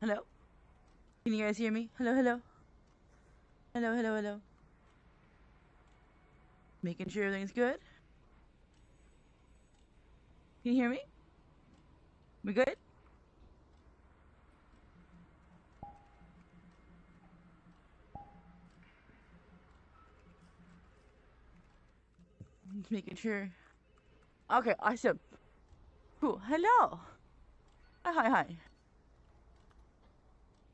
Hello? Can you guys hear me? Hello, hello. Hello, hello, hello. Making sure everything's good. Can you hear me? We good? Just making sure. Okay, awesome. Cool. Hello. Hi, hi, hi.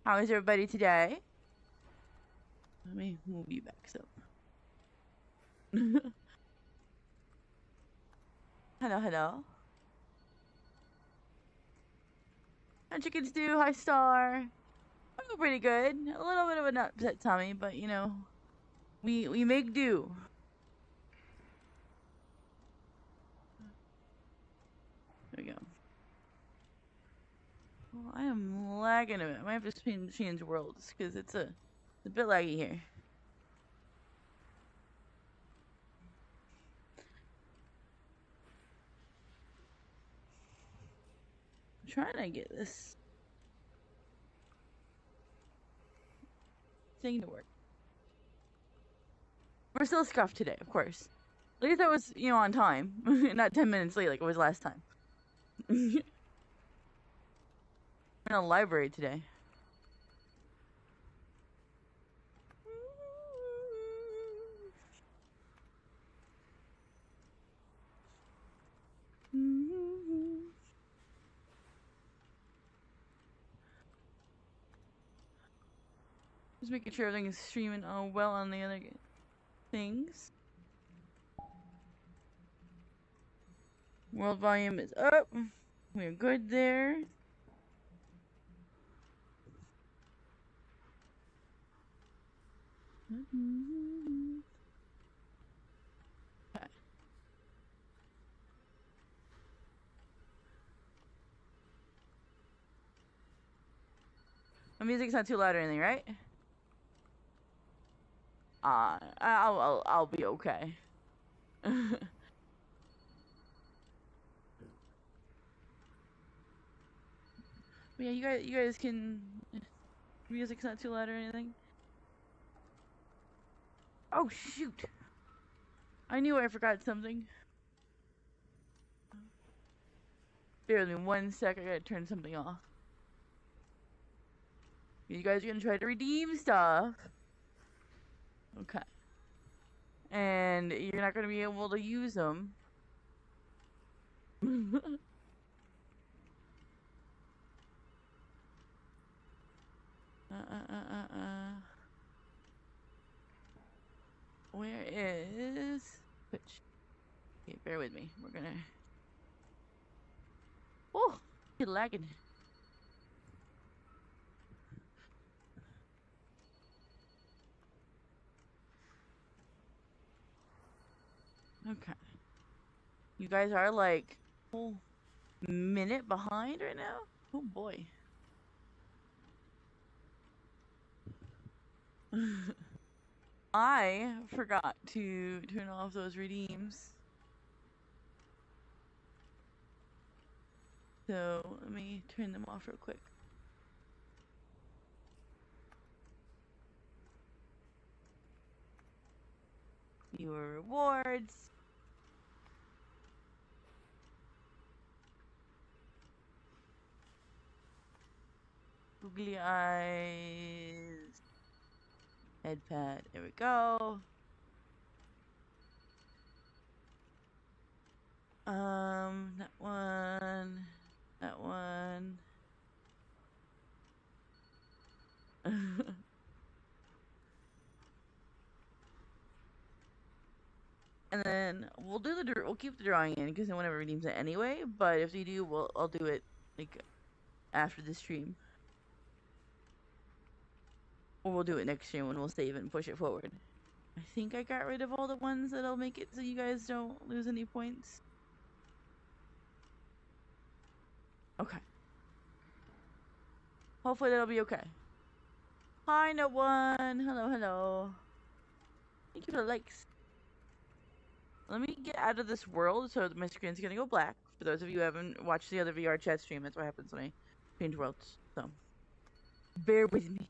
How is everybody today? Let me move you back so. Hello, hello. How chickens do? Hi, Star. I feel pretty good. A little bit of an upset tummy, but you know, we make do. There we go. Well, I am lagging a bit. I might have to change worlds because it's a bit laggy here. I'm trying to get this thing to work. We're still scuffed today, of course. At least I was, you know, on time. Not 10 minutes late like it was last time. We're in a library today. Just making sure everything is streaming well on the other things. World volume is up. We're good there. Okay. My music's not too loud or anything, right? I'll be okay. Yeah, you guys can. Music's not too loud or anything. Oh shoot! I knew I forgot something. Bear with me 1 sec. I gotta turn something off. You guys are gonna try to redeem stuff. Okay. And you're not gonna be able to use them. Where is Twitch? Okay, bear with me. We're gonna. Oh, you're lagging. Okay. You guys are like a whole minute behind right now? Oh boy. I forgot to turn off those redeems. So let me turn them off real quick. Your rewards. Googly eyes. Head pad. There we go. That one. That one. And then we'll keep the drawing in because no one ever redeems it anyway. But if they do, I'll do it like after the stream, or we'll do it next stream when we'll save it and push it forward. I think I got rid of all the ones that'll make it so you guys don't lose any points. Okay. Hopefully that'll be okay. Hi, no one. Hello, hello. Thank you for the likes. Let me get out of this world so my screen's gonna go black. For those of you who haven't watched the other VRChat stream, that's what happens when I change worlds. So, Bear with me.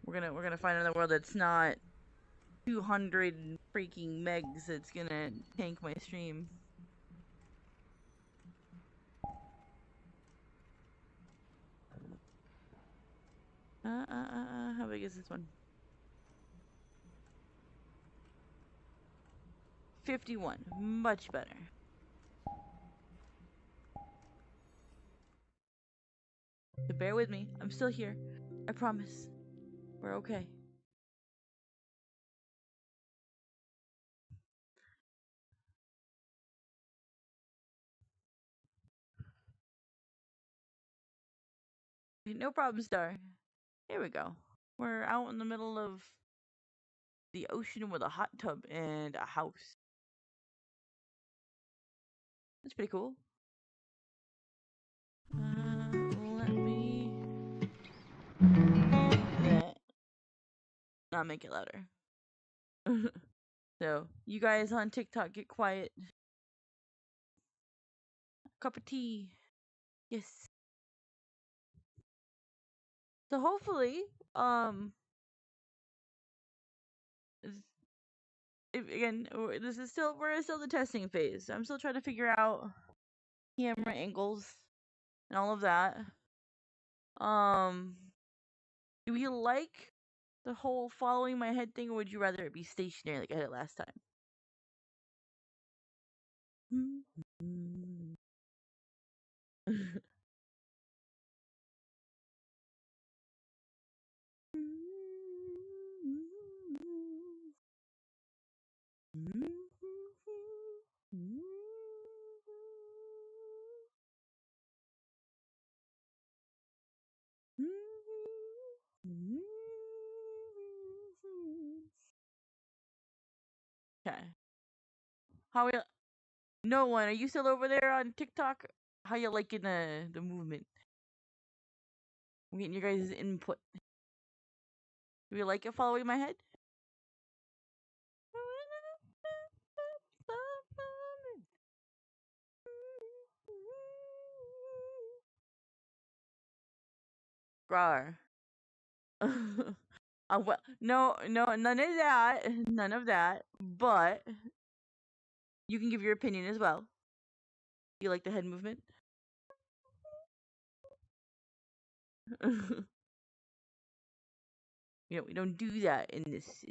We're gonna find another world that's not 200 freaking megs. That's gonna tank my stream. How big is this one? 51. Much better. So bear with me. I'm still here. I promise. We're okay. No problem, Star. Here we go. We're out in the middle of the ocean with a hot tub and a house. That's pretty cool. Let me not make it louder. So, you guys on TikTok, get quiet. Cup of tea. Yes. So hopefully, again, this is still we're still the testing phase. I'm still trying to figure out camera angles and all of that. Do you like the whole following my head thing, or would you rather it be stationary like I had it last time? Okay. How are no one? Are you still over there on TikTok? How you liking the movement? I'm getting your guys' input. Do you like it following my head? Rar. Well, no, none of that. None of that. But you can give your opinion as well. You like the head movement? We don't do that in this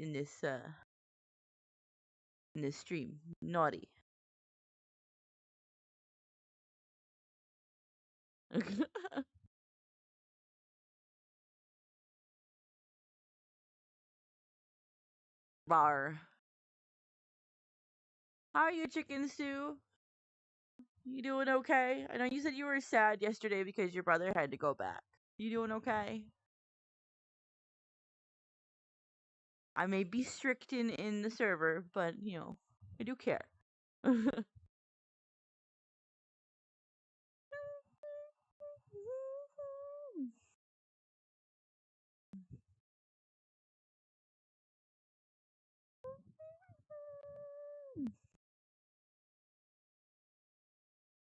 stream. Naughty. Rar. How are you, Chicken Stew? You doing okay? I know you said you were sad yesterday because your brother had to go back. You doing okay? I may be strict in the server, but I do care.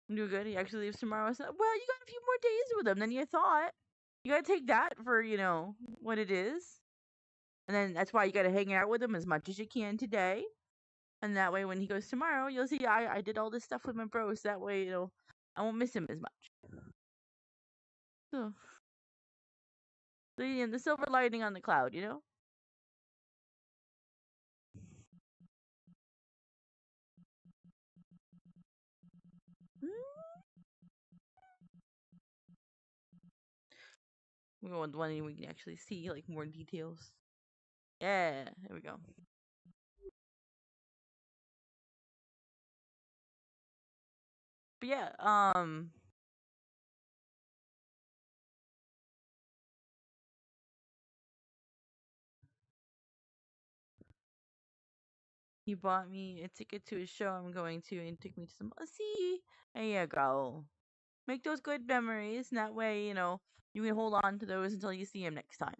I'm doing good. He actually leaves tomorrow. So, well, you got a few more days with him than you thought. You gotta take that for what it is, and then that's why you gotta hang out with him as much as you can today. And that way, when he goes tomorrow, you'll see I did all this stuff with my bros. That way, I won't miss him as much. So, the silver lining on the cloud. We go with one we can actually see like more details. Yeah, there we go. But yeah, he bought me a ticket to a show I'm going to and took me to some. See, there you go. Make those good memories, and that way, you can hold on to those until you see him next time.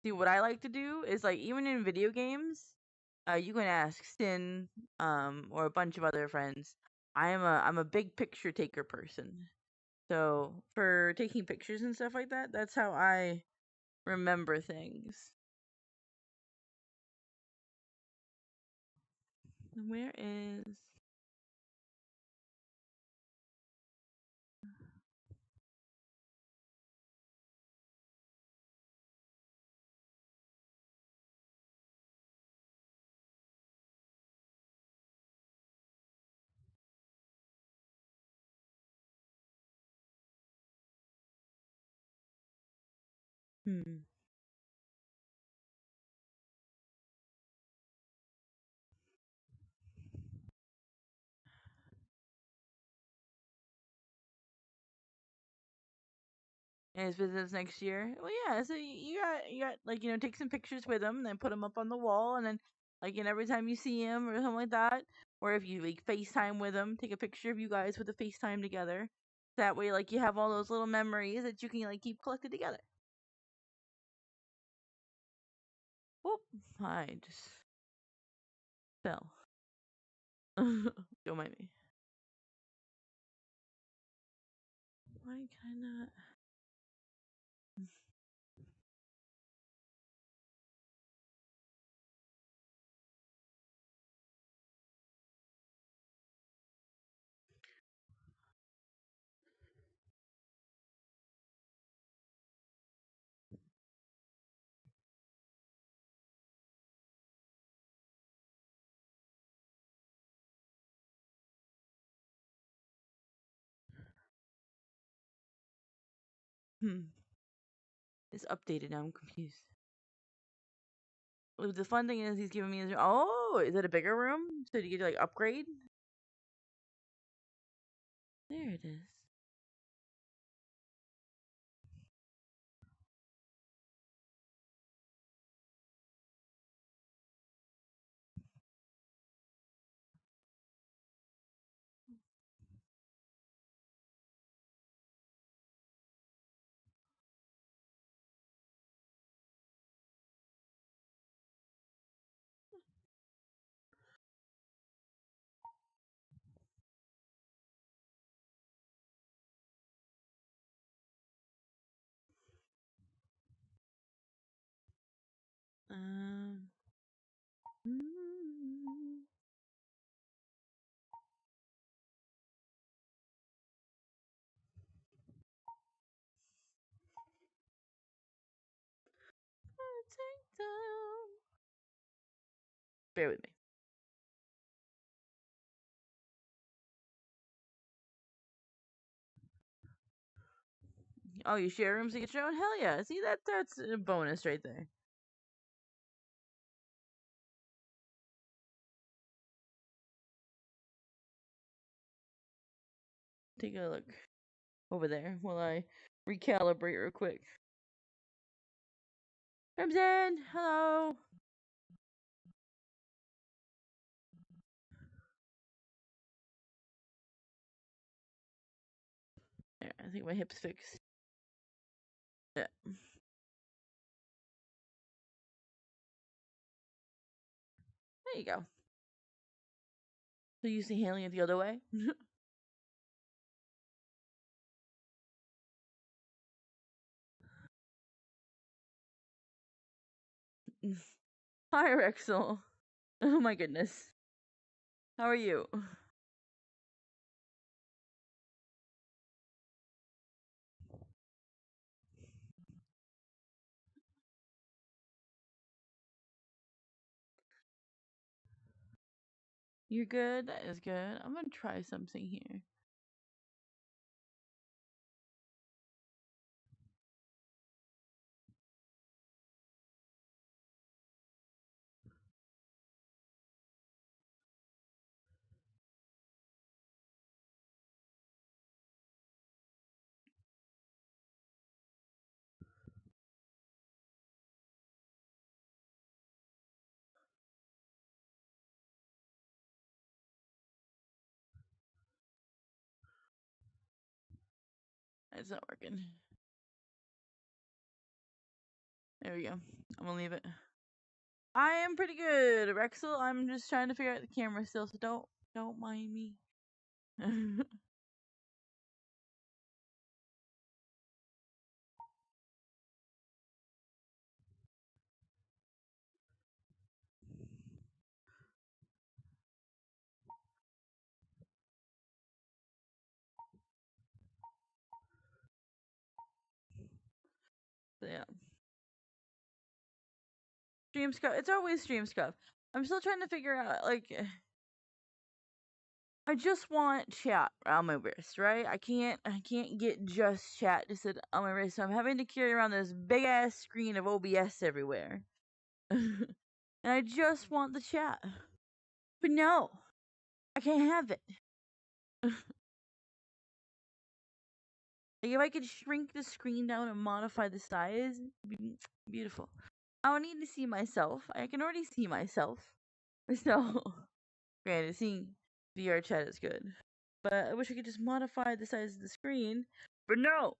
See, what I like to do is like even in video games, you can ask Sin, or a bunch of other friends. I'm a big picture taker person. So for taking pictures and stuff like that, that's how I remember things. Where is? Hmm. And his visits next year. Well, yeah. So you got like take some pictures with him, then put them up on the wall, and then like every time you see him or something like that, or if you like FaceTime with him, take a picture of you guys with a FaceTime together. That way, like you have all those little memories that you can like keep collected together. Whoop! I just fell. Don't mind me. Why can I not? It's updated now. I'm confused. The fun thing is he's giving me his. Oh, is it a bigger room? So do you get to like upgrade? There it is. Um. mm, take down. Bear with me. Oh, you share rooms to get your own? Hell yeah! See that's a bonus right there. Take a look over there while I recalibrate real quick. Crimson, hello. There, I think my hip's fixed. Yeah. There you go. So you see hailing it the other way? Hi, Rexel. Oh my goodness. How are you? You're good? That is good. I'm gonna try something here. It's not working. There we go. I'm gonna leave it. I am pretty good, Rexel. I'm just trying to figure out the camera still, so don't mind me. So yeah. Stream scuff. It's always stream scuff. I'm still trying to figure out, like, I just want chat on my wrist, right? I can't get just chat to sit on my wrist, so I'm having to carry around this big ass screen of OBS everywhere. And I just want the chat. But no, I can't have it. Like, if I could shrink the screen down and modify the size, it'd be beautiful. I don't need to see myself. I can already see myself. So, granted, seeing VRChat is good. But I wish I could just modify the size of the screen. But no!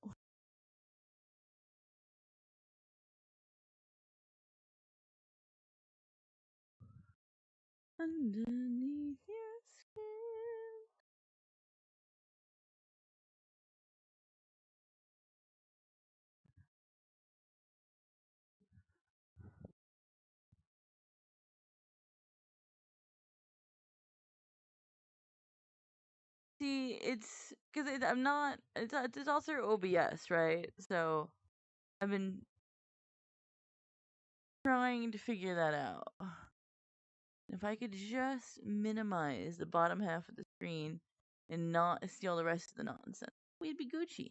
Underneath your skin. See, it's because I'm not. It's all through OBS, right? So I've been trying to figure that out. If I could just minimize the bottom half of the screen and not steal the rest of the nonsense, we'd be Gucci.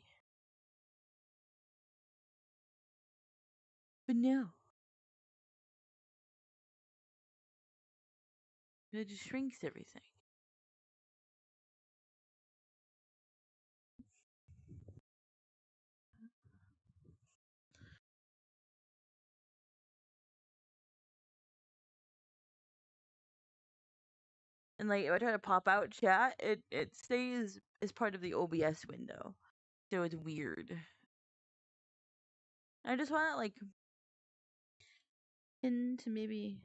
But no. It just shrinks everything. And like if I try to pop out chat, it stays as part of the OBS window. So it's weird. I just want to like into maybe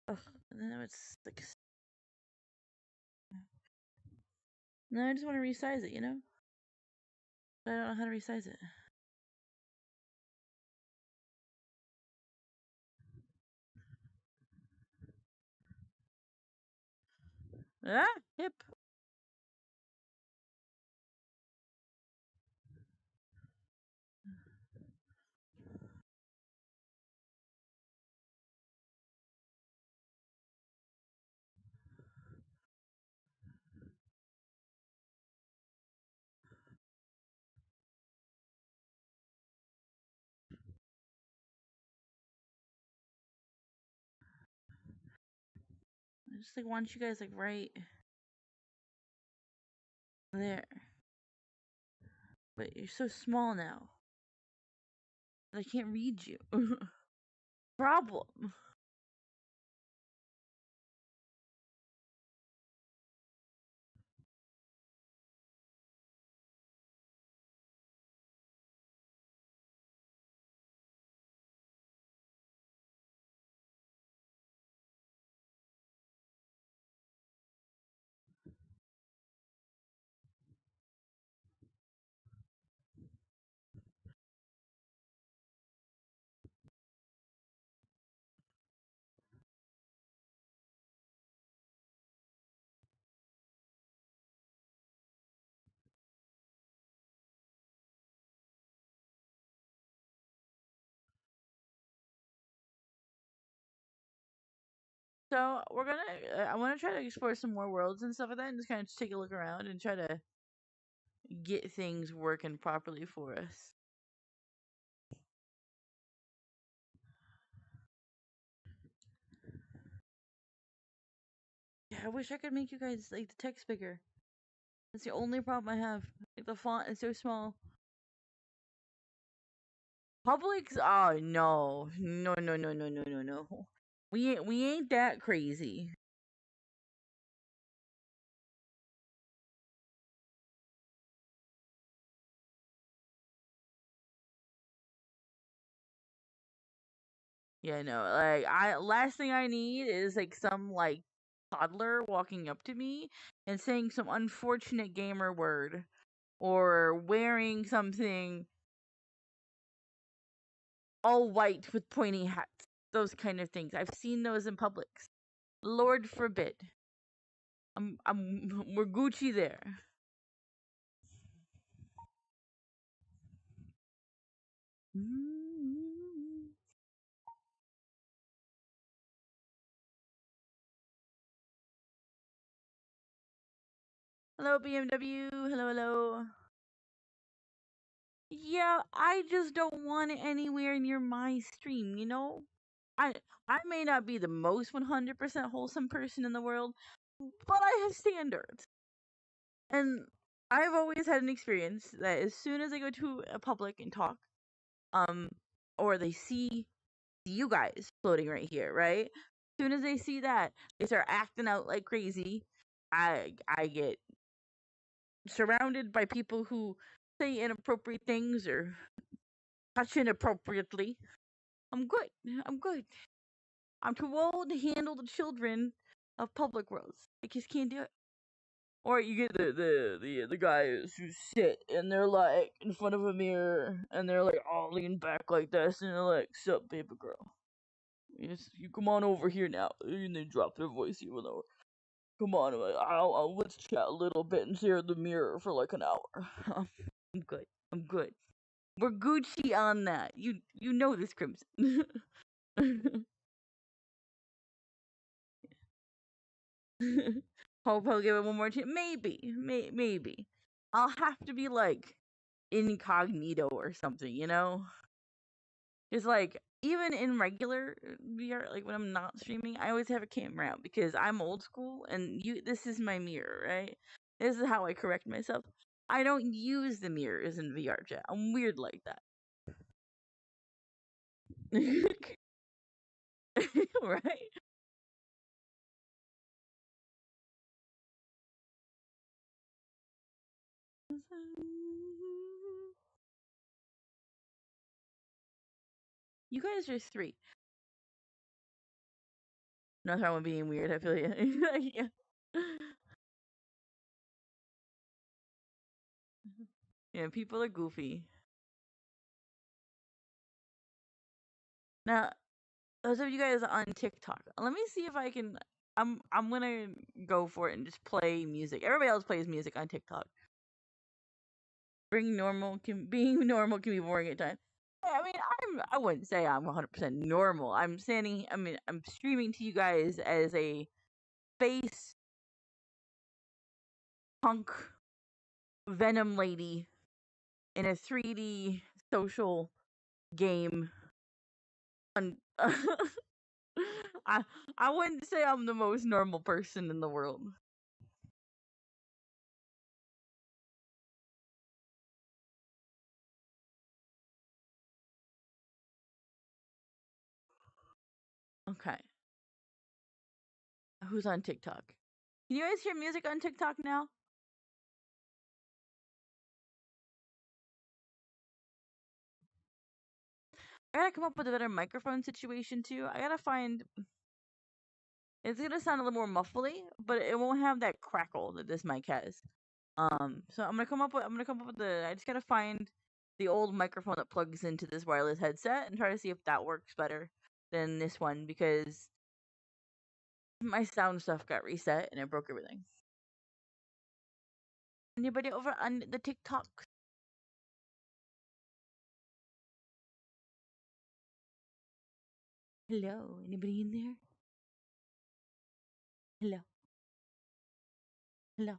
ugh, and then it's like no, I just want to resize it, you know? But I don't know how to resize it. Ah, hip. I just like want you guys like right there. But you're so small now. I can't read you. Problem. So we're gonna. I want to try to explore some more worlds and stuff like that, and just kind of take a look around and try to get things working properly for us. Yeah, I wish I could make you guys like the text bigger. That's the only problem I have. Like the font is so small. Publix? Oh no, no. We ain't that crazy. Yeah, no. Like last thing I need is like some like toddler walking up to me and saying some unfortunate gamer word or wearing something all white with pointy hats. Those kind of things. I've seen those in Publix. Lord forbid. We're Gucci there. Hello, BMW. Hello, hello. Yeah, I just don't want it anywhere near my stream, you know? I I may not be the most 100% wholesome person in the world, but I have standards. And I've always had an experience that as soon as I go to a public and talk, um, or they see you guys floating right here, right? As soon as they see that, they start acting out like crazy. I get surrounded by people who say inappropriate things or touch inappropriately. I'm good. I'm good. I'm too old to handle the children of public roads. I just can't do it. Or you get the guys who sit and they're like in front of a mirror and they're like all leaned back like this and they're like, "Sup, baby girl? You come on over here now," and they drop their voice even lower. Come on, let's chat a little bit and stare at the mirror for like an hour. I'm good. I'm good. We're Gucci on that. You know this, Crimson. Hope I'll give it one more chance. Maybe. I'll have to be like incognito or something, you know? It's like even in regular VR, like when I'm not streaming, I always have a camera out because I'm old school and this is my mirror, right? This is how I correct myself. I don't use the mirrors in VRChat. I'm weird like that. Right? You guys are three. Nothing wrong with being weird, I feel you. Yeah. Yeah, people are goofy. Now, those of you guys on TikTok, let me see if I can. I'm gonna go for it and just play music. Everybody else plays music on TikTok. Being normal can be boring at times. I mean, I wouldn't say I'm 100% normal. I'm streaming to you guys as a space punk venom lady in a 3D social game. On I I wouldn't say I'm the most normal person in the world. Okay. Who's on TikTok? Can you guys hear music on TikTok now? I gotta come up with a better microphone situation too. I gotta find. It's gonna sound a little more muffly, but it won't have that crackle that this mic has. So I'm gonna come up with the. I just gotta find the old microphone that plugs into this wireless headset and try to see if that works better than this one because my sound stuff got reset and it broke everything. Anybody over on the TikTok? Hello, anybody in there? Hello, hello.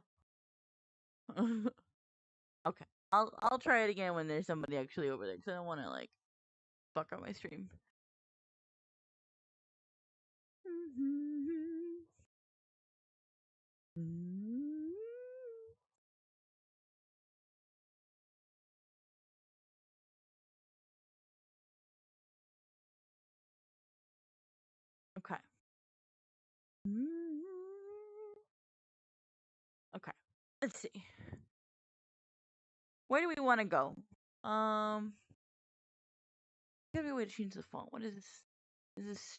Okay, I'll try it again when there's somebody actually over there because I don't want to like fuck up my stream. Okay. Okay. Let's see. Where do we want to go? Gotta be a way to change the font. What is this? Is this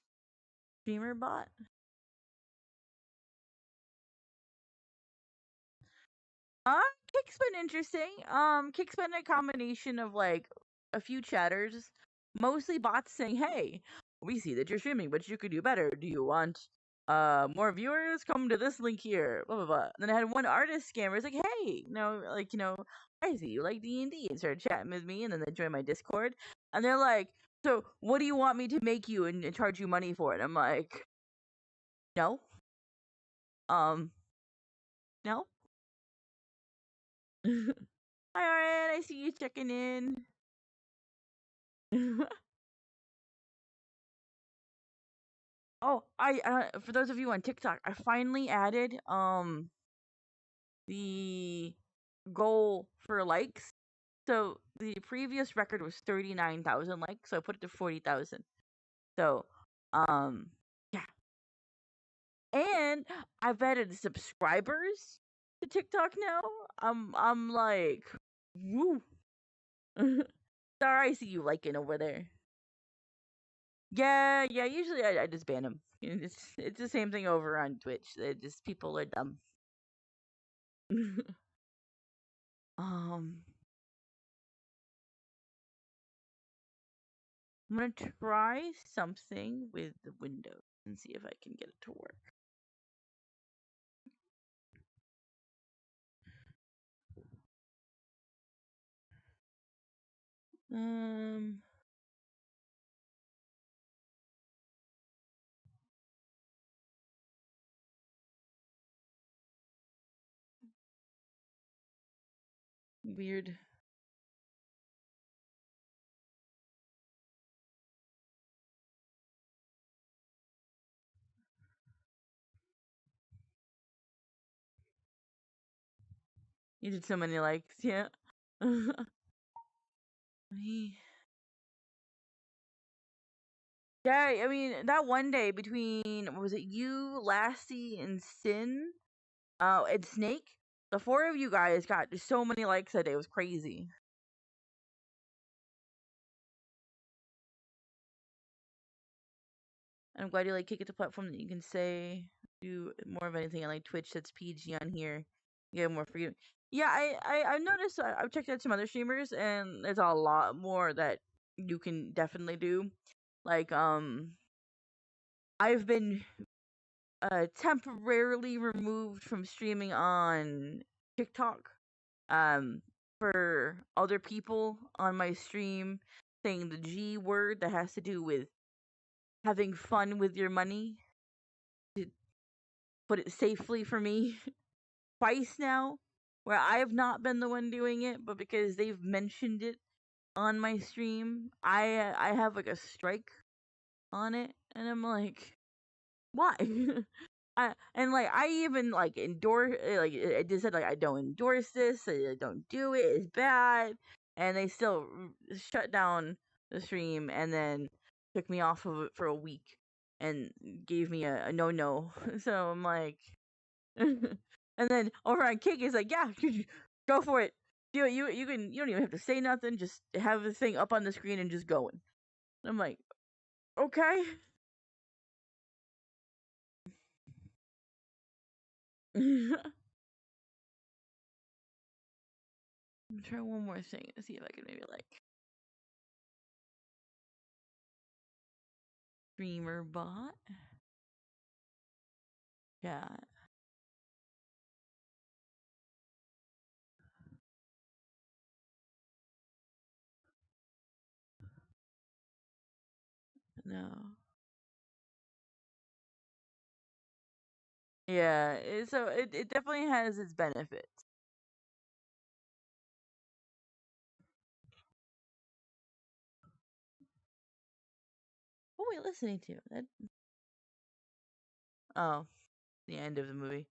streamer bot? Uh, Kick's been interesting. Kick's been a combination of like a few chatters, mostly bots saying, "Hey, we see that you're streaming, but you could do better. Do you want more viewers? Come to this link here." Blah blah blah. And then I had one artist scammer. It's like, "Hey, I see you like D&D," and started chatting with me, and then they joined my Discord, and they're like, "So, what do you want me to make you and charge you money for it?" I'm like, "No, um, no." Hi, Aaron. I see you checking in. Oh, I for those of you on TikTok, I finally added the goal for likes. So the previous record was 39,000 likes, so I put it to 40,000. So um yeah. And I've added subscribers to TikTok now. I'm like, woo. Sorry, I see you liking over there. Yeah, yeah. Usually I just ban them. It's the same thing over on Twitch. Just people are dumb. um, I'm gonna try something with the Windows and see if I can get it to work. Um, Weird. You did so many likes, yeah. Me- Yeah, I mean that one day between what was it you, Lassie, and Sin, and Snake, the four of you guys got so many likes that day. It was crazy. I'm glad you like Kick. It's a platform that you can say do more of anything. I like Twitch that's PG on here. You get more freedom. Yeah, I've noticed. I've checked out some other streamers, and there's a lot more that you can definitely do. Like I've been temporarily removed from streaming on TikTok. Um, for other people on my stream saying the G word that has to do with having fun with your money, to put it safely for me, twice now, where I have not been the one doing it, but because they've mentioned it on my stream, I have like a strike on it, and I'm like, why? And like I even like endorse, like I just said, like I don't endorse this, I don't do it, it's bad, and they still shut down the stream and then took me off of it for a week and gave me a no. So I'm like, and then over on Kick, it's like, yeah, go for it. Do it. You don't even have to say nothing. Just have the thing up on the screen and just going. I'm like, okay. Try one more thing to see if I can maybe like streamer bot. Yeah, no. Yeah, so it definitely has its benefits. What were we listening to? That oh, the end of the movie.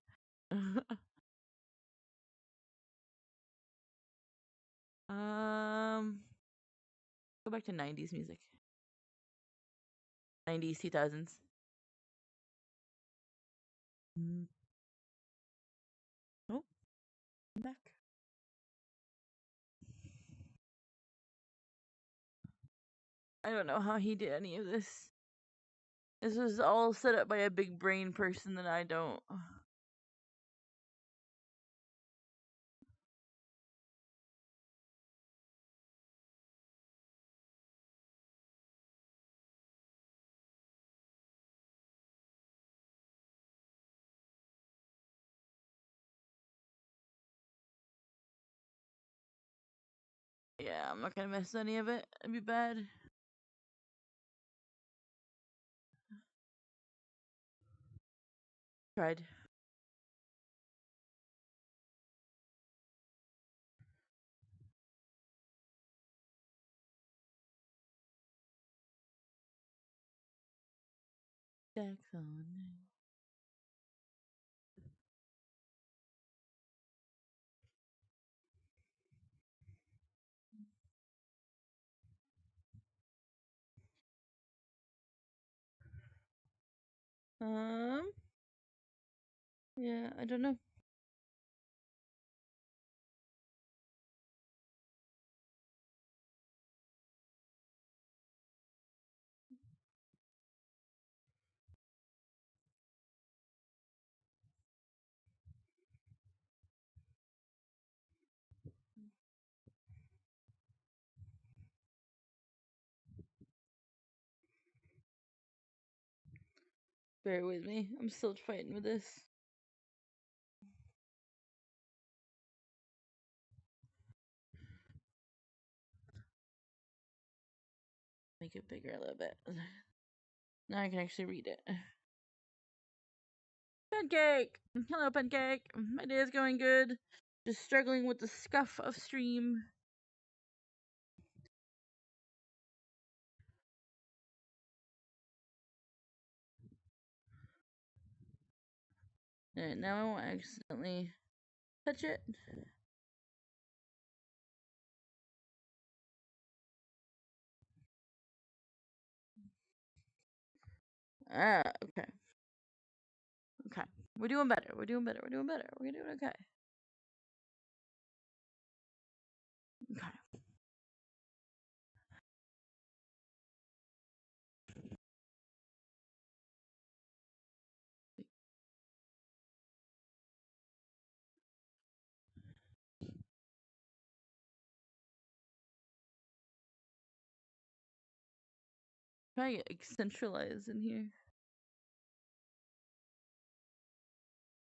um, go back to 90s music. 90s, 2000s. Mm. Oh, I'm back. I don't know how he did any of this. This was all set up by a big brain person that I don't. Yeah, I'm not gonna miss any of it. It'd be bad. Tried. Jackson. Yeah, I don't know. Bear with me. I'm still fighting with this. Make it bigger a little bit. Now I can actually read it. Pancake! Hello, Pancake. My day is going good. Just struggling with the scuff of stream. Alright, now I won't accidentally touch it. Ah, okay. Okay. We're doing better. We're doing better. We're doing better. We're doing okay. Okay. Trying to get centralized in here.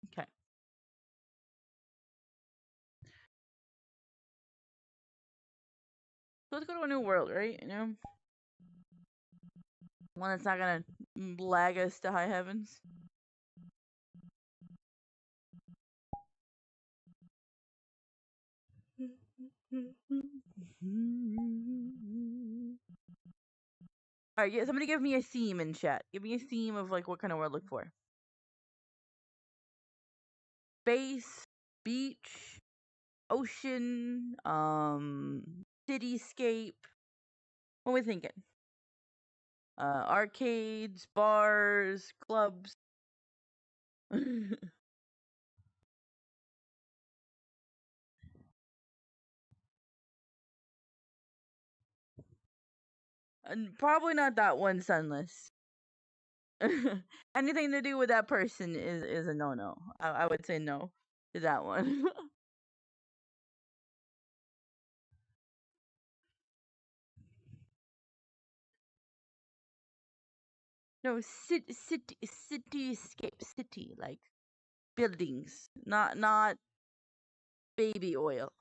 Okay. So let's go to a new world, right? You know? One that's not gonna lag us to high heavens. Alright, yeah, somebody give me a theme in chat. Give me a theme of like what kind of world I look for. Space, beach, ocean, cityscape. What are we thinking? Arcades, bars, clubs. And probably not that one sunless. Anything to do with that person is a no. I would say no to that one. No, cityscape, city, like buildings, not baby oil.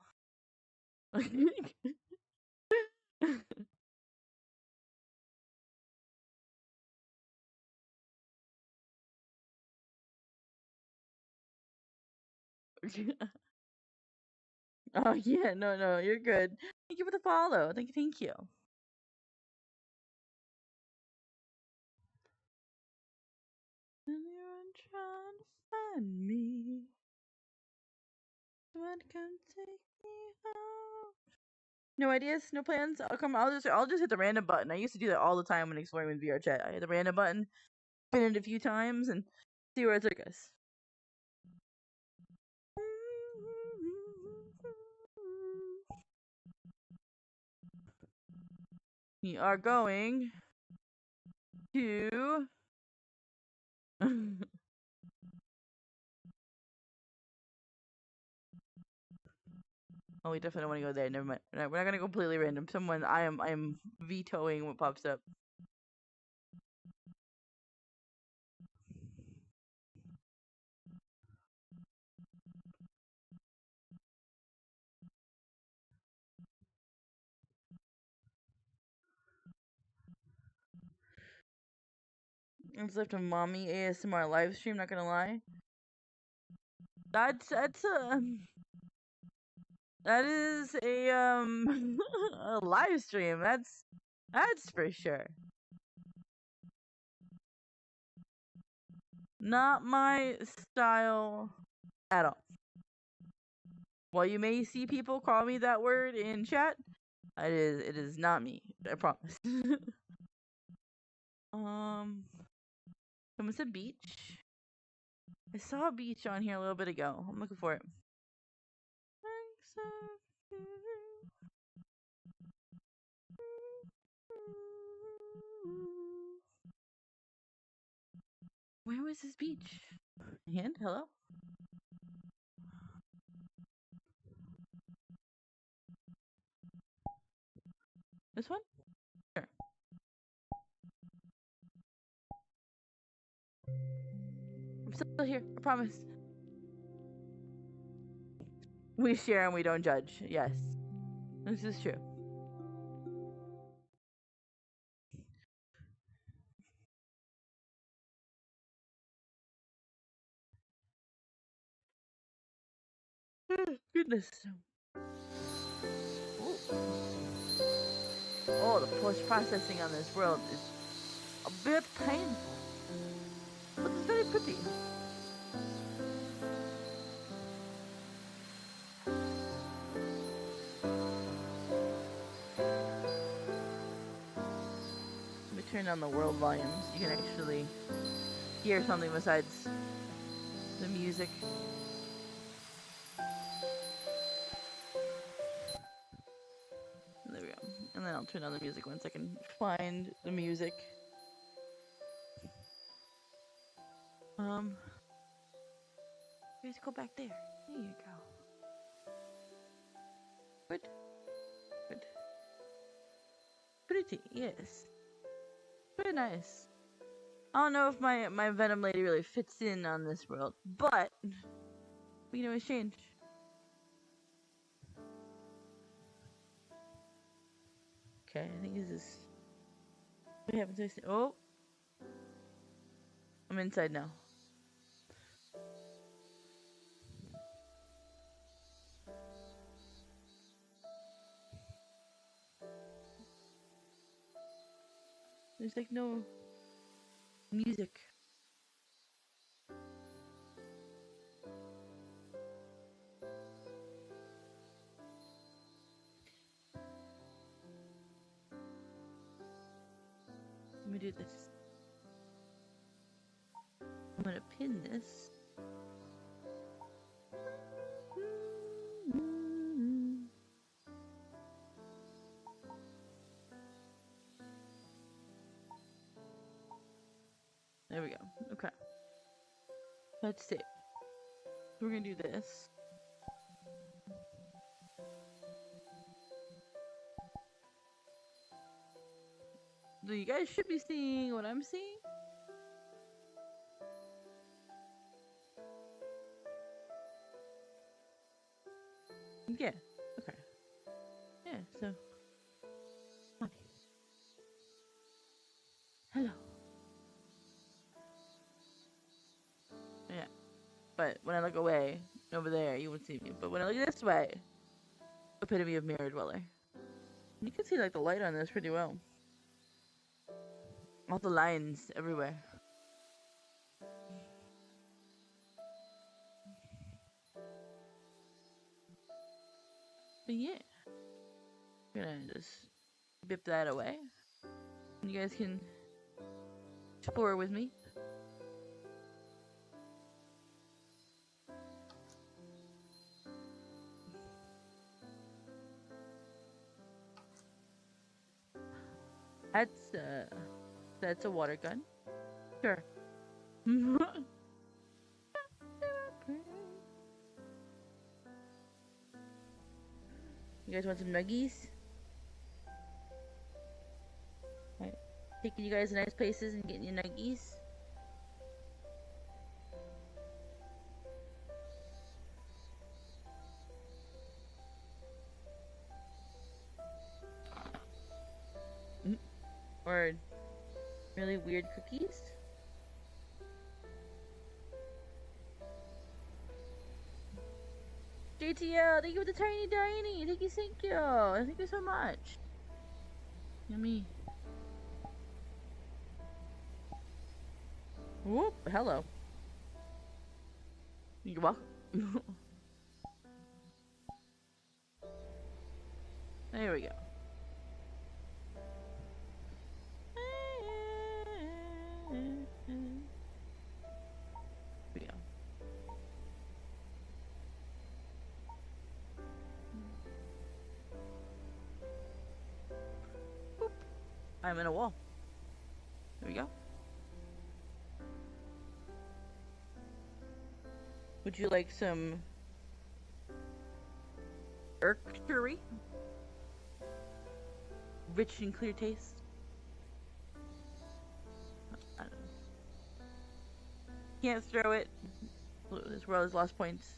Oh yeah, no, you're good. Thank you for the follow. Thank you. Anyone trying to find me? What can take me out? No ideas, no plans. I'll just hit the random button. I used to do that all the time when exploring with VRChat. I hit the random button, spin it a few times, and see where it took us. We are going to Oh, we definitely don't want to go there. Never mind. We're not gonna go completely random. Someone, I am vetoing what pops up. It's left a mommy ASMR live stream. Not gonna lie. That's that is a a live stream. That's for sure. Not my style at all. While you may see people call me that word in chat, it is not me. I promise. Someone said beach. I saw a beach on here a little bit ago. I'm looking for it. Where was this beach? And hello? This one? Sure. I'm still here. I promise. We share and we don't judge. Yes. This is true. Goodness. Oh, the post-processing on this world is a bit painful. But it's very pretty. Let me turn on the world volumes. You can actually hear something besides the music. There we go. And then I'll turn on the music once I can find the music. Let's go back there. There you go. Good. Good. Pretty, yes. Very nice. I don't know if my Venom lady really fits in on this world, but we can always change. Okay, I think this is... What happened to this? Oh! I'm inside now. There's like no music. Let me do this. I'm gonna pin this. There we go. Okay. Let's see. We're gonna do this. So you guys should be seeing what I'm seeing. Yeah. Okay. Yeah. So. Hi. Hello. Yeah. But when I look away over there, you won't see me. But when I look this way, epitome of mirror dweller. You can see like the light on this pretty well. All the lines everywhere. But yeah, I'm gonna just bip that away. You guys can explore with me. That's a water gun. Sure. You guys want some nuggies? Right. Taking you guys to nice places and getting you nuggies. Or really weird cookies. JTL, thank you for the tiny. Thank you. Thank you so much. Yummy. Whoop, hello. You're welcome. There we go. Here we go. Boop. I'm in a wall. There we go. Would you like some curry? Rich and clear taste? I don't know. Can't throw it. This world has lost points.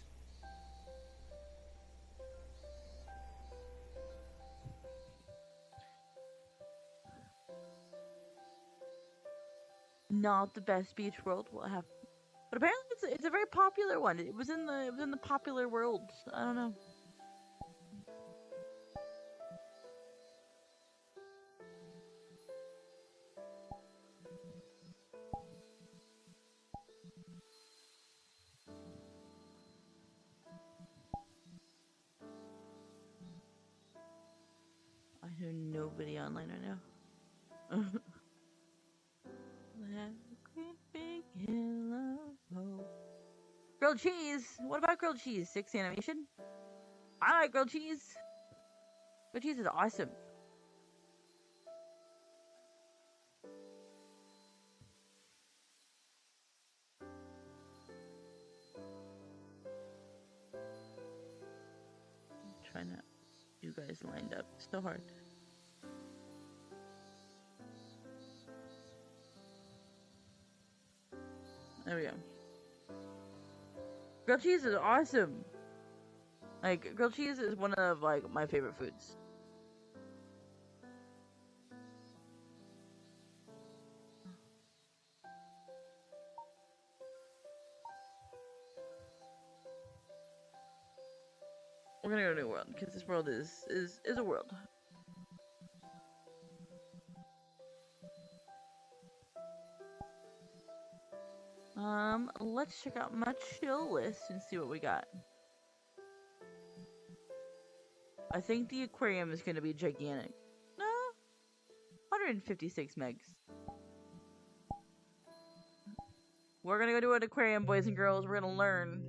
Not the best beach world we'll have, but apparently it's a very popular one. It was in the popular world. I don't know. I know nobody online right now. Grilled cheese. What about grilled cheese? 6 animation. I like grilled cheese. Grilled cheese is awesome. I'm trying to. You guys lined up so hard. There we go. Grilled cheese is awesome. Like, grilled cheese is one of, like, my favorite foods. We're gonna go to a new world, because this world is a world. Let's check out my chill list and see what we got. I think the aquarium is gonna be gigantic. No, 156 megs. We're gonna go to an aquarium, boys and girls. We're gonna learn.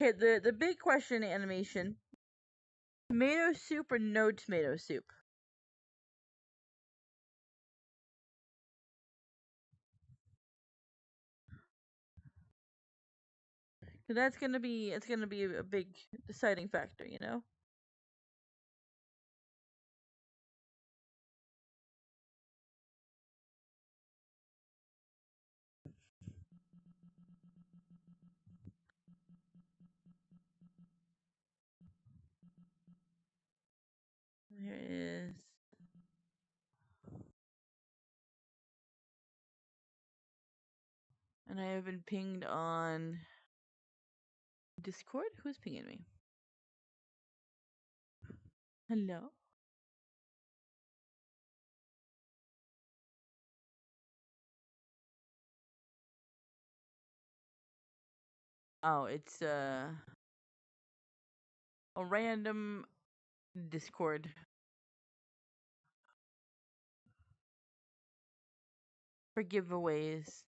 Okay, the big question animation. Tomato soup or no tomato soup? That's gonna be, it's gonna be a big deciding factor, you know? There it is. And I have been pinged on Discord? Who's pinging me? Hello? Oh, it's a random Discord. For giveaways.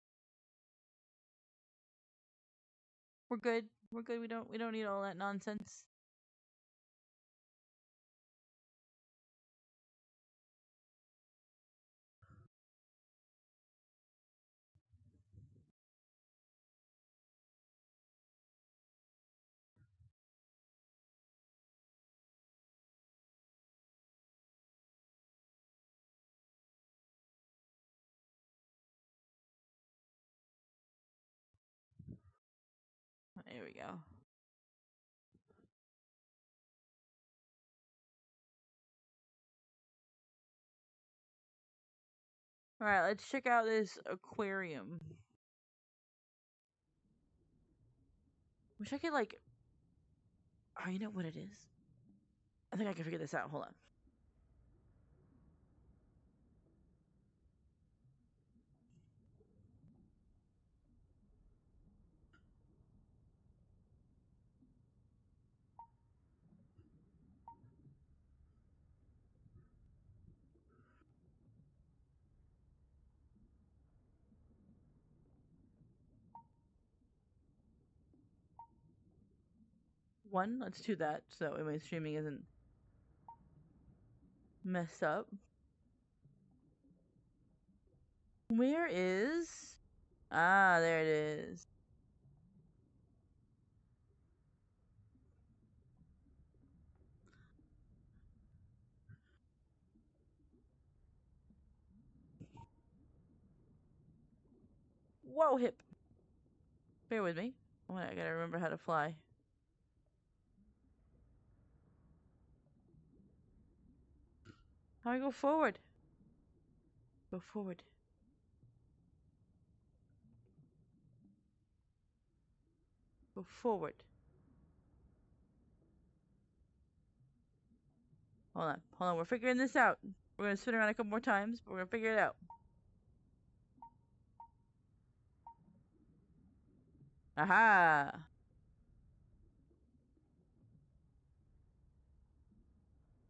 We're good. We're good. We don't need all that nonsense. There we go. Alright, let's check out this aquarium. Wish I could, like... Oh, you know what it is? I think I can figure this out. Hold on. One, let's do that so that way my streaming isn't messed up. Where is... Ah, there it is. Whoa, hip. Bear with me. Oh, I gotta remember how to fly. How do I go forward? Go forward. Go forward. Hold on, we're figuring this out. We're gonna spin around a couple more times, but we're gonna figure it out. Aha!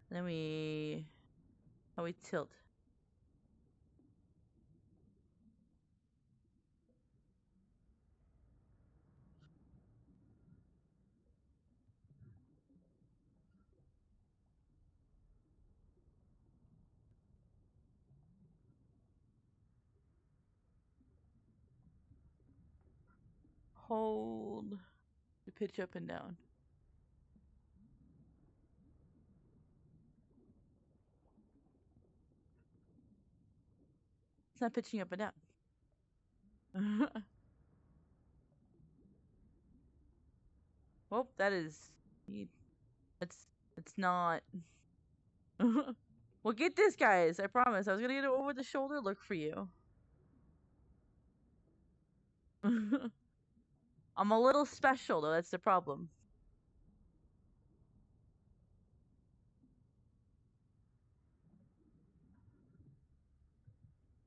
Then we... How we tilt. Hold the pitch up and down. It's not pitching up and down. Well, that is... It's not... Well, get this, guys. I promise. I was gonna get an over the shoulder look for you. I'm a little special, though. That's the problem.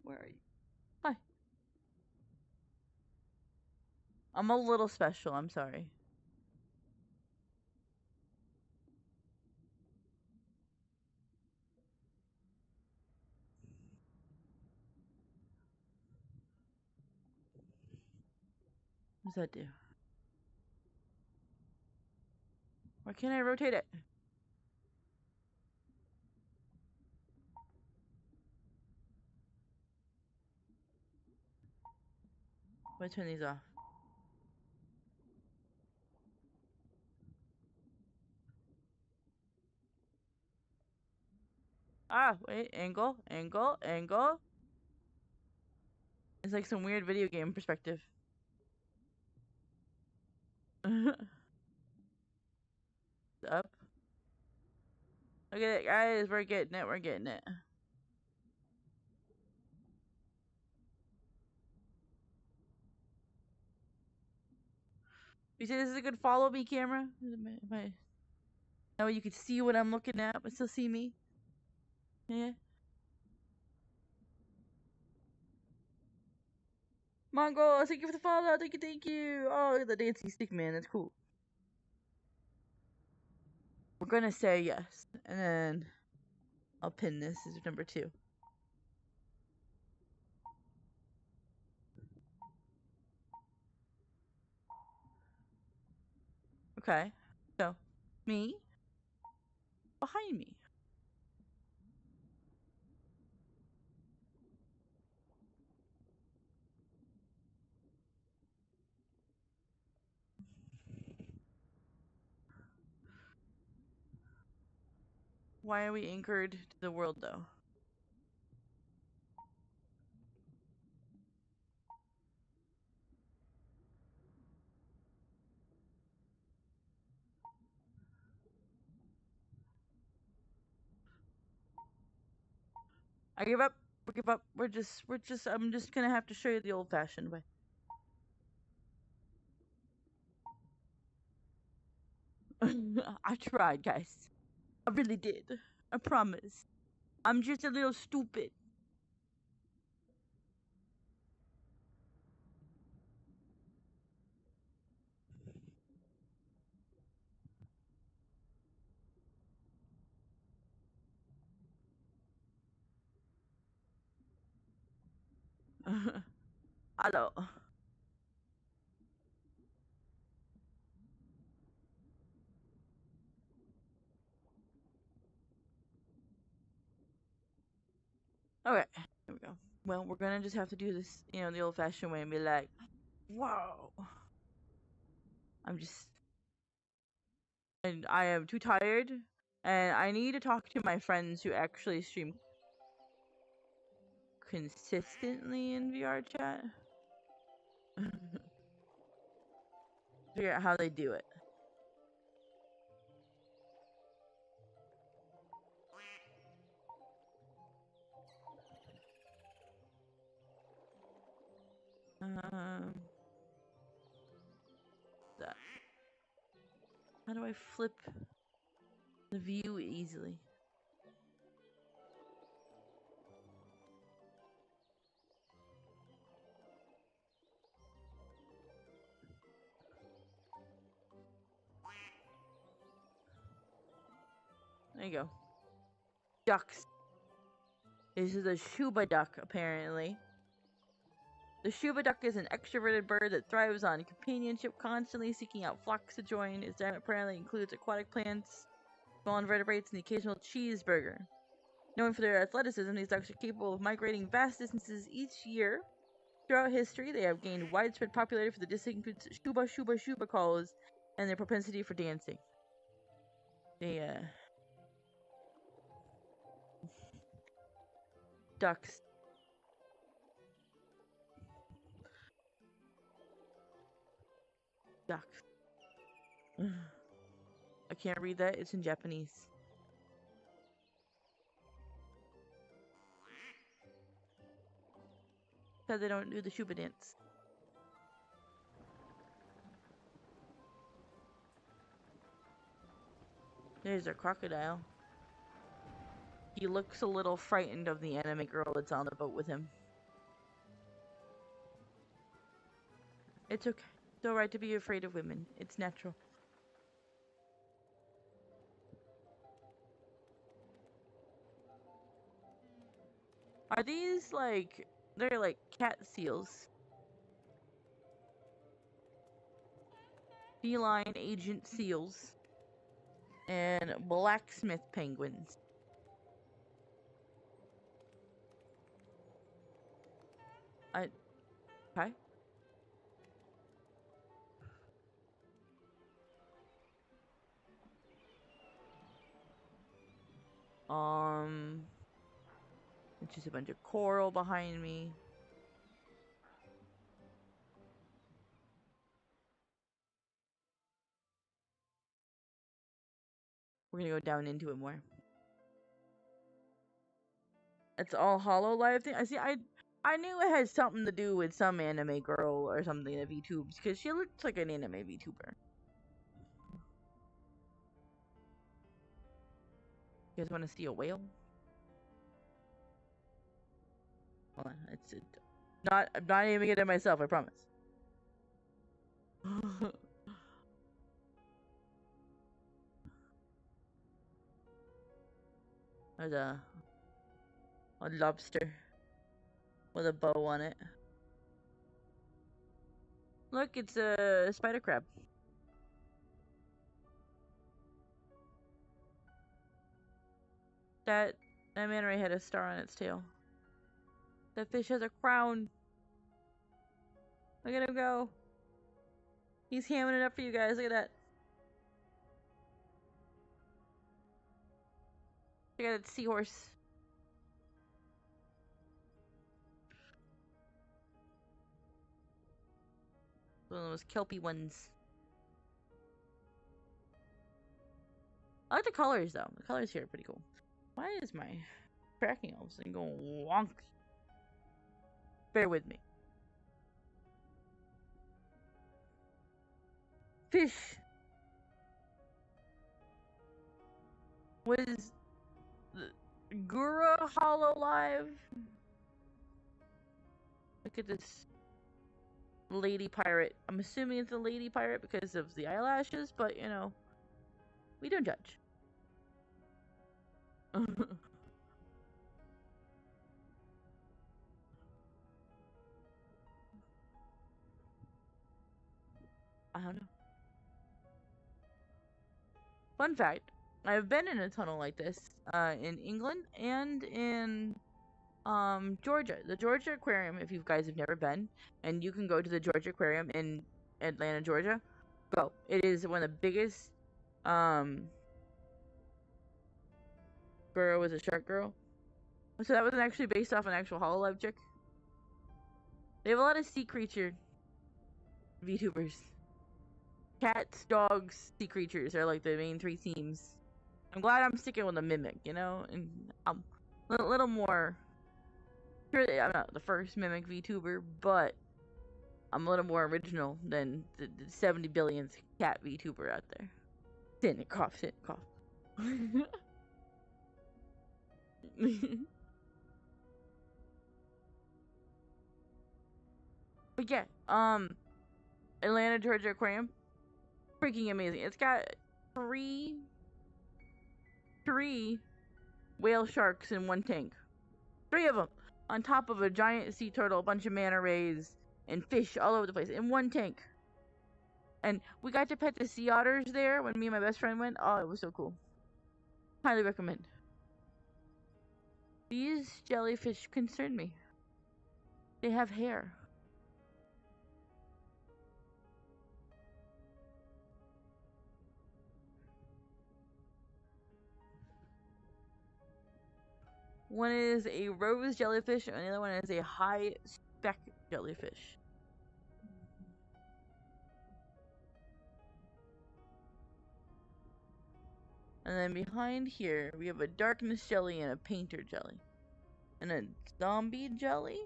Where are you? Hi. I'm a little special. I'm sorry. What does that do? Why can't I rotate it? Why turn these off? Ah, wait. Angle, angle, angle. It's like some weird video game perspective. Up. Look at it, guys. We're getting it. We're getting it. You say this is a good follow me camera? That way you can see what I'm looking at, but still see me. Yeah. Mongo, thank you for the follow. Thank you, thank you. Oh, the dancing stick man. That's cool. We're gonna say yes, and then I'll pin this as number 2. Okay. So, me, behind me. Why are we anchored to the world, though? I give up. We give up. I'm just gonna have to show you the old-fashioned way. I tried, guys. I really did. I promise. I'm just a little stupid. Hello. Okay, here we go. Well, we're gonna just have to do this, the old-fashioned way and be like, whoa. I'm just, and I am too tired, and I need to talk to my friends who actually stream consistently in VRChat. Figure out how they do it. That. How do I flip the view easily? There you go. Ducks. This is a Shuba duck, apparently. The Shuba duck is an extroverted bird that thrives on companionship, constantly seeking out flocks to join. Its diet apparently includes aquatic plants, small invertebrates, and the occasional cheeseburger. Known for their athleticism, these ducks are capable of migrating vast distances each year. Throughout history, they have gained widespread popularity for the distinct Shuba Shuba Shuba calls and their propensity for dancing. They, ducks. Ducks. I can't read that, it's in Japanese. Because they don't do the Shuba dance. There's a crocodile. He looks a little frightened of the anime girl that's on the boat with him. It's okay. It's alright to be afraid of women. It's natural. Are these like... They're like cat seals. Feline agent seals. And blacksmith penguins. Okay. It's just a bunch of coral behind me. We're gonna go down into it more. It's all Hololive thing. I knew it had something to do with some anime girl or something in VTubes because she looks like an anime VTuber. You guys want to see a whale? Hold on, I'm not aiming it at myself. I promise. There's a lobster with a bow on it. Look, it's a spider crab. That manta ray had a star on its tail. That fish has a crown. Look at him go. He's hamming it up for you guys. Look at that. Look at that seahorse. One of those kelpie ones. I like the colors though. The colors here are pretty cool. Why is my tracking all of a sudden going wonk? Bear with me. Fish. Was the Gura Hololive? Look at this lady pirate. I'm assuming it's a lady pirate because of the eyelashes, but you know, we don't judge. I don't know. Fun fact, I've been in a tunnel like this in England and in Georgia. The Georgia Aquarium, if you guys have never been, and you can go to the Georgia Aquarium in Atlanta, Georgia, go. It is one of the biggest. Girl was a shark girl. So that wasn't actually based off an actual Hololive chick. They have a lot of sea creature VTubers. Cats, dogs, sea creatures are like the main three themes. I'm glad I'm sticking with a mimic, you know, and I'm a little more. Sure, I'm not the first mimic VTuber, but I'm a little more original than the 70 billionth cat VTuber out there. Sit and cough, sit and cough. But yeah, Atlanta, Georgia Aquarium, freaking amazing. It's got three whale sharks in one tank. 3 of them on top of a giant sea turtle, a bunch of manta rays, and fish all over the place in one tank. And we got to pet the sea otters there when me and my best friend went. Oh, it was so cool. Highly recommend. These jellyfish concern me. They have hair. One is a rose jellyfish, and the other one is a high spec jellyfish. And then behind here, we have a darkness jelly and a painter jelly. And a zombie jelly?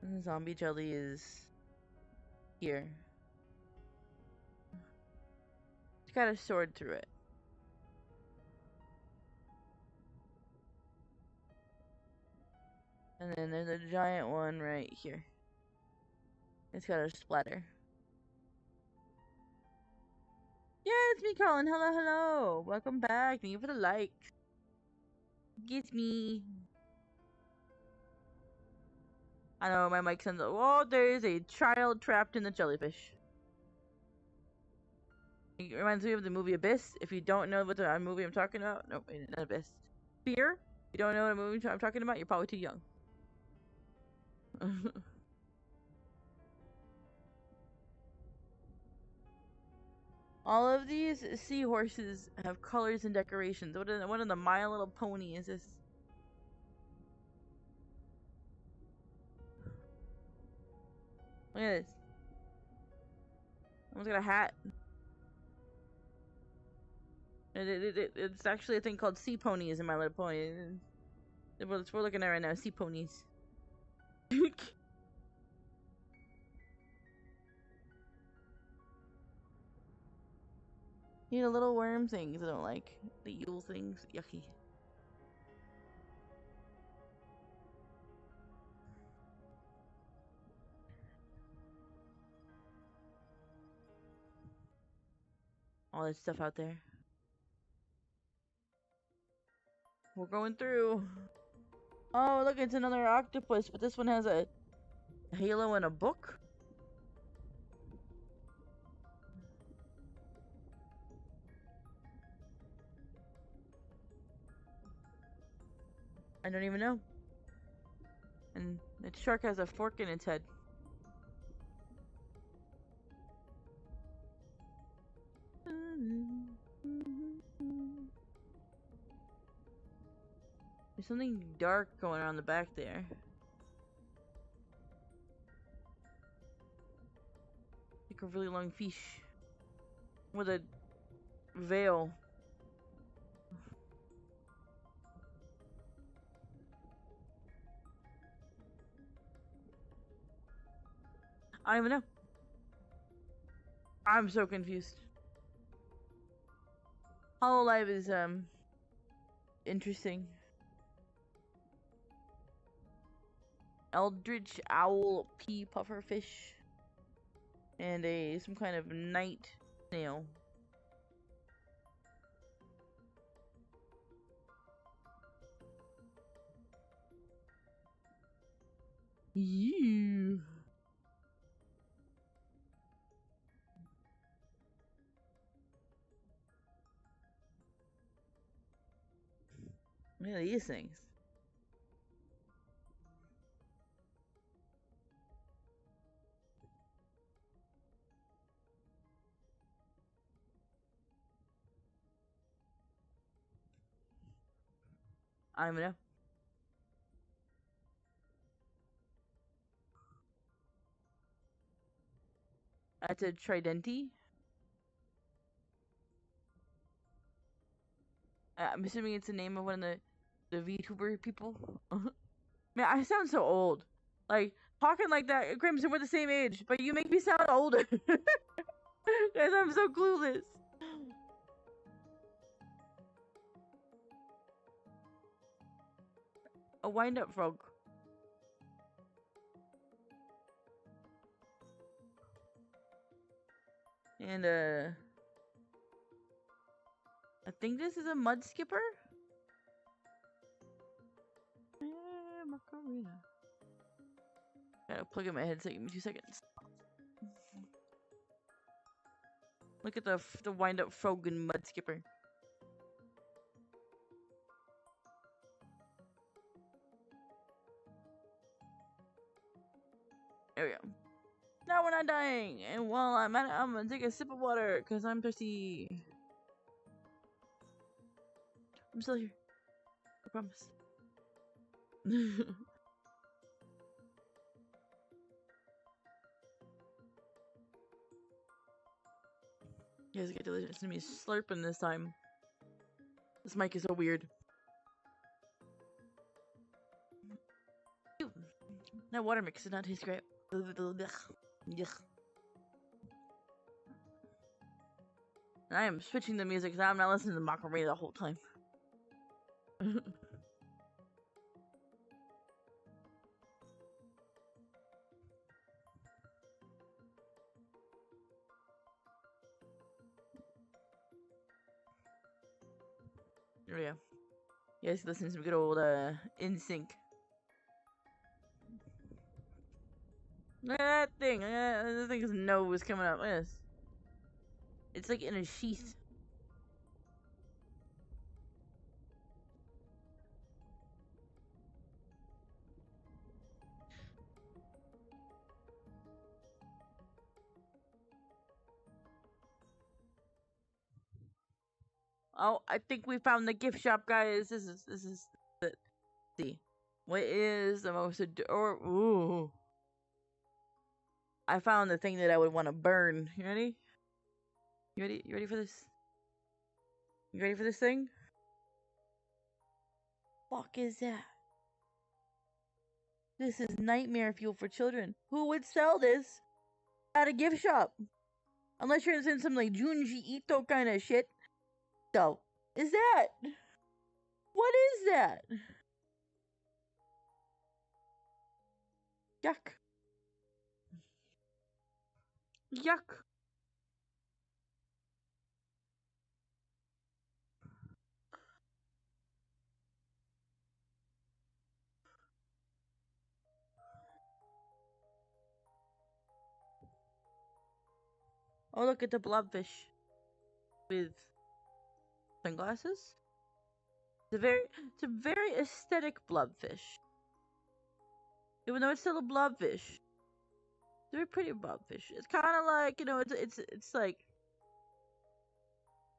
And the zombie jelly is here. It's got a sword through it. And then there's a giant one right here. It's got a splatter. Yeah, it's me, Colin. Hello, hello. Welcome back. Thank you for the like. It's me. I know my mic sounds. Oh, there is a child trapped in the jellyfish. It reminds me of the movie Abyss. If you don't know what the movie I'm talking about, no, not Abyss. Fear. If you don't know what movie I'm talking about, you're probably too young. All of these seahorses have colors and decorations. What in the My Little Pony is this? Look at this. Someone's got a hat. It's actually a thing called sea ponies in My Little Pony. What we're looking at right now, sea ponies. You know, little worm things I don't like. The eel things. Yucky. All that stuff out there. We're going through. Oh, look, it's another octopus, but this one has a halo and a book. I don't even know. And the shark has a fork in its head. There's something dark going on in the back there. Like a really long fish. With a veil. I don't even know. I'm so confused. Hololive is interesting. Eldritch owl pea pufferfish and some kind of night snail. You. Look at these things. I don't even know. That's a tridenti. I'm assuming it's the name of one of the VTuber people. Man, I sound so old. Like, talking like that, Crimson, we're the same age, but you make me sound older. Guys, I'm so clueless. A wind-up frog. And, I think this is a mud skipper? Macarena. Gotta plug in my headset, give me 2 seconds. Look at the wind-up frog and mud skipper. There we go. Now we're not dying, and while I'm at it, I'm gonna take a sip of water, because I'm thirsty. I'm still here. I promise. You guys get to listen to me slurping this time. This mic is so weird. That water mix did not taste great. Yuck. I am switching the music because I'm not listening to Macarena the whole time. There we go. You guys listen to some good old In Sync. Look at that thing. That thing's nose coming up. Look at this. It's like in a sheath. Oh, I think we found the gift shop, guys. This is the see. What is the most ooh. I found the thing that I would want to burn. You ready? You ready? You ready for this? You ready for this thing? Fuck is that? This is nightmare fuel for children. Who would sell this at a gift shop? Unless you're in some like Junji Ito kind of shit. So, is that? What is that? Yuck. Yuck. Oh, look at the blobfish with sunglasses. It's a very aesthetic blobfish. Even though it's still a blobfish. It's a very pretty blobfish. It's kind of like, you know, it's like,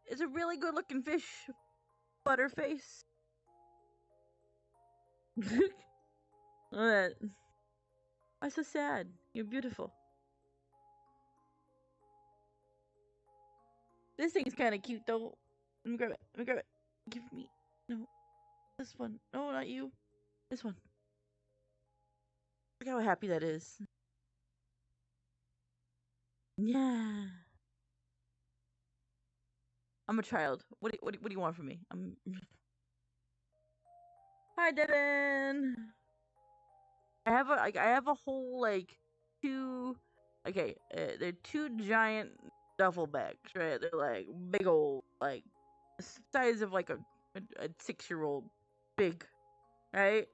it's a really good looking fish. Butterface. That. Why so sad? You're beautiful. This thing's kind of cute though. Let me grab it. Let me grab it. Give me. No. This one. No, not you. This one. Look how happy that is. Yeah. I'm a child. What do you want from me? Hi, Devin. I have a whole like two. Okay, they're two giant duffel bags, right? They're like big old, like size of like a 6-year-old, big, right?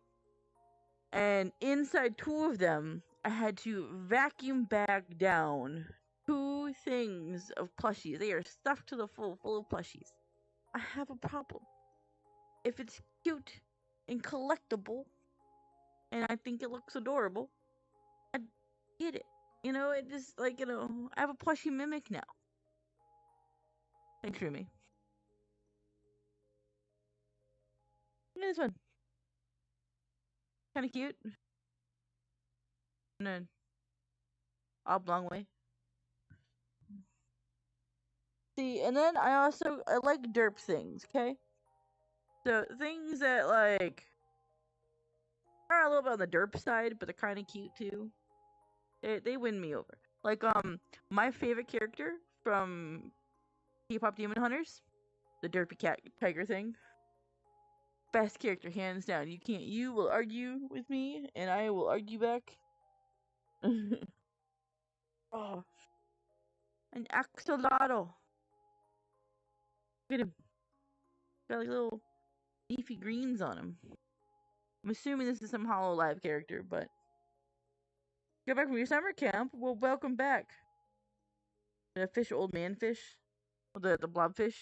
And inside two of them, I had to vacuum bag down 2 things of plushies. They are stuffed to the full of plushies. I have a problem. If it's cute and collectible, and I think it looks adorable, I get it. You know, it just like, you know, I have a plushie mimic now. Thanks, Rumi. Look at this one. Kind of cute. And then oblong way. See, and then I like derp things, okay? So things that like are a little bit on the derp side, but they're kind of cute too. They win me over. Like my favorite character from K-pop Demon Hunters, the derpy cat tiger thing. Best character, hands down. You will argue with me, and I will argue back. Oh, an axolotl. Look at him. Got like little leafy greens on him. I'm assuming this is some Hololive character, but get back from your summer camp. Well, welcome back. The fish, old man fish, the blobfish.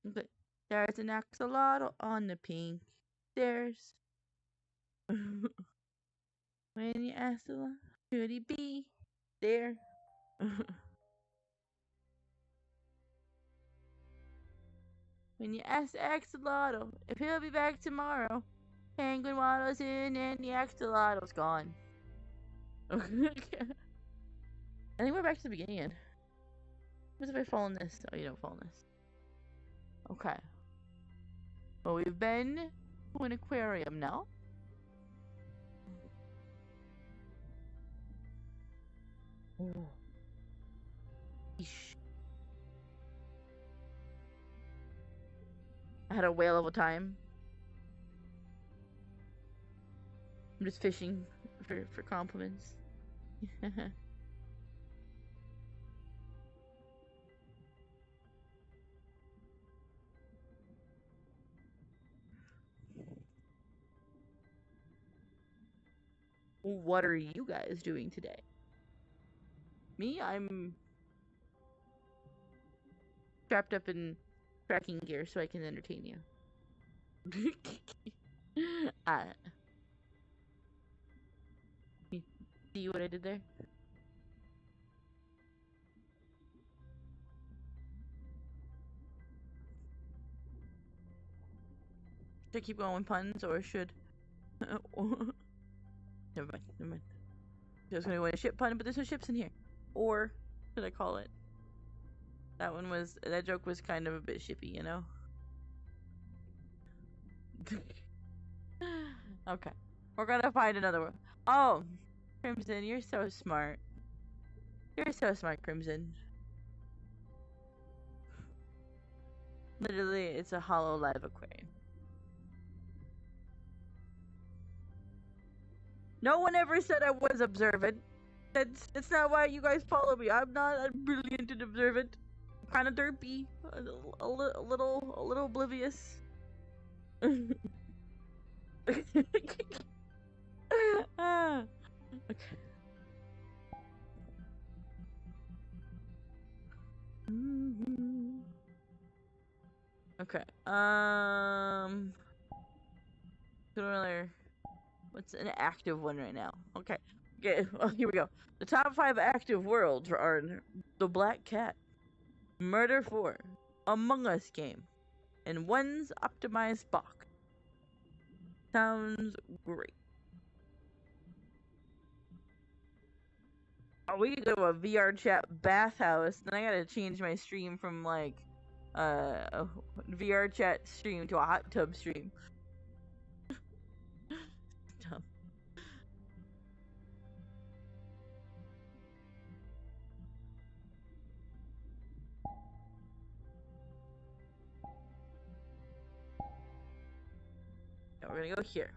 Okay. There's an axolotl on the pink stairs. When you ask the should he be there? When you ask the axolotl if he'll be back tomorrow, penguin waddles in and the axolotl's gone. I think we're back to the beginning. What if I fall in this? Oh, you don't fall in this. Okay. Well, we've been to an aquarium now. Oh. Eesh. I had a whale of a time. I'm just fishing for compliments. What are you guys doing today? Me? I'm strapped up in tracking gear so I can entertain you. See what I did there? Should I keep going with puns or should... Never mind, never mind. I was gonna go with a ship pun, but there's no ships in here. Or should I call it? That joke was kind of a bit shippy, you know? Okay. We're gonna find another one. Oh! Crimson, you're so smart. You're so smart, Crimson. Literally, it's a Hololive aquarium. No one ever said I was observant. That's not why you guys follow me. I'm not brilliant and observant. I'm kind of derpy. A little oblivious. Okay. Okay. Another. What's an active one right now? Okay. Well, here we go. The top 5 active worlds are The Black Cat, Murder 4, Among Us game, and One's Optimized Box. Sounds great. Oh, we could go to a VRChat bathhouse. Then I gotta change my stream from like a VRChat stream to a hot tub stream. Dumb. Now we're gonna go here.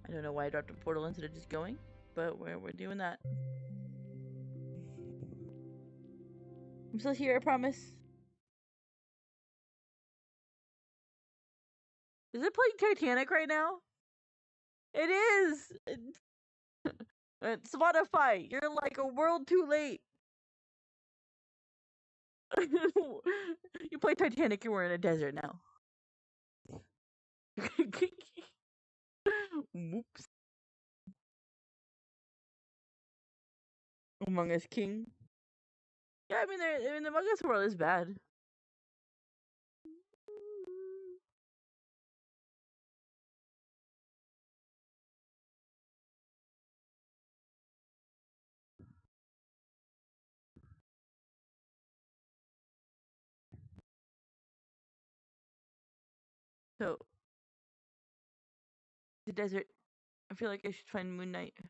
I don't know why I dropped a portal instead of just going, but we're doing that. I'm still here, I promise. Is it playing Titanic right now? It is! Spotify, you're like a world too late. You play Titanic and we're in a desert now. Whoops. Among Us King. Yeah, I mean, the Among Us world is bad. So, the desert. I feel like I should find Moon Knight. I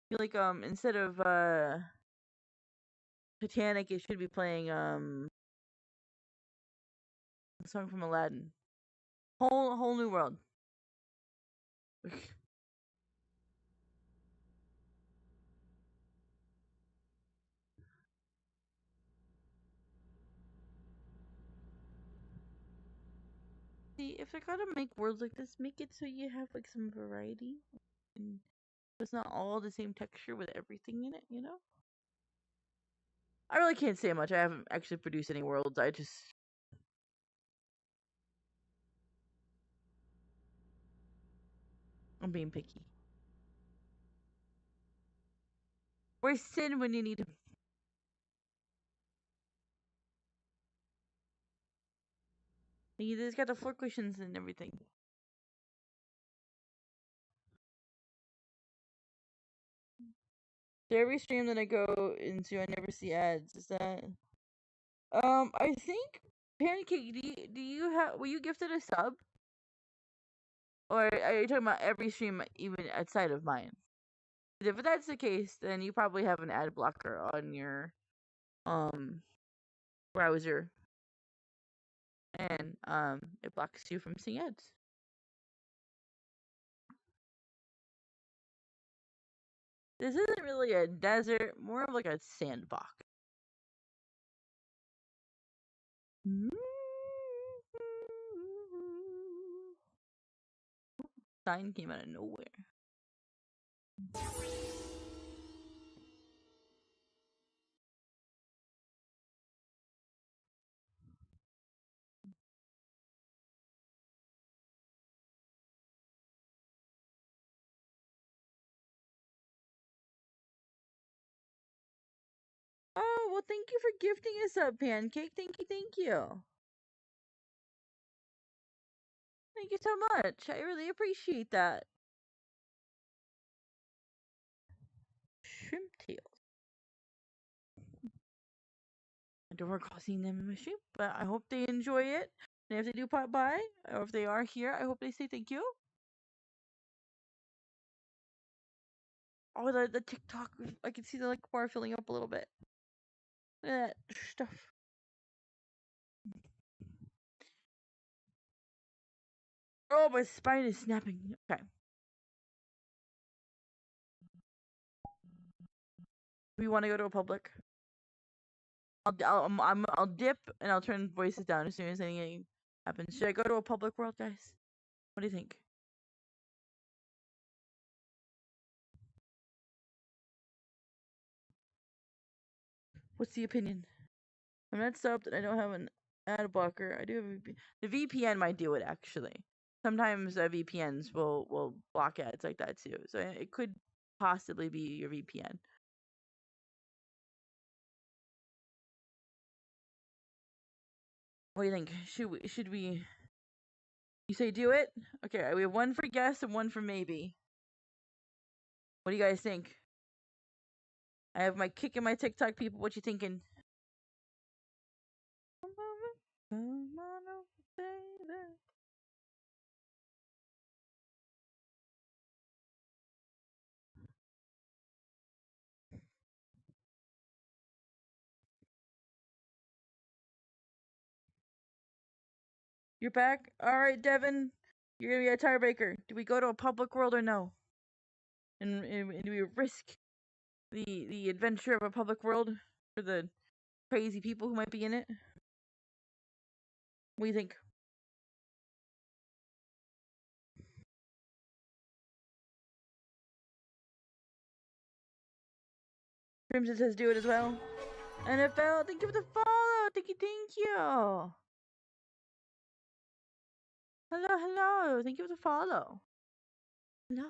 feel like instead of Titanic, it should be playing a song from Aladdin. Whole new world. See, if they're gonna make worlds like this, make it so you have like some variety, and it's not all the same texture with everything in it. You know. I really can't say much. I haven't actually produced any worlds. I'm being picky. Where's Sin when you need him? He just got the floor cushions and everything. So every stream that I go into, I never see ads. Is that? I think Pancake. Do you have? Were you gifted a sub, or are you talking about every stream, even outside of mine? If that's the case, then you probably have an ad blocker on your browser, and it blocks you from seeing ads. This isn't really a desert, more of like a sandbox. Sign came out of nowhere. Oh, well, thank you for gifting us a Pancake. Thank you, thank you. Thank you so much. I really appreciate that. Shrimp tails. I don't recall seeing them in my stream, but I hope they enjoy it. And if they do pop by, or if they are here, I hope they say thank you. Oh, the TikTok, I can see the like bar filling up a little bit. Look at that stuff. Oh, my spine is snapping. Okay. We want to go to a public. I'll dip and I'll turn voices down as soon as anything happens. Should I go to a public world, guys? What do you think? What's the opinion? I'm not stopped and I don't have an ad blocker. I do have a VPN. The VPN might do it actually. Sometimes VPNs will block ads like that too. So it could possibly be your VPN. What do you think? Should we You say do it? Okay, we have one for guess and one for maybe. What do you guys think? I have my kick and my TikTok people. What you thinking? Come on over, baby. You're back? Alright, Devin. You're gonna be a tiebreaker. Do we go to a public world or no? And do we risk the adventure of a public world for the crazy people who might be in it? What do you think? Crimson says do it as well. NFL, thank you for the follow. Thank you. Hello. Thank you for the follow. Hello.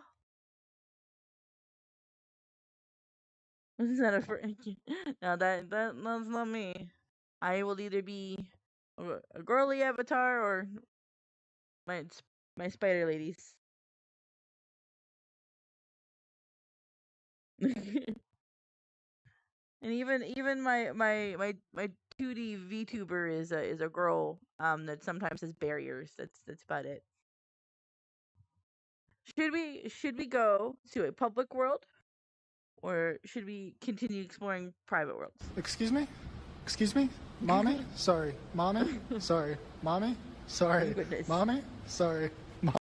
Is that no, that's not me. I will either be a girly avatar or my spider ladies. And even my 2D VTuber is a girl that sometimes has barriers. That's about it. Should we go to a public world or should we continue exploring private worlds? Excuse me? Mommy? Sorry. Mommy? Sorry. Mommy? Sorry. Goodness. Mommy? Sorry. What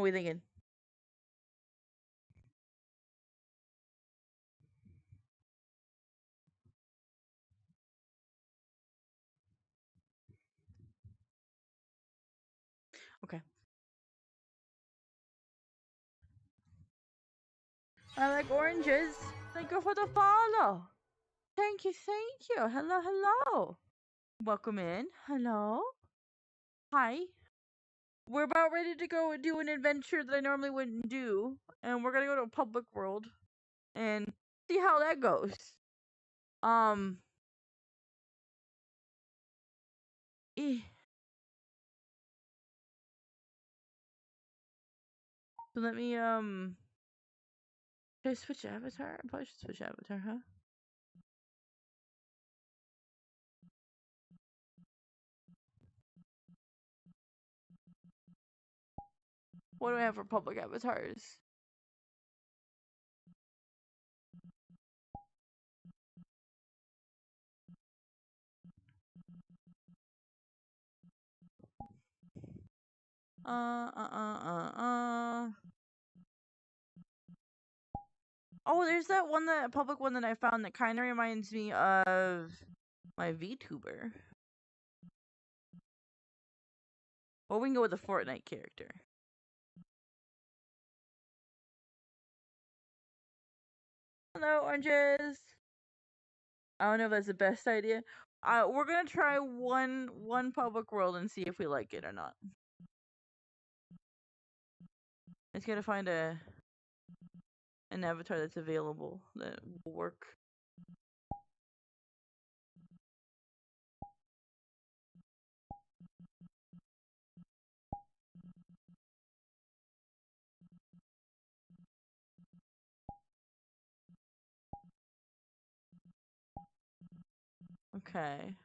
are we thinking? Okay. I like oranges. Thank you for the follow. Thank you. Hello. Welcome in. Hello. Hi. We're about ready to go and do an adventure that I normally wouldn't do. And we're gonna go to a public world and see how that goes. So let me should I switch avatar? I probably should switch avatar, huh? What do I have for public avatars? Oh, there's that public one that I found that kind of reminds me of my VTuber. Well, we can go with a Fortnite character. Hello, oranges. I don't know if that's the best idea. We're gonna try one public world and see if we like it or not. It's gotta find an avatar that's available that will work. Okay.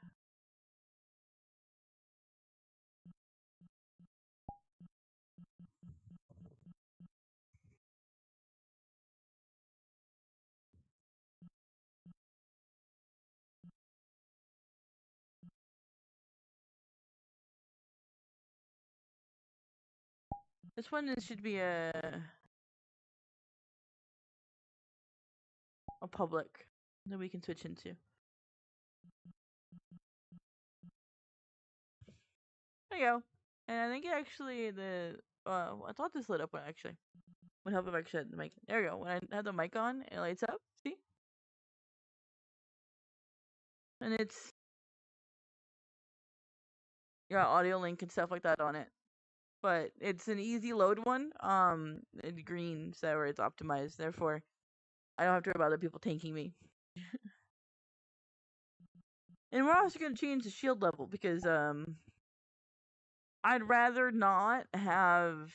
This one should be a public that we can switch into. There you go. And I think it actually I thought this lit up when actually would help if I actually had the mic. There we go. When I have the mic on, it lights up. See? And it's got audio link and stuff like that on it. But it's an easy load one. It's green, so it's optimized. Therefore, I don't have to worry about other people tanking me. And we're also gonna change the shield level because I'd rather not have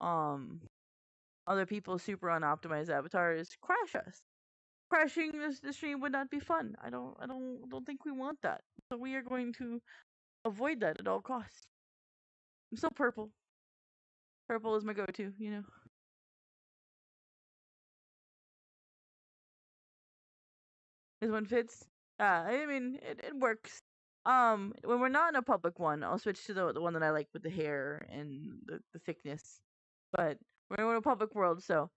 other people's super unoptimized avatars crash us. Crashing the stream would not be fun. I don't think we want that. So we are going to avoid that at all costs. I'm still purple. Purple is my go-to, you know. This one fits. I mean, it works. When we're not in a public one, I'll switch to the one that I like with the hair and the thickness. But we're in a public world, so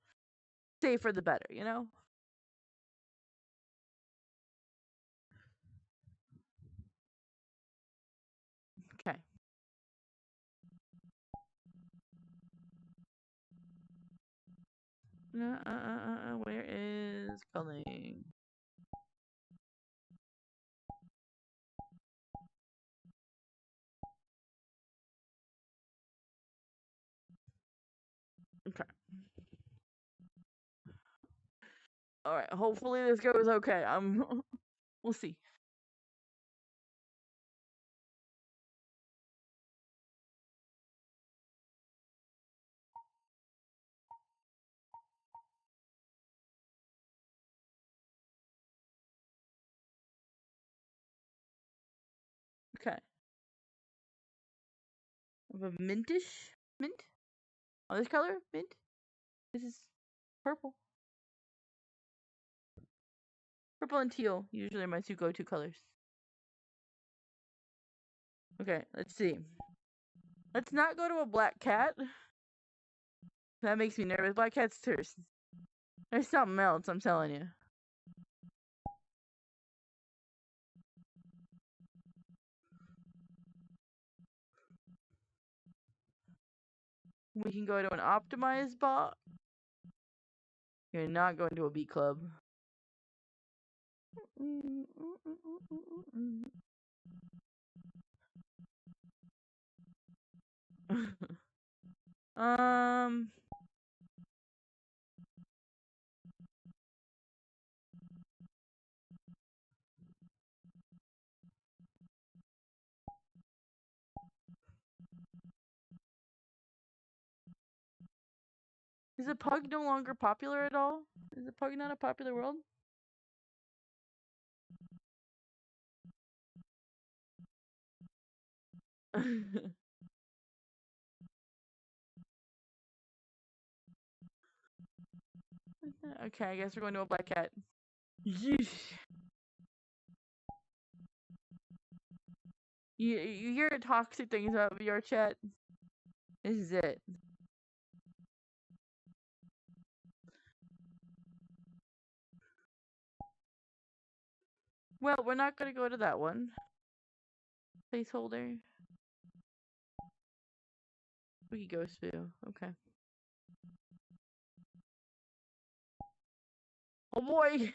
safer the better, you know? Okay. Where is culling? Okay. All right. Hopefully this goes okay. We'll see. Okay. I have a mintish mint. Oh, this color mint. This is purple. Purple and teal usually are my two go-to colors. Okay, let's see. Let's not go to a black cat. That makes me nervous. Black cat's thirst. There's something else, I'm telling you. We can go to an optimized bot. You're not going to a beat club. Is a pug no longer popular at all? Is a pug not a popular world? Okay, I guess we're going to a black cat. Yeesh. You hear toxic things about VRChat? This is it. Well, we're not gonna go to that one. Placeholder. We could go to. Okay. Oh boy!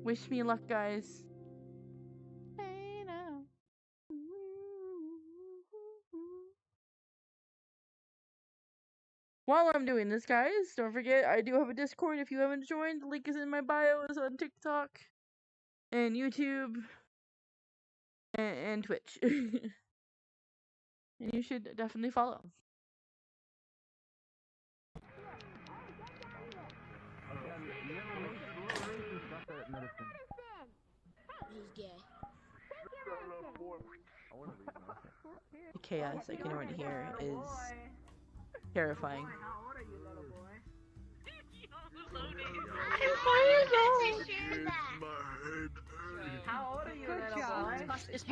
Wish me luck, guys. Hey now. While I'm doing this, guys, don't forget I do have a Discord if you haven't joined. The link is in my bios on TikTok and YouTube and Twitch. And you should definitely follow. He's gay. The chaos I can already hear is terrifying. How old are you, little boy?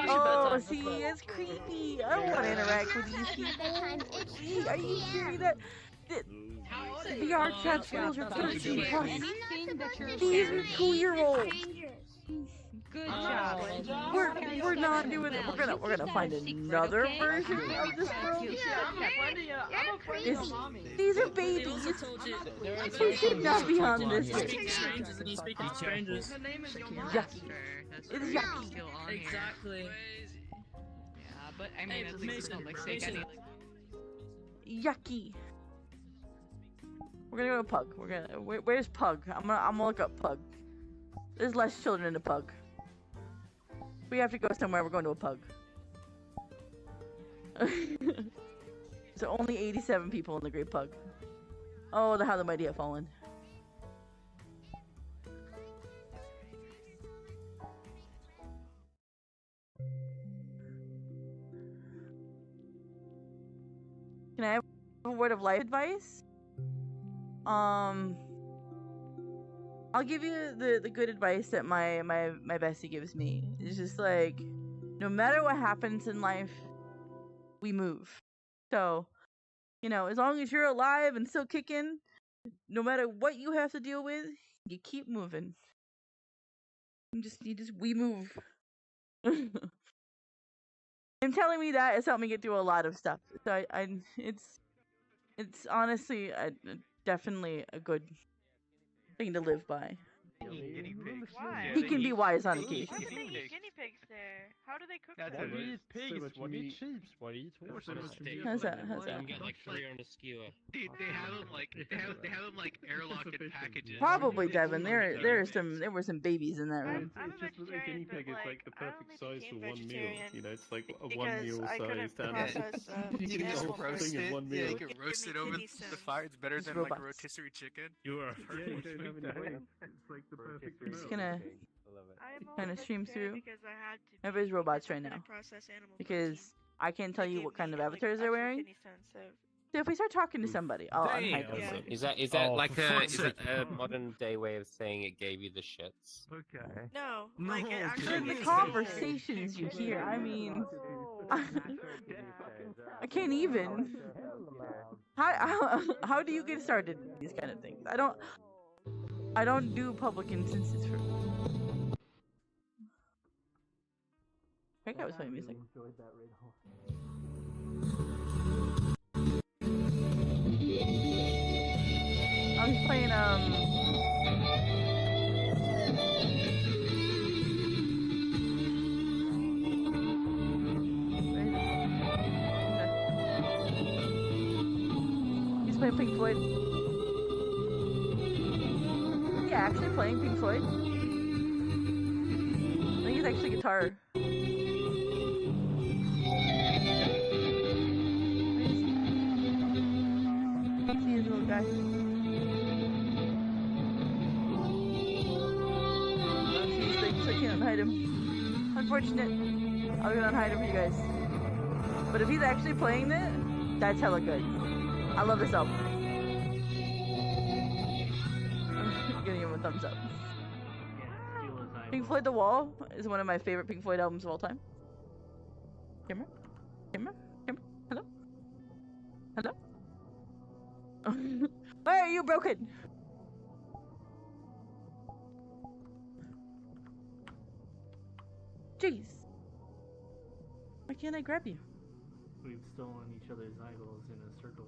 Oh, see, it's creepy. I don't want to interact with these people. Are you hearing that? The VRChat schools are 13 plus. These are 2-year-olds. Good Oh, job. We're not doing it. We're gonna find another version of this world. These are babies. We should not be on this. Strangers. Yucky. It's yucky. Exactly. Yeah, but I mean, at least it's not like sick anyway. Yucky. We're gonna go to Pug. Where's Pug? I'm gonna look up Pug. There's less children in the Pug. We have to go somewhere. We're going to a Pug. So only 87 people in the Great Pug. Oh, how the mighty have fallen. Can I have a word of life advice? I'll give you the good advice that my bestie gives me. It's just like, no matter what happens in life, we move. So, you know, as long as you're alive and still kicking, no matter what you have to deal with, you keep moving. We move. Him telling me that has helped me get through a lot of stuff. So it's honestly definitely a good thing to live by. Guinea pigs. Why? He can be wise on Why occasion. would they eat guinea pigs there? How do they cook That's them? Why do you eat So pigs? much Why do you meat. eat sheep? Why do you eat horses? How's that? How's that? I'm getting like 3 on the skewer. Dude, they have them like airlocked packages. Probably, Devin. There were some babies in that room. I'm a It's just that a guinea vegetarian, pig is but, like the I only perfect size for became one meal. vegetarian You know, it's like a because one meal I couldn't size down process You can just animal roast roast thing in it. one Yeah, meal. you can roast it over the fire. It's better It's than like a robots. rotisserie chicken. You are Yeah, you don't have any weight. It's like the perfect meal. Just gonna I am kinda only stream vegetarian through. because I had to be, Everybody's robots because I right now. couldn't process animal Because protein. I can't tell They you gave what kind me, of like, avatars they're actual wearing. kidney stones, so So if we start talking to somebody, I'll unhype them. Yeah. Is that Oh, like for a fuck's is it sake. a modern day way of saying it gave you the shits? Okay. no, No, like it actually dude. The gives me conversations you hear, I mean, I can't even. How do you get started in these kind of things? I don't do public instances for. I think I was playing music. I was playing he's playing Pink Floyd. Yeah, actually playing Pink Floyd. I think it's actually guitar. See his little guy. Oh, he's like, so I can't hide him. Unfortunate. I'll go and hide him for you guys. But if he's actually playing it, that's hella good. I love this album. I'm giving him a thumbs up. Pink Floyd The Wall is one of my favorite Pink Floyd albums of all time. Camera? Camera? Camera? Hello? Hello? Why are you broken? Jeez. Why can't I grab you? We've stolen each other's idols in a circle.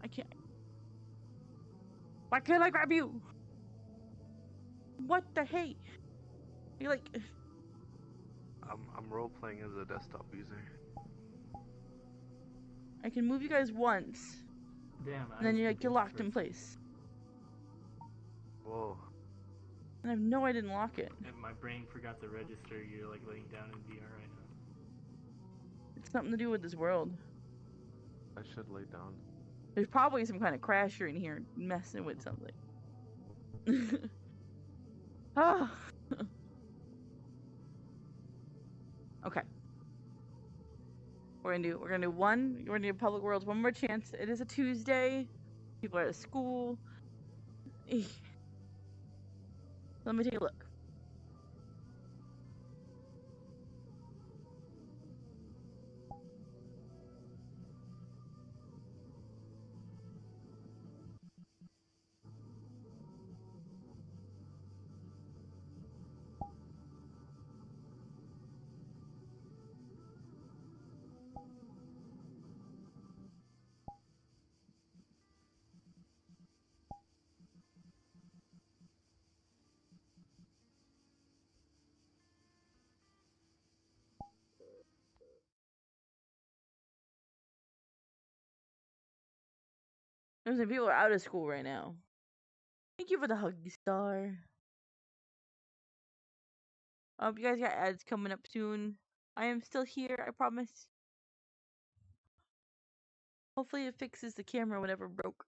I can't. Why can't I grab you? What the hey? You're like. I'm role playing as a desktop user. I can move you guys once, Damn, and then you're locked in place. Whoa. And I know I didn't lock it. And my brain forgot to register you're like laying down in VR right now. It's something to do with this world. I should lay down. There's probably some kind of crasher in here messing with something. Ah. Okay. We're gonna do Public Worlds one more chance. It is a Tuesday. People are at school. Let me take a look. There's some people are out of school right now. Thank you for the hug star. You guys got ads coming up soon. I am still here, I promise. Hopefully it fixes the camera whenever broke.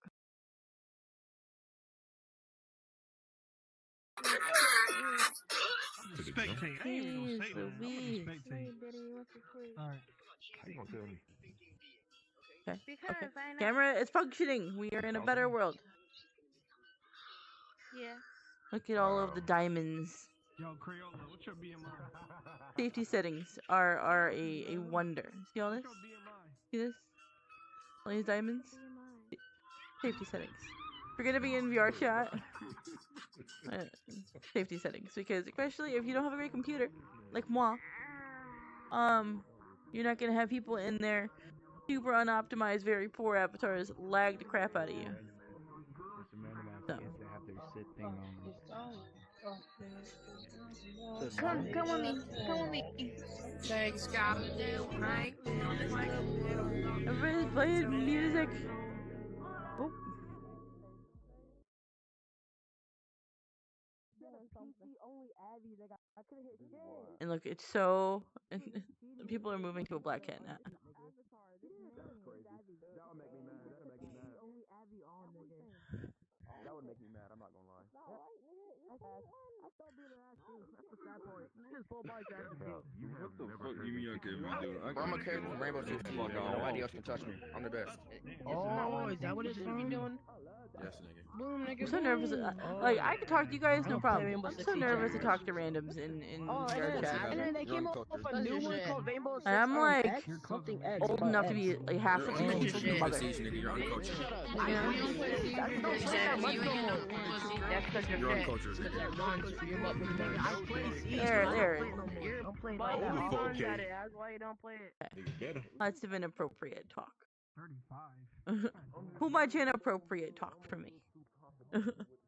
Spectate. I ain't even gonna say that. I'm gonna Louise. spectate. Alright. How you gonna tell me? Okay. Because Okay. I know. Camera is functioning. We are in a better world. Yeah. Look at all of the diamonds. Yo, Crayola, what's your BMI? Safety settings are a wonder. See all this? What's your BMI? See this? All these diamonds? Safety settings. We're gonna be in VRChat. Safety settings, because especially if you don't have a great computer, like moi, you're not gonna have people in there super unoptimized, very poor avatars lag the crap out of you. So. Come with me. Come with me. Thanks, God. Everybody's playing music. Oh. And look, it's so. People are moving to a black cat now. That would make me mad, I'm not gonna lie. What the fuck you mean I can't be doing? I'm a character from Rainbow Six Siege, dog. Nobody else can touch me. I'm the best. Oh, is that what it's from? Doing? Yes, nigga. Boom, nigga. I'm so nervous. Like, I could talk to you guys, no problem. I'm so nervous to Six talk to randoms in VRChat. And then they came up with a new one called Rainbow Six. And I'm like X, something X, old enough to be like half the people's mother. You're uncultured. You're uncultured. There. That's why you don't play it. Lots of inappropriate talk. 35. Too much inappropriate talk for me.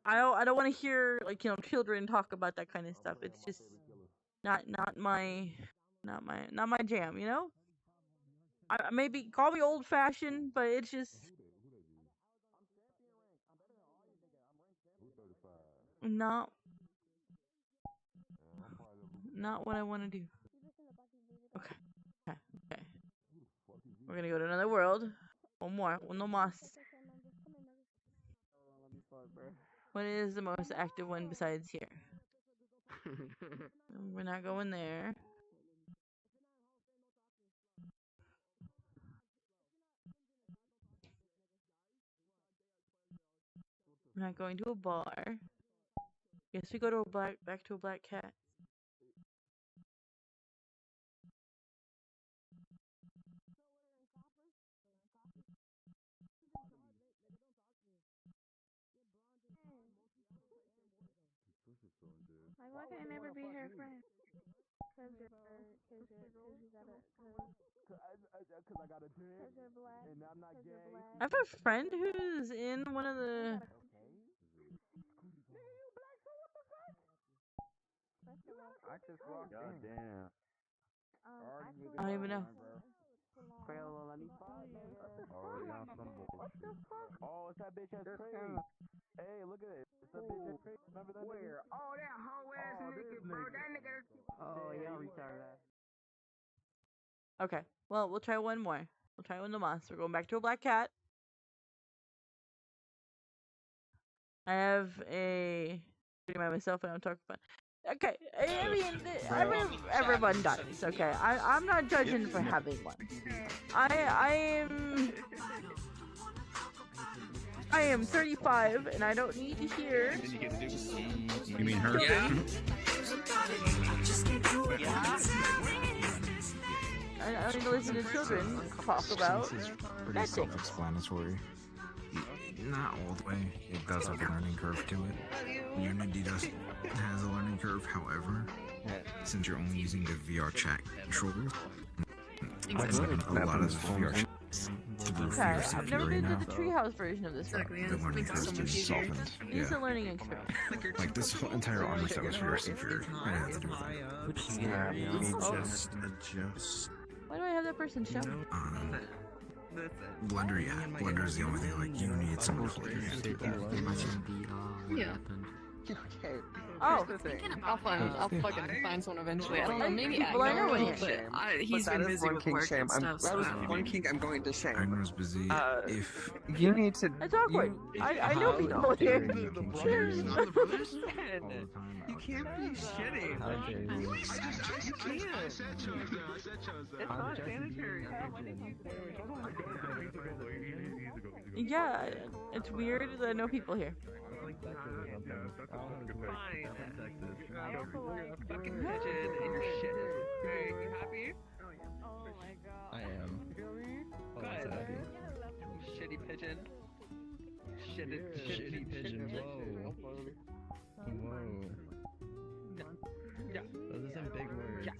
I don't want to hear, like, you know, children talk about that kind of stuff. It's just not my jam, you know? I maybe call me old fashioned, but it's just not what I want to do. Okay. We're gonna go to another world. One more. No mas. What is the most active one besides here? We're not going there. We're not going to a bar. Guess we go to back to a black cat. Like, why can I never be her friend? Cause you got a and I'm not gay. I have a friend who's in one of the. I just walked in. Damn. I don't even know. Oh, it's that bitch that's crazy. Hey, look at it. It's that bitch that's crazy. Remember that nigga? Oh, that whole ass nigga, bro. That nigga. Oh, y'all retarded. Okay. Well, we'll try one more. We'll try one more. We're going back to a black cat. I have a. By myself, and I'm talking about. Okay, I mean, everyone does. Okay, I'm not judging for having one. I am 35, and I don't need to hear. You mean her? Children. I don't need to listen to children talk about This is pretty that thing. self-explanatory. Not all the way. It does have a learning curve to it. Unity has a learning curve, however, since you're only using the VRChat controller, it's been a lot of VRChat through Okay, VRChat I've never right been now. to the treehouse version of this. The learning curve's been softened. It's a Yeah. learning experience. Like this whole entire armor set was VRC for I didn't have to do with it. Yeah, Just adjust. Why do I have that person show? Blender, yeah. Blender is the only thing, like, you need somebody to hold your hand. Yeah. Okay. Oh. Here's the thing. I'll fucking find someone eventually. I don't know, maybe People I know in will, here. but he's But been that is busy one with kink work shame. and stuff, so That was I don't one know. kink I'm going to shame. Agner's busy. If You need to. It's awkward. I know people here. You can't be shitting. It's not sanitary. Yeah, it's weird that I know people here. Fucking pigeon and your shit is great. You happy? Oh my god. I am. Good. Shitty pigeon. Shitty pigeon. Whoa. Whoa. Yeah. Those are some big words. Yeah.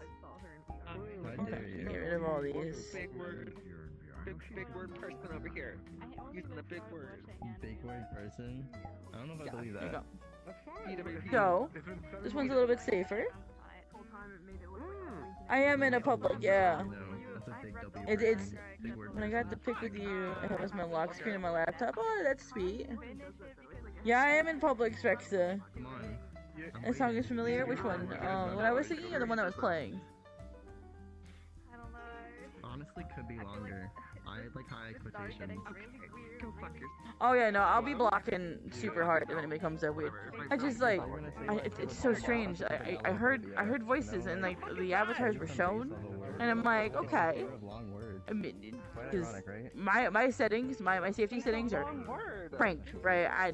How dare you? Get rid of all these. Big word. Big word person over here. Using the big word. Big word person? I don't know if I believe There you that. go. So, this one's a little bit safer. I am in a public, yeah. No, that's a big W. It's Big word when I got the person. pic with you, it was my lock screen on my laptop. Oh, that's sweet. Yeah, I am in public, Strexa. Come on. That song is familiar. Which one? What I was singing or the one that was playing? Honestly, could be longer. I had like high quotations. Go fuck yourself. Oh yeah, no, I'll be blocking super hard when it becomes that weird. I just like, it's so strange. I heard voices and like the avatars were shown, and I'm like, okay. I mean, because my settings, my safety settings are pranked, right? I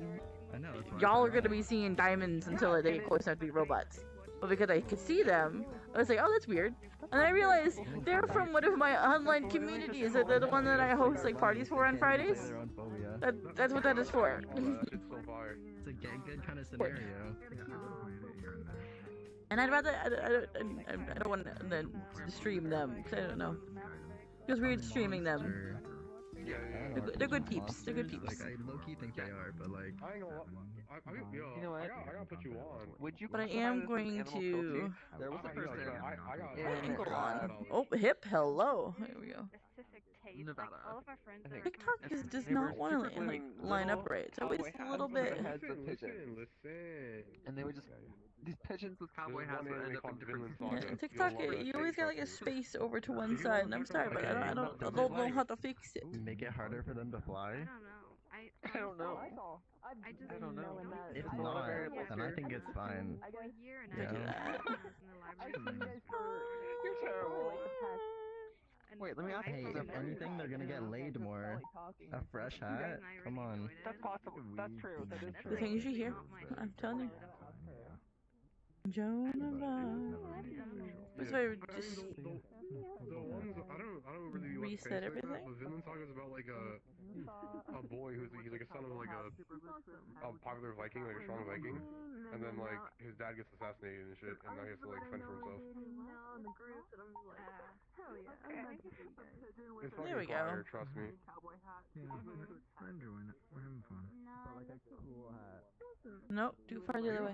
know. Y'all are gonna be seeing diamonds until they get close enough to be robots. But because I could see them, I was like, oh, that's weird. And then I realized they're from one of my online communities. They're the one that I host like parties for on Fridays. That's what that is for. It's so fire. It's a good kind of scenario. And I'd rather I don't want to stream them. 'Cause I don't know. Feels weird streaming them. They're good peeps. They're good peeps. Like I low key think they are, but like. I ain't gonna lie. You know what? I gotta put you on. Would you? But I am going to There was a person. ankle on. Oh, hip. Hello. There we go. Nevada. TikTok does not want to like line up right. It's always a little bit. Listen. And they would just these pigeons with cowboy hats would end up in different Yeah, TikTok, you always got like a space over to one side, and I'm sorry, but I don't know how to fix it. Make it harder for them to fly. I don't know. I don't know. If not, then I think it's fine. Look at that. You're terrible. Wait, let me ask Hey, you if something. anything, they're gonna get laid more. A fresh hat? Come on. That's possible. That's true. That is The true. things you hear, I'm telling you. Jonah. That's why I just The ones I don't really like reset fancy everything. Like that, but Vinland Saga is about like a boy he's like a son of like a popular Viking, like a strong Viking, and then like his dad gets assassinated and shit, and now he has to like fend for himself. It's There we fucking go. fire, trust me. we're enjoying it. We're having fun. Nope, too far the other way.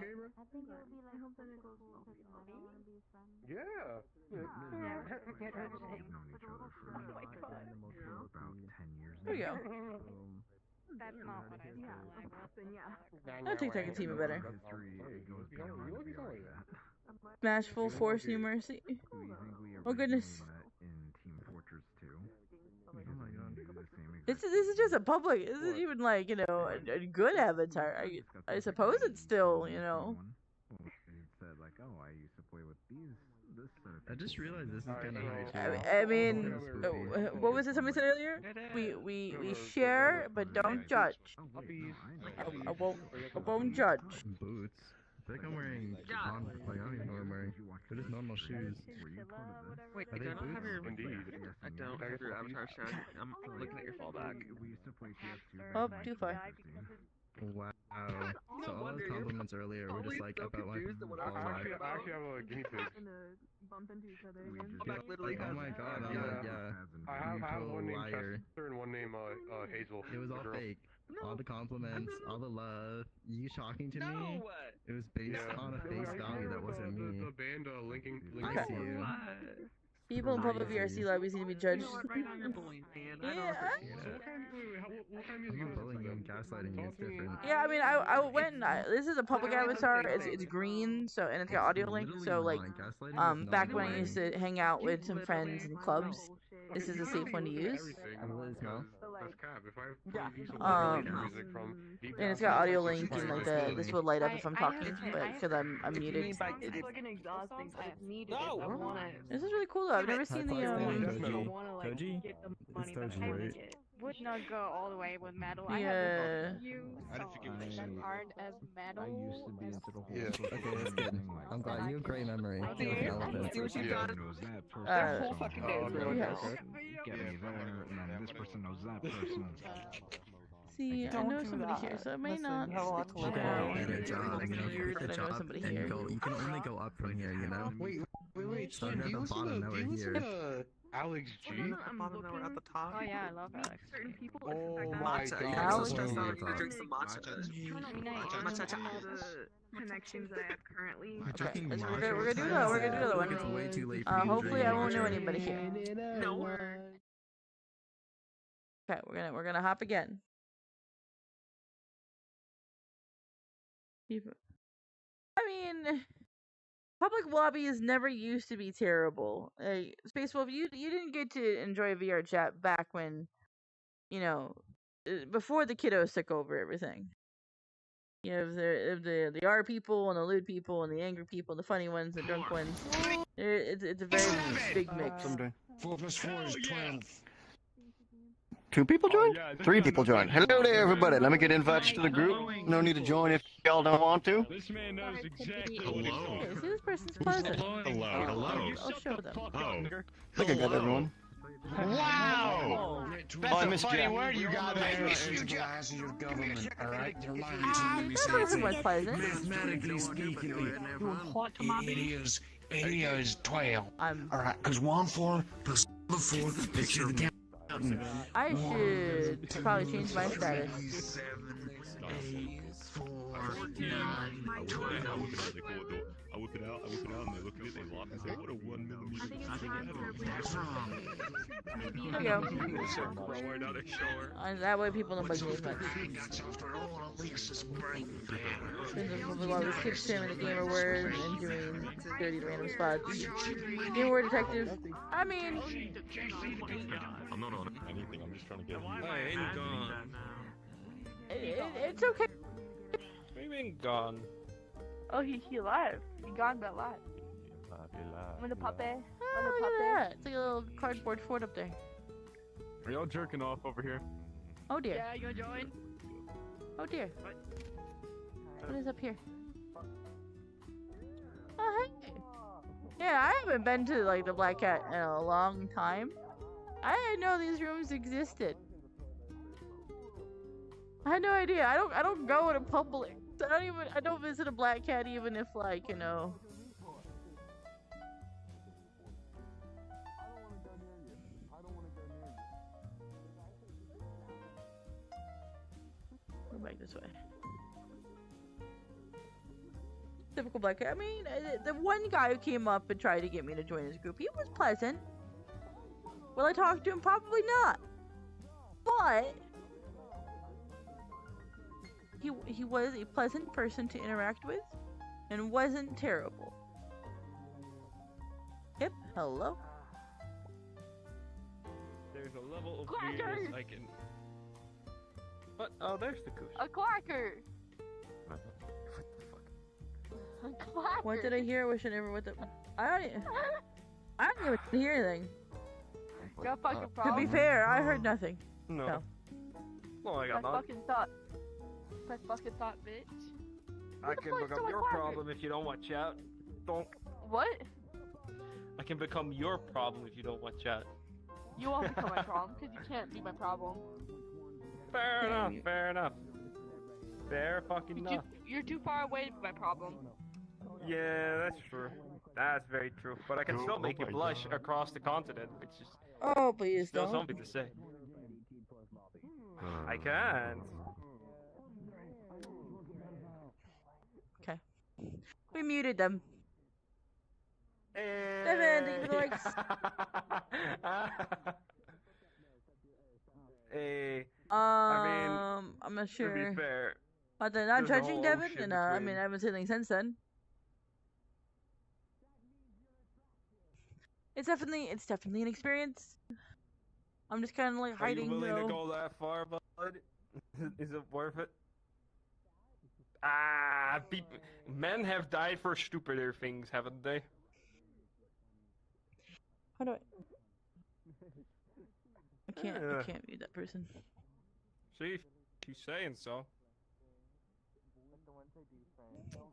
Yeah. We've known each other for about 10 years There we now. go. That's not what I feel like. I'll take that team better. It goes beyond that. Smash full force new mercy. We think we are Oh goodness. in Team Fortress 2. We can do the same This is just a public. This isn't even like, you know, a good avatar. I suppose it's still, you know. It said like, oh, I used to play with this set of I just realized this is kind of I mean, what was it somebody said earlier? We share, but don't judge. I won't judge. boots. I think I'm wearing like I don't even know what I'm wearing. They're just normal shoes. Wait, Are I they don't have your. Indeed. I don't have your avatar shown. I'm looking at your fallback. We used to play PS2. Oh, too far. Wow. So all those compliments earlier were just like about like I actually have a guinea pig. Literally. oh my god, I'm like, yeah. I have Total one named liar. Chester and one named Hazel. It was all girl. fake. All the compliments, all the love, you talking to me, it was based on a face value that wasn't me. The band linking. I see you. People in public VRC lobbies need to be judged. Right now you're bullying me, and I don't Yeah. appreciate What kind of music I'm is not bullying you, I'm gaslighting you, it's different. Yeah, I mean, I went and this is a public avatar. It's green, so and it's got audio link. So like, back when I used to hang out with some friends in clubs, this is a safe one to use. And it's got audio link and like this will light up if I'm talking, but because I'm muted. It's fucking exhausting, but it's needed. No. I want it. This is really cool though. I've never seen the I want to Toji? get the It's money, but Toji, I right? would not go all the way with metal. I Yeah. have a few songs that aren't as metal. I used to be into the whole Yeah. Okay, that's good. I'm glad you have great memory. See Elephant. what you've done? Their whole fucking days, bro. Yes. Get me there, and then this person knows that person. See, I know somebody here, so it may not stick around. It's weird that I know somebody here. You can only go up from here, you know? Wait, Start at the bottom, now we're here. Alex G? Bottom now we're at the top. Oh yeah, I love Alex. Certain people. Oh my Matcha. god. Alex? He drinks the matcha. Matcha. Connections that I have currently. Okay, we're gonna do the other one. It's way too late for you to Hopefully drink I won't know matcha. anybody here. No. Okay, we're gonna hop again. I mean, public lobbies never used to be terrible. Space Wolf, you didn't get to enjoy VRChat back when, you know, before the kiddos took over everything. You know, the R people and the lewd people and the angry people, the funny ones, the drunk ones. It's a very big mix. 4 + 4 is 12. 2 people joined? 3 people joined. Hello there, everybody. Let me get invites to the group. No need to join if y'all don't want to. This man knows exactly. Hello. See, this person's pleasant. Hello. I'll show them. I think I got everyone. Wow! Oh, I missed Jack. Word you got there into the eyes of your government, alright? You're lying to me, That person was pleasant. mathematically speaking, it is 12. Alright, because 1 4 plus 4 makes you the I should probably change my status. 7, 8, 4, 9, 12. I whip it out, and they look at it, they laugh and say, what a 1 millimeter. That's wrong. There you go. That way people don't bug me as much. While we keep spamming the gamer word and doing dirty random spots. Gamer word detective. I mean, I'm not on anything, I'm just trying to get I ain't gone. it's okay. What do you mean gone? Oh, he alive. He gone but alive. When the puppy. Oh, look at that. It's like a little cardboard fort up there. Are y'all jerking off over here? Oh dear. Yeah, you wanna join? Oh dear. What is up here? Oh hey. Yeah, I haven't been to like the Black Cat in a long time. I didn't know these rooms existed. I had no idea. I don't go to public. I don't visit a Black Cat even if like, you know. Go back this way. Typical Black Cat. I mean, the one guy who came up and tried to get me to join his group, he was pleasant. Will I talk to him? Probably not. But he was a pleasant person to interact with and wasn't terrible. Yep, hello. There's a level of weirdness I can... What? Oh, there's the cushion. A clacker! A clacker! What did I hear? I wish I never went to... I didn't even hear anything. Got a fucking To problem? be fair, I heard nothing. No. No, I got Press none. fucking thought. Press fucking thought, bitch. I can become your problem if you don't watch out. Don't. What? I can become your problem if you don't watch out. You won't become my problem, because you can't be my problem. Fair enough, fair enough. Fair fucking enough. You're too far away to be my problem. Yeah, that's true. That's very true. But I can still make you blush across the continent, which is Oh, please still don't. something to say. I can't. Okay. We muted them. Devin, thank you for the likes. Hey, I'm not sure. to be fair, But they're not there's a judging whole Devin, ocean and I between. mean, I haven't said anything since then. It's definitely an experience. I'm just kind of like hiding. Are you willing though. to go that far, bud? Is it worth it? Men have died for stupider things, haven't they? How do I? I can't mute that person. See, she's saying so.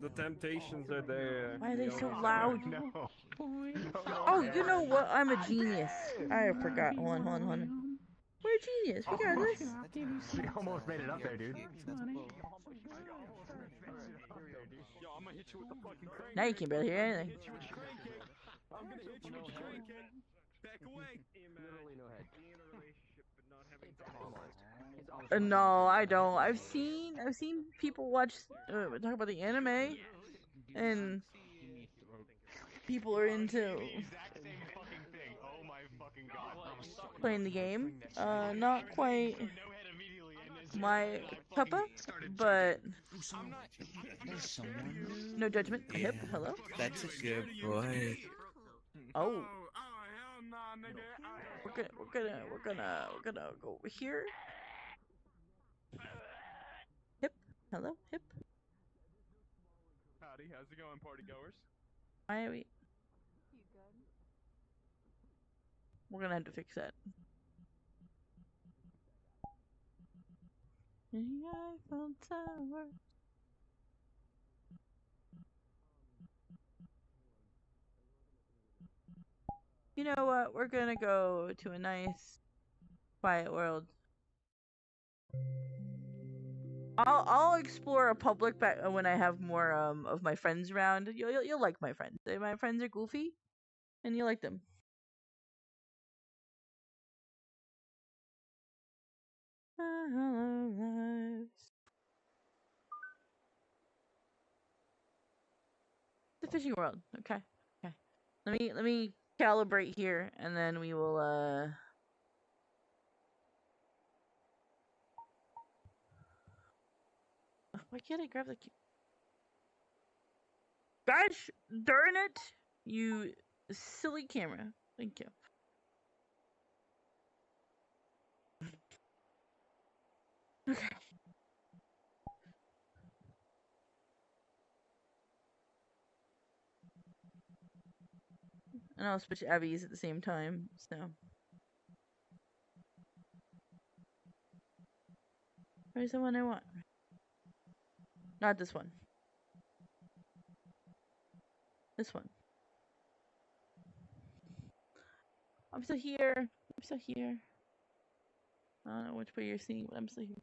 The temptations are there. Why are they so loud? No. Oh, you know what? I'm a genius. I forgot. Hold on. We're a genius. We got this. We almost made it up there, dude. Now you can barely hear anything. I'm gonna hit you with the crankhead. Back away. No, I don't. I've seen people watch talk about the anime, and people are into playing the game. Not quite my cuppa, but no judgment. Hip, hello. That's a good boy. Oh. We're gonna go over here. Hip, hello, hip. Howdy, how's it going, party goers? Why are we? We're gonna have to fix that. The Eiffel Tower. You know what? We're gonna go to a nice, quiet world. I'll explore a public back when I have more of my friends around. You'll like my friends. My friends are goofy, and you like them. The fishing world. Okay. Let me calibrate here, and then we will why can't I grab the key? Gosh darn it! You silly camera. Thank you. Okay. And I'll switch Abby's at the same time, so. Where's the one I want? Not this one. This one. I'm still here. I don't know which way you're seeing, but I'm still here.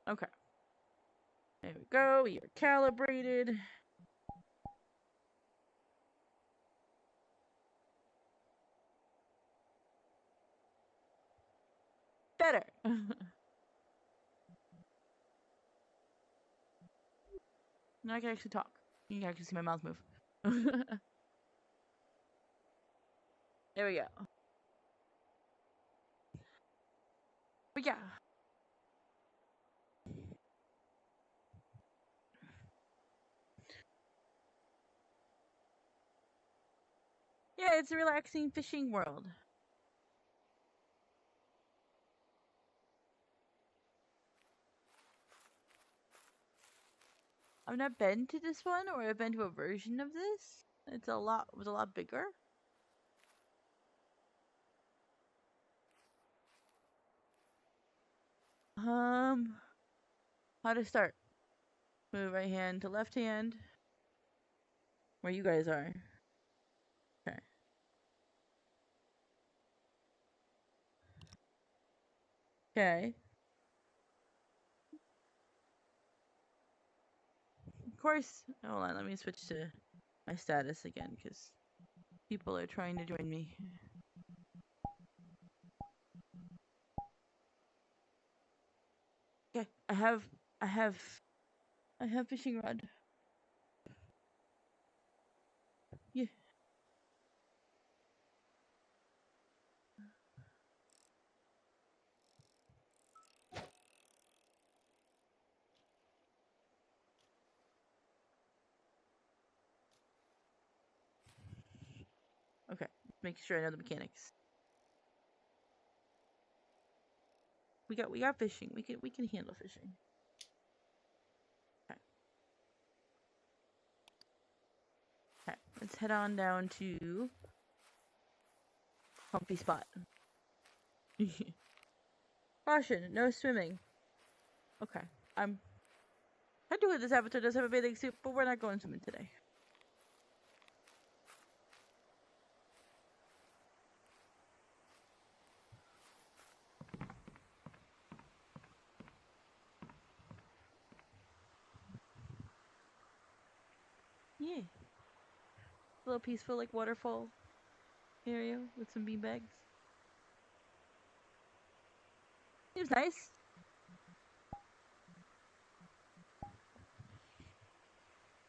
Okay. There we go. You're calibrated. Better. Now I can actually talk. You can actually see my mouth move. There we go. But yeah. Yeah, it's a relaxing fishing world. I've not been to this one, or I've been to a version of this. It was a lot bigger. How to start? Move right hand to left hand. Where you guys are. Okay. Okay. course. Hold on, let me switch to my status again, because people are trying to join me. Okay, I have fishing rod. Yeah. Okay, make sure I know the mechanics. We got fishing. We can handle fishing. Okay. Okay, let's head on down to Comfy Spot. Caution, no swimming. Okay, I do it. This avatar does have a bathing suit, but we're not going swimming today. Yeah. A little peaceful, like waterfall area with some beanbags. Seems nice.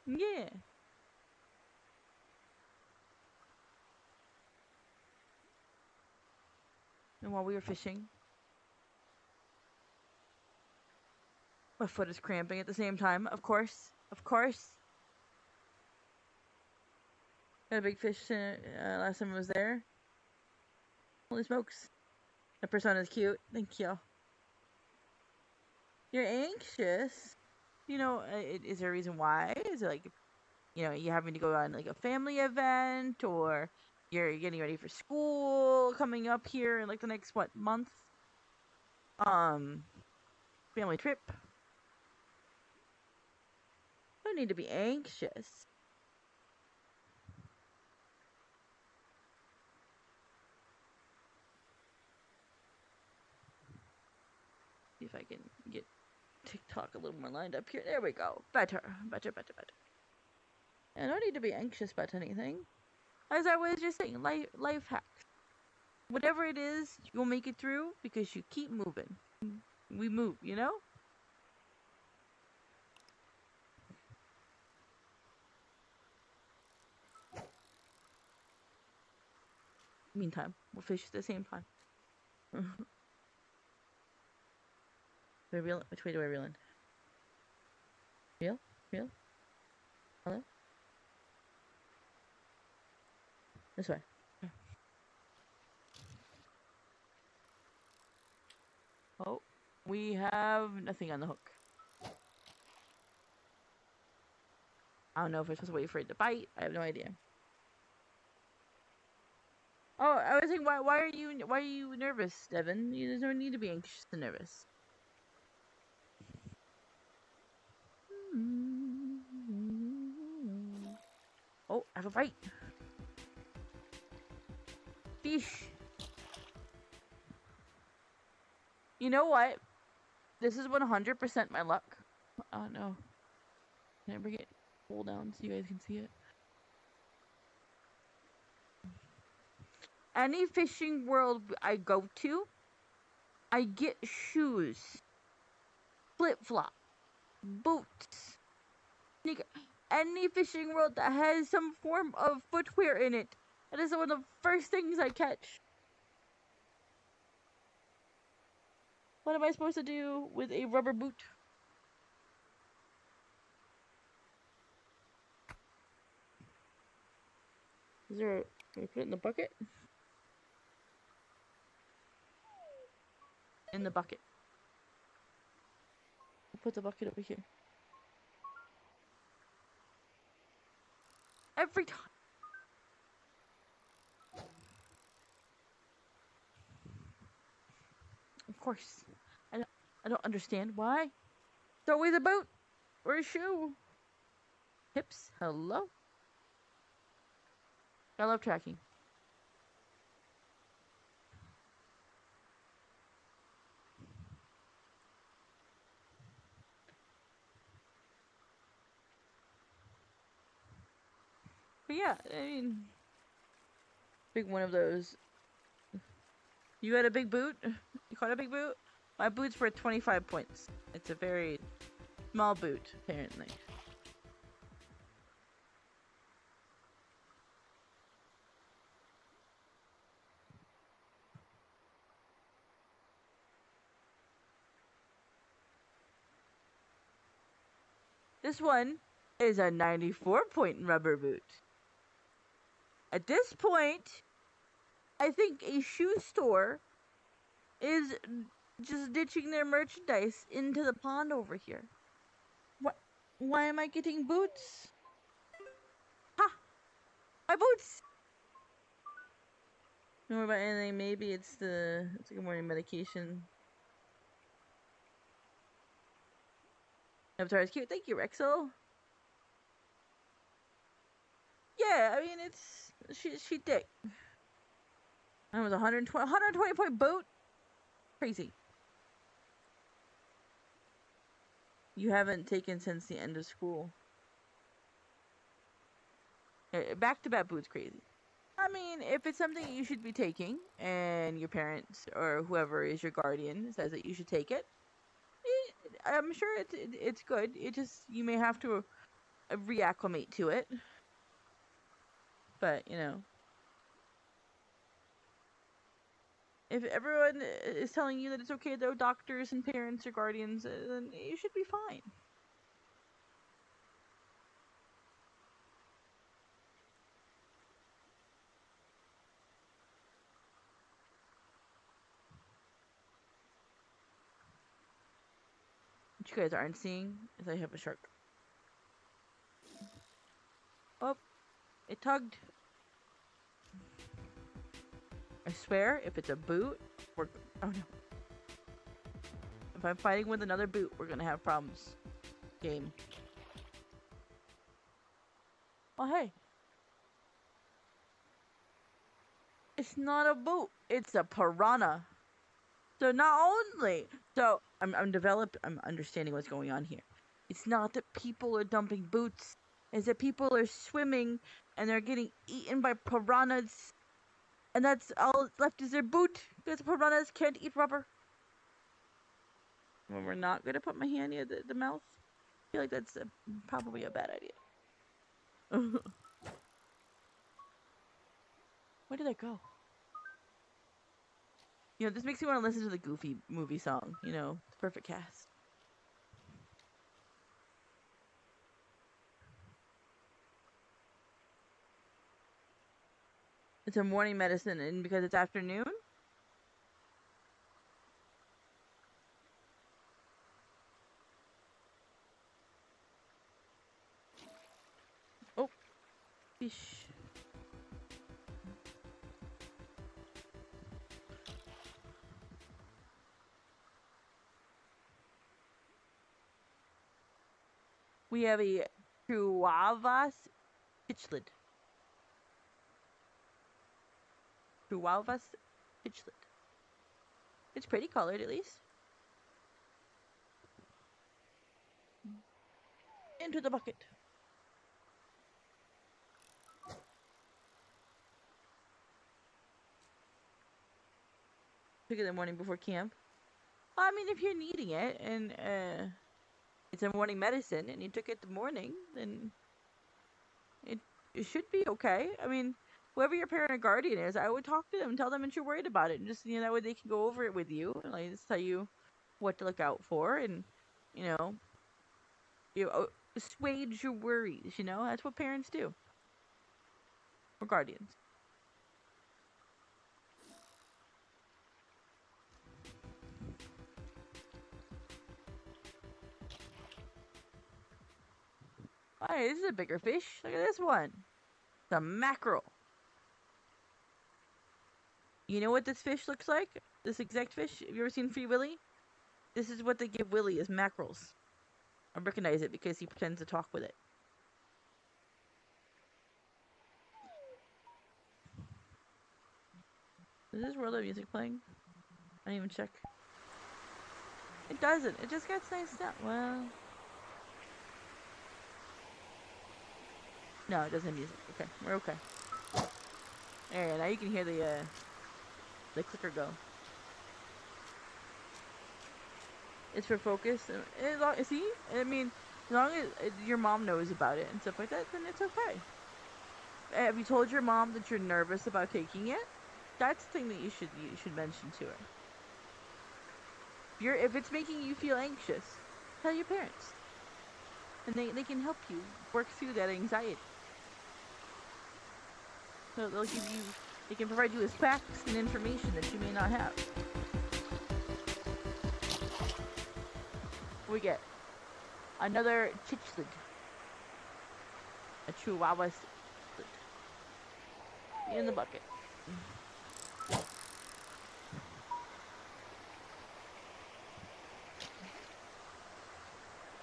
Yeah. And while we were fishing, my foot is cramping at the same time. Of course. Of course. Got a big fish last time I was there. Holy smokes. That persona is cute. Thank you. You're anxious? You know, is there a reason why? Is it like, you know, you having to go on like a family event, or you're getting ready for school coming up here in like the next, what, month? Family trip? No need to be anxious. See if I can get TikTok a little more lined up here. There we go. Better. I don't need to be anxious about anything. As I was just saying, life hacks. Whatever it is, you'll make it through because you keep moving. We move, you know? Meantime, we'll fish at the same time. Do I reel it? Which way do I reel in? Reel? Hello? This way. Okay. Oh, we have nothing on the hook. I don't know if we're supposed to wait for it to bite. I have no idea. Oh, I was thinking, why are you nervous, Devin? There's no need to be anxious and nervous. Oh, I have a bite. Fish. You know what? This is 100% my luck. Oh no. Can I bring it pull down so you guys can see it? Any fishing world I go to, I get shoes, flip-flop, boots, sneaker. Any fishing world that has some form of footwear in it, that is one of the first things I catch. What am I supposed to do with a rubber boot? Can I put it in the bucket? In the bucket. I'll put the bucket over here. Every time. Of course. I don't understand why. It's always a boot or a shoe. Hips, hello? I love tracking. But yeah, I mean, big one of those. You had a big boot? You caught a big boot? My boot's for 25 points. It's a very small boot, apparently. This one is a 94-point rubber boot. At this point, I think a shoe store is just ditching their merchandise into the pond over here. What? Why am I getting boots? Ha! My boots! Don't worry about anything. Maybe it's the good morning medication. Avatar is cute. Thank you, Rexel. Yeah, I mean, she thick. That was 120 point boot. Crazy. You haven't taken since the end of school. Back-to-back boots, crazy. I mean, if it's something you should be taking, and your parents or whoever is your guardian says that you should take it, I'm sure it's good. It just, you may have to reacclimate to it. But, you know, if everyone is telling you that it's okay, though, doctors and parents or guardians, then you should be fine. What you guys aren't seeing is I have a shark. Oh, it tugged. I swear, if it's a boot, oh no. If I'm fighting with another boot, we're gonna have problems. Game. Oh hey. It's not a boot, it's a piranha. So not only, I'm understanding what's going on here. It's not that people are dumping boots, it's that people are swimming and they're getting eaten by piranhas. And that's all left is their boot, because piranhas can't eat rubber. When we're not gonna put my hand near the mouth, I feel like that's probably a bad idea. Where did I go? You know, this makes me want to listen to the Goofy movie song. You know, the perfect cast. It's a morning medicine, and because it's afternoon? Oh, fish. We have a Truavas pitchlet. Truavas pitchlet. It's pretty colored, at least. Into the bucket. Pick it in the morning before camp. Well, I mean, if you're needing it, and it's a morning medicine, and you took it in the morning, then it should be okay. I mean, whoever your parent or guardian is, I would talk to them and tell them that you're worried about it, and just, you know, that way they can go over it with you, and like just tell you what to look out for, and you know, assuage your worries. You know, that's what parents do, or guardians. Alright, this is a bigger fish. Look at this one. It's a mackerel. You know what this fish looks like? This exact fish? Have you ever seen Free Willy? This is what they give Willy as mackerels. I recognize it because he pretends to talk with it. Is this World of Music playing? I didn't even check. It doesn't. It just gets nice stuff. Well... No, it doesn't have music. Okay, we're okay. Alright, now you can hear the clicker go. It's for focus. See? I mean, as long as your mom knows about it and stuff like that, then it's okay. Have you told your mom that you're nervous about taking it? That's the thing that you should mention to her. If it's making you feel anxious, tell your parents. And they can help you work through that anxiety. So they can provide you with facts and information that you may not have. We get another chichlid. A chihuahua chichlid. In the bucket.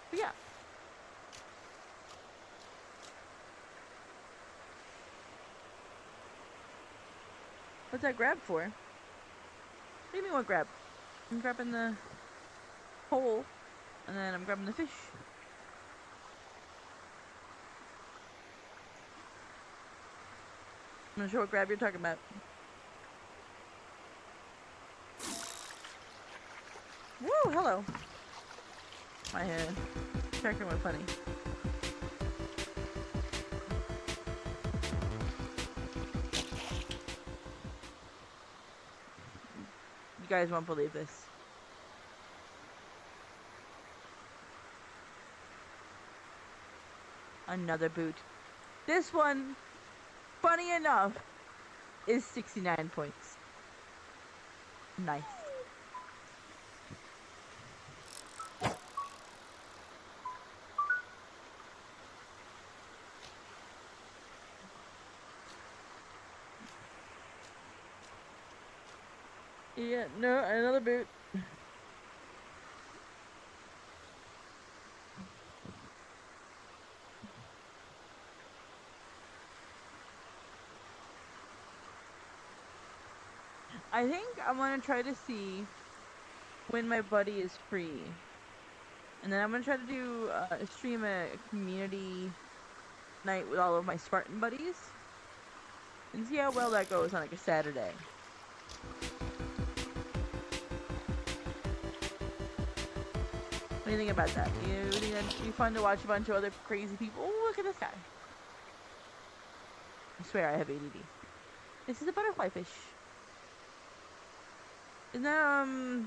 But yeah. What's that grab for? What do you mean what grab? I'm grabbing the pole, and then I'm grabbing the fish. I'm not sure what grab you're talking about. Woo, hello. My character went funny. You guys won't believe this. Another boot. This one, funny enough, is 69 points. Nice. Yeah, no, another boot. I think I'm gonna try to see when my buddy is free. And then I'm gonna try to do stream a community night with all of my Spartan buddies. And see how well that goes on like a Saturday. What do you think about that? You think that'd be fun to watch a bunch of other crazy people? Oh, look at this guy. I swear I have ADD. This is a butterfly fish. Isn't that,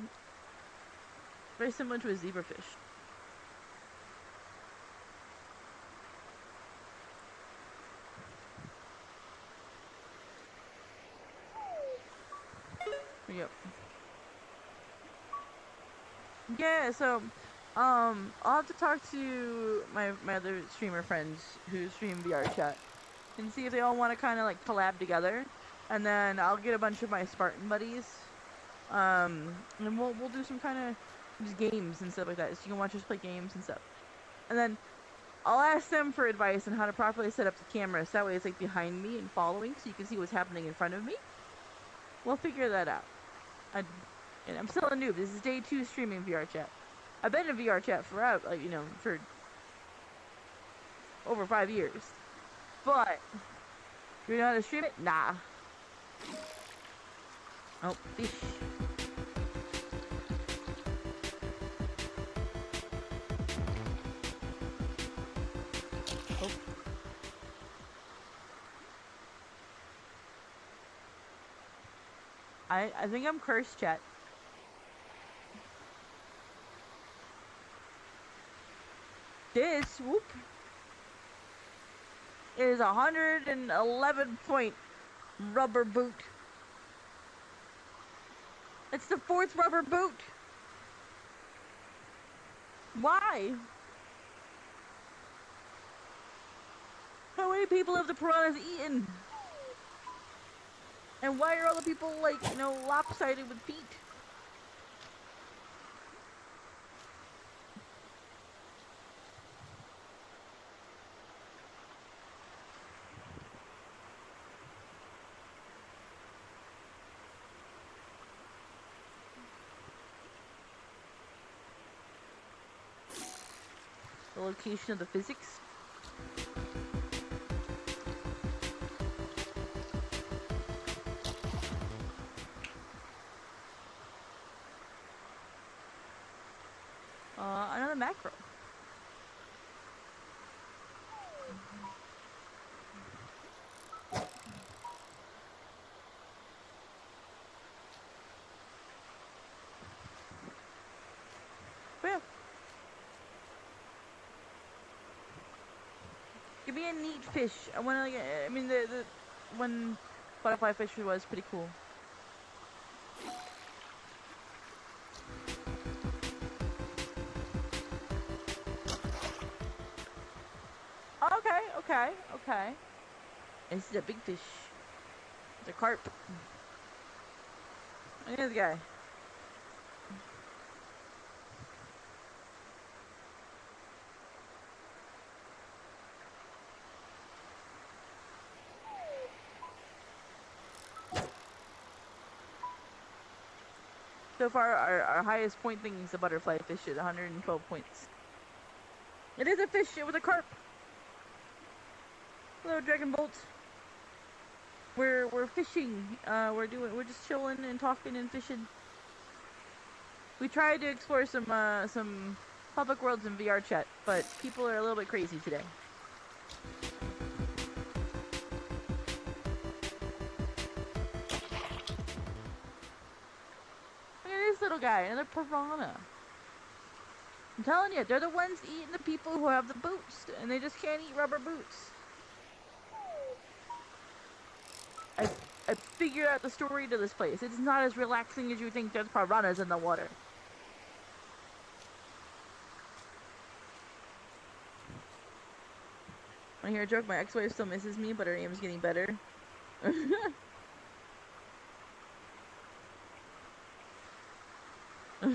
very similar to a zebrafish? Yep. Yeah, so, I'll have to talk to my other streamer friends who stream VRChat and see if they all want to kind of like collab together, and then I'll get a bunch of my Spartan buddies, and we'll do some kind of just games and stuff like that, so you can watch us play games and stuff, and then I'll ask them for advice on how to properly set up the camera, so that way it's like behind me and following, so you can see what's happening in front of me. We'll figure that out. And I'm still a noob. This is day 2 streaming VRChat. I've been in VRChat forever, like, you know, for over 5 years. But, do you know how to stream it? Nah. Oh, fish. Oh. I think I'm cursed, chat. This, whoop, is a 111 point rubber boot. It's the 4th rubber boot. Why? How many people have the piranhas eaten? And why are all the people, like, you know, lopsided with feet? The location of the physics. Another macro. Yeah. Give me a neat fish. I want to. Like, I mean, the one butterfly fish was pretty cool. Okay. This is a big fish. It's a carp. Look at this guy. So far, our highest point thing is the butterfly fish at 112 points. It is a fish. It was a carp. Hello, Dragon Bolt. We're fishing. We're just chilling and talking and fishing. We tried to explore some public worlds in VRChat, but people are a little bit crazy today. Look at this little guy, another piranha. I'm telling you, they're the ones eating the people who have the boots, and they just can't eat rubber boots. I figured out the story to this place. It's not as relaxing as you think. There's piranhas in the water. Wanna hear a joke? My ex-wife still misses me, but her aim is getting better. Well,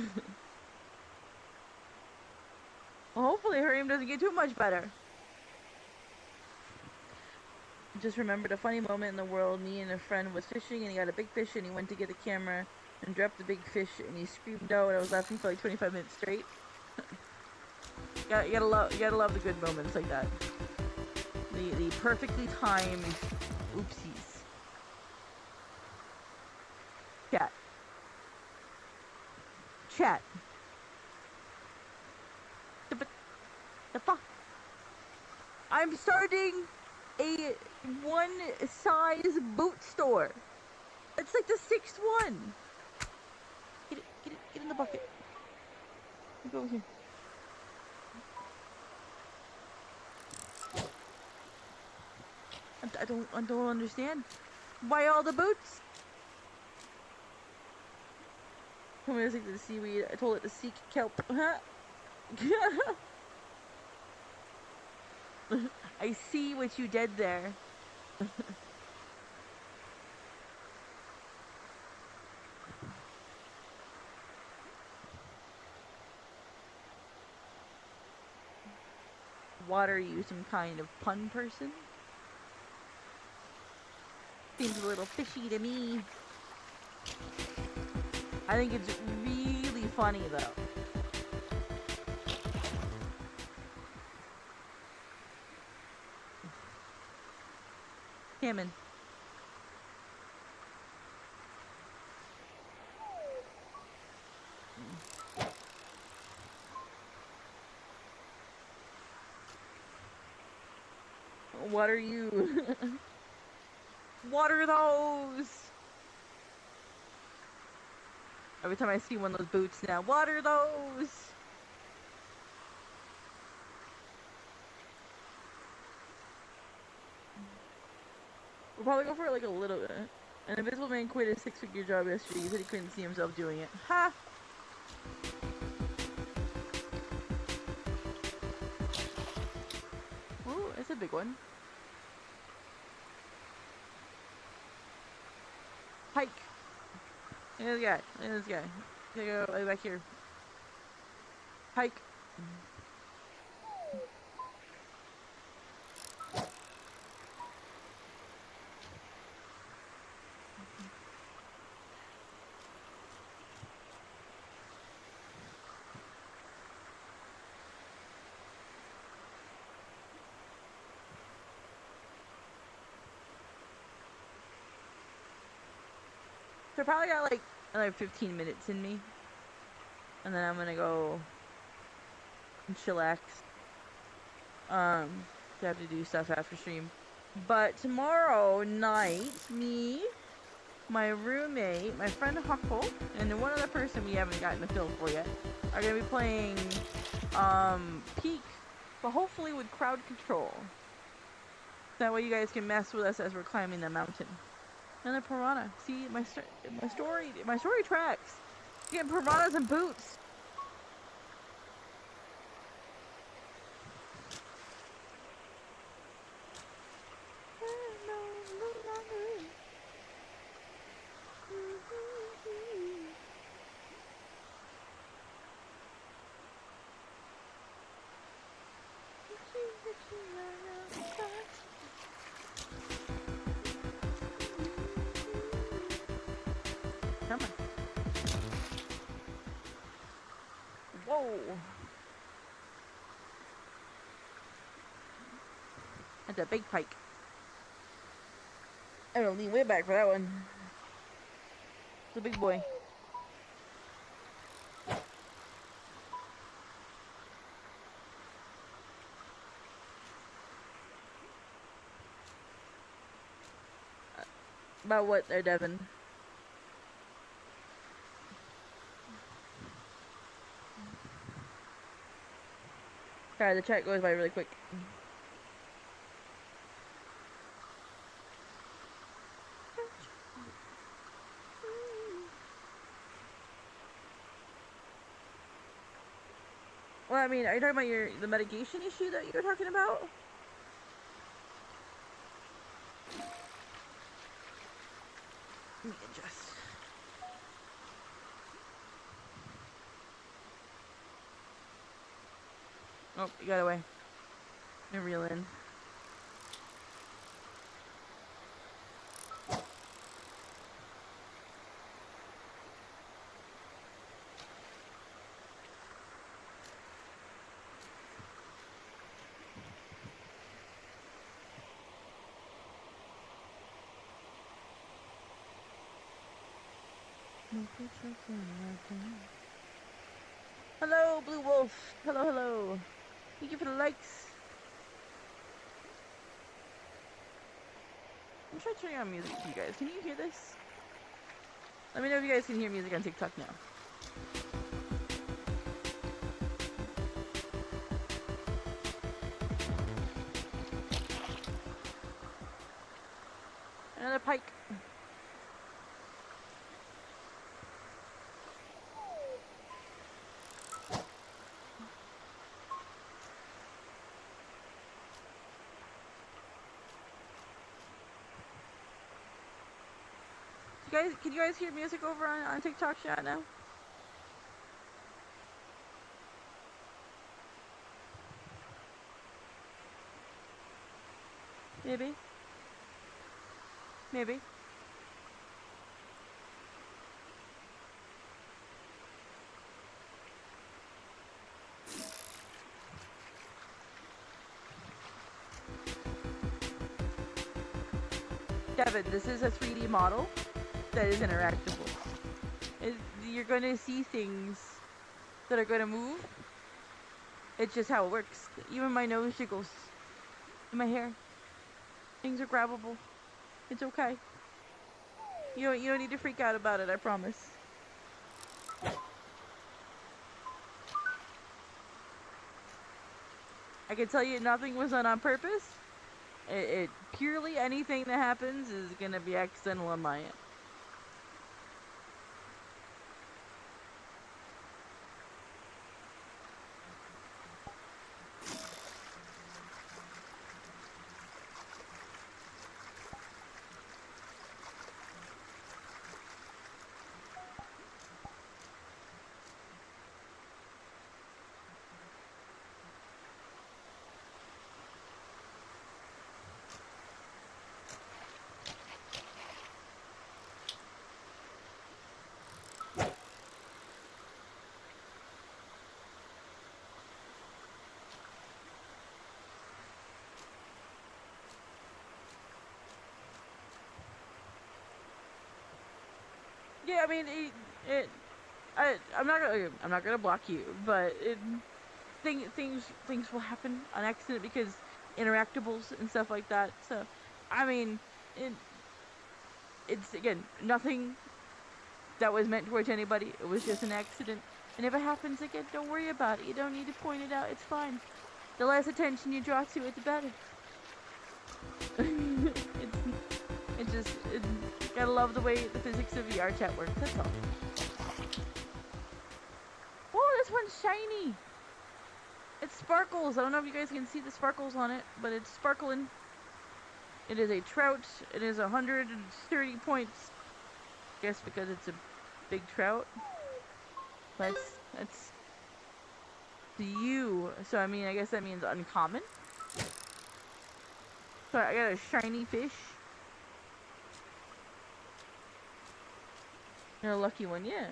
hopefully her aim doesn't get too much better. Just remembered a funny moment in the world. Me and a friend was fishing and he got a big fish and he went to get the camera and dropped the big fish and he screamed out and I was laughing for like 25 minutes straight. you gotta love the good moments like that. The perfectly timed oopsies. Chat. The fuck? I'm starting a one size boot store. It's like the 6th one. Get in the bucket. Go over here. I don't understand. Why all the boots? Told me to seek the seaweed. I told it to seek kelp. Huh? I see what you did there. What are you, some kind of pun person? Seems a little fishy to me. I think it's really funny though. Salmon. What are you? What are those? Every time I see one of those boots now, what are those? We'll probably go for like a little bit. An invisible man quit his 6-figure job yesterday. He said he couldn't see himself doing it. Ha! Ooh, that's a big one. Hike! Look at this guy. Look at this guy. Gotta go right back here. Hike. So I probably got like another 15 minutes in me. And then I'm gonna go and chillax. To have to do stuff after stream. But tomorrow night, me, my roommate, my friend Huckle, and then one other person we haven't gotten the feel for yet, are gonna be playing Peak, but hopefully with crowd control. That way you guys can mess with us as we're climbing the mountain. Another piranha. See, my story tracks. Getting piranhas and boots. Come on. Whoa. That's a big pike. I don't lean way back for that one. It's a big boy. About what there, Devin? Sorry, the chat goes by really quick. Well, I mean, are you talking about the medication issue that you were talking about? Let me adjust. Oh, you got away. Let me reel in. Hello, Blue Wolf. Hello, hello. Thank you for the likes. I'm trying to turn on music for you guys. Can you hear this? Let me know if you guys can hear music on TikTok now. Another pike. Can you guys hear music over on TikTok chat now? Maybe. Maybe. Devin, this is a 3D model that is interactable. You're going to see things that are going to move. It's just how it works. Even my nose jiggles. And my hair. Things are grabbable. It's okay. You don't need to freak out about it, I promise. I can tell you nothing was done on purpose. It purely anything that happens is gonna be accidental on my end. Yeah, I mean, I'm not gonna block you, but things will happen on accident because interactables and stuff like that. So, I mean, it's again nothing that was meant towards anybody. It was just an accident. And if it happens again, don't worry about it. You don't need to point it out. It's fine. The less attention you draw to it, the better. it's gotta love the way the physics of VRChat works. That's all. Oh, this one's shiny. It sparkles. I don't know if you guys can see the sparkles on it, but it's sparkling. It is a trout. It is 130 points. I guess because it's a big trout. That's you. So I mean, I guess that means uncommon. So I got a shiny fish. You're a lucky one, yeah.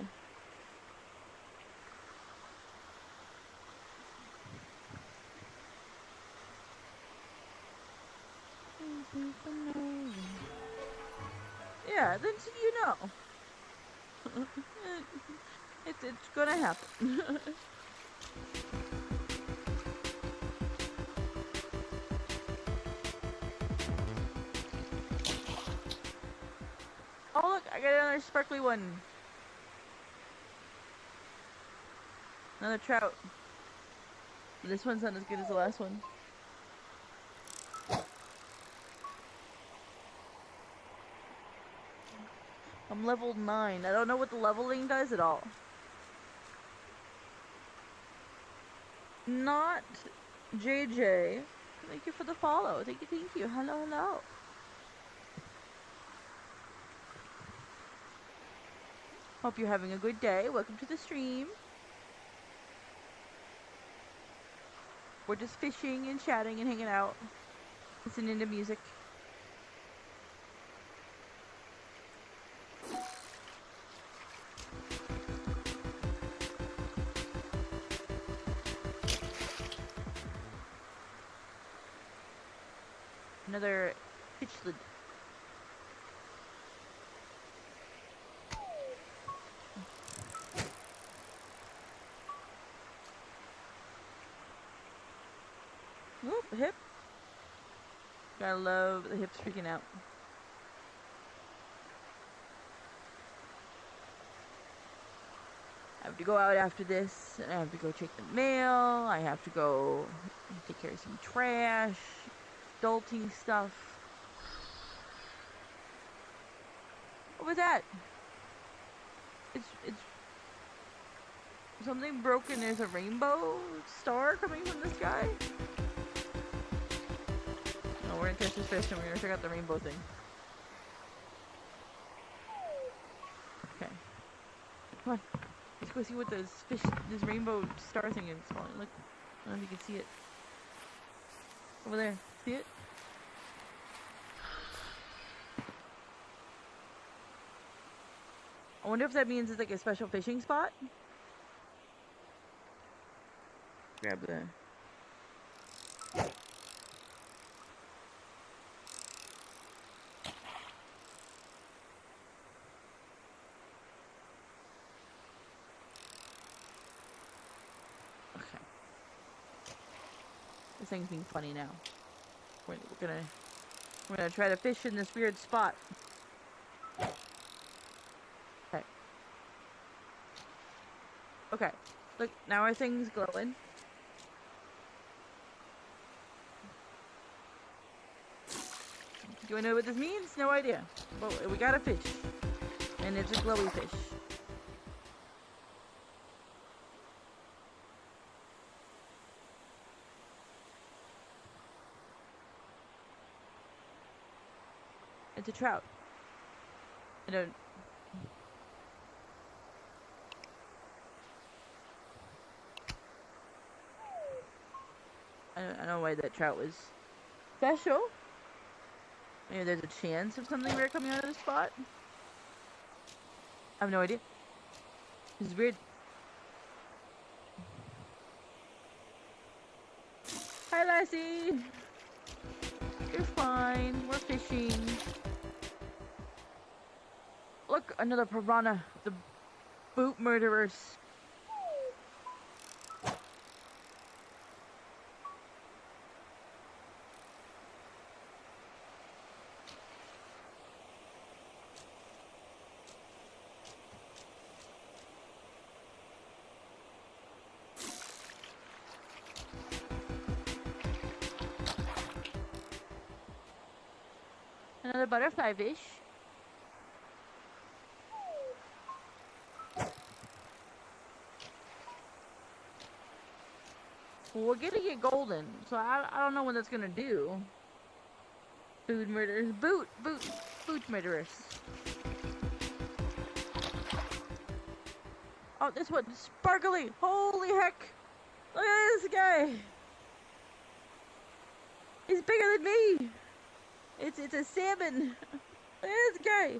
Yeah, then you know. It's gonna happen. Oh look, I got another sparkly one. Another trout. This one's not as good as the last one. I'm level 9. I don't know what the leveling does at all. Not JJ. Thank you for the follow. Thank you. Hello. Hope you're having a good day. Welcome to the stream. We're just fishing and chatting and hanging out. Listening to music. Another pitch lid. Whoop, a hip. Gotta love the hips freaking out. I have to go out after this, and I have to go check the mail. I have to go take care of some trash, adulting stuff. What was that? It's something broken. There's a rainbow star coming from the sky. No, we're gonna catch this fish and we're gonna check out the rainbow thing. Okay. Come on. Let's go see what this rainbow star thing is. Look, I don't know if you can see it. Over there. See it? I wonder if that means it's like a special fishing spot. Grab the... Okay. This thing's being funny now. We're gonna try to fish in this weird spot. Okay. Okay. Look, now our thing's glowing. Do you know what this means? No idea. But we got a fish. And it's a glowy fish. It's a trout. I don't know why that trout was special. Maybe there's a chance of something rare coming out of the spot. I have no idea. This is weird. Hi, Lassie. You're fine. We're fishing. Look, another piranha. The boot murderers. another butterfly fish. Well, we're gonna get golden, so I don't know what that's gonna do. Food murderers. Boot murderers. Oh, this one, sparkly! Holy heck! Look at this guy! He's bigger than me! It's a salmon! Look at this guy!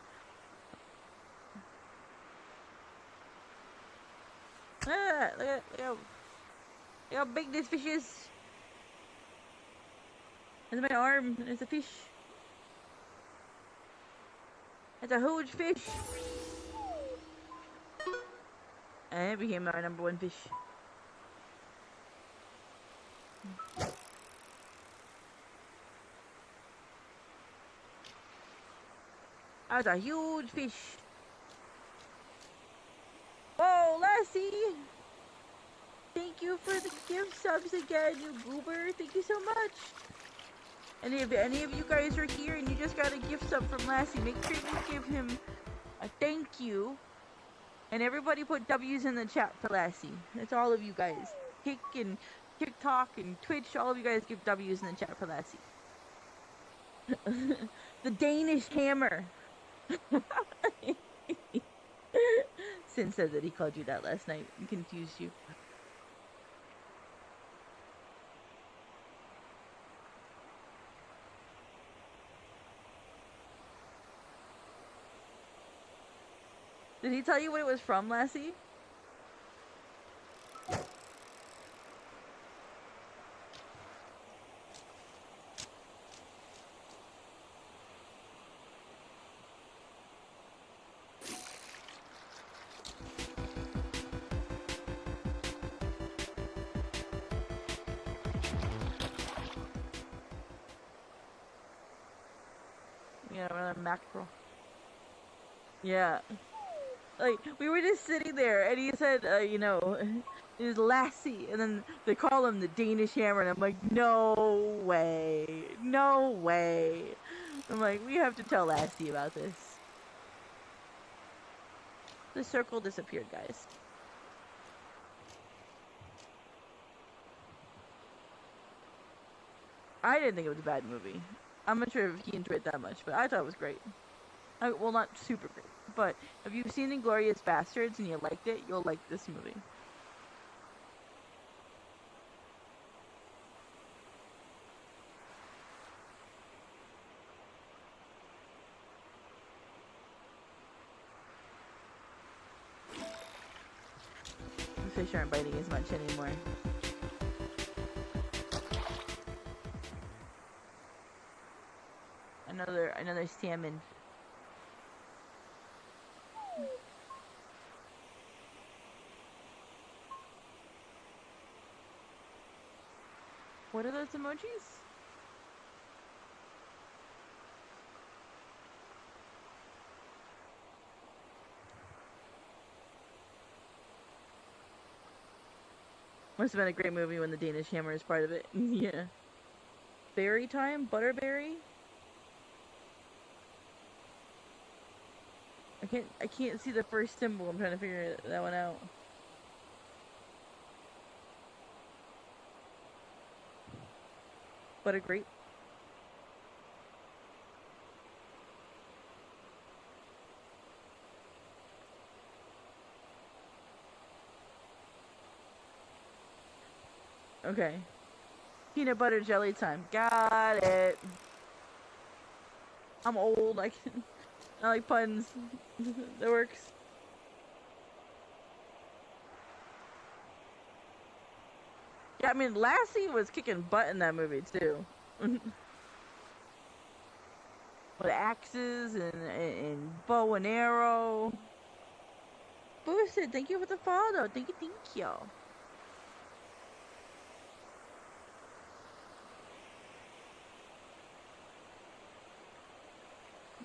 Ah, look how big this fish is! That's my arm, and it's a fish. It's a huge fish! And it became our #1 fish. That's a huge fish. Whoa, Lassie! Thank you for the gift subs again, you goober. Thank you so much. And if any of you guys are here and you just got a gift sub from Lassie, make sure you give him a thank you. And everybody put W's in the chat for Lassie. That's all of you guys. Kick and TikTok and Twitch, all of you guys give W's in the chat for Lassie. The Danish hammer. Sin said that he called you that last night and confused you. Did he tell you what it was from, Lassie? Yeah, another mackerel. Yeah. Like, we were just sitting there, and he said, you know, it was Lassie, and then they call him the Danish hammer, and I'm like, no way. No way. I'm like, we have to tell Lassie about this. The circle disappeared, guys. I didn't think it was a bad movie. I'm not sure if he enjoyed it that much, but I thought it was great. Well, not super great, but if you've seen Inglourious Bastards and you liked it, you'll like this movie. The fish aren't biting as much anymore. Another salmon. What are those emojis? Must have been a great movie when the Danish hammer is part of it. Yeah. Berry time? Butterberry? I can't see the first symbol. I'm trying to figure that one out. Butter grape. Okay. Peanut butter jelly time. Got it. I'm old. I like puns. That works. Yeah, I mean, Lassie was kicking butt in that movie, too. With axes and bow and arrow. Boosted, thank you for the follow. Thank you.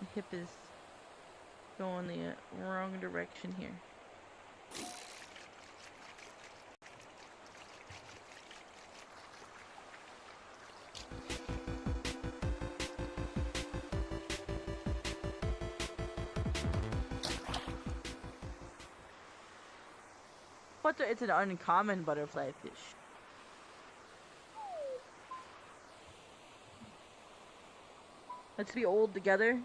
The hip is going the wrong direction here. But it's an uncommon butterfly fish. Let's be old together.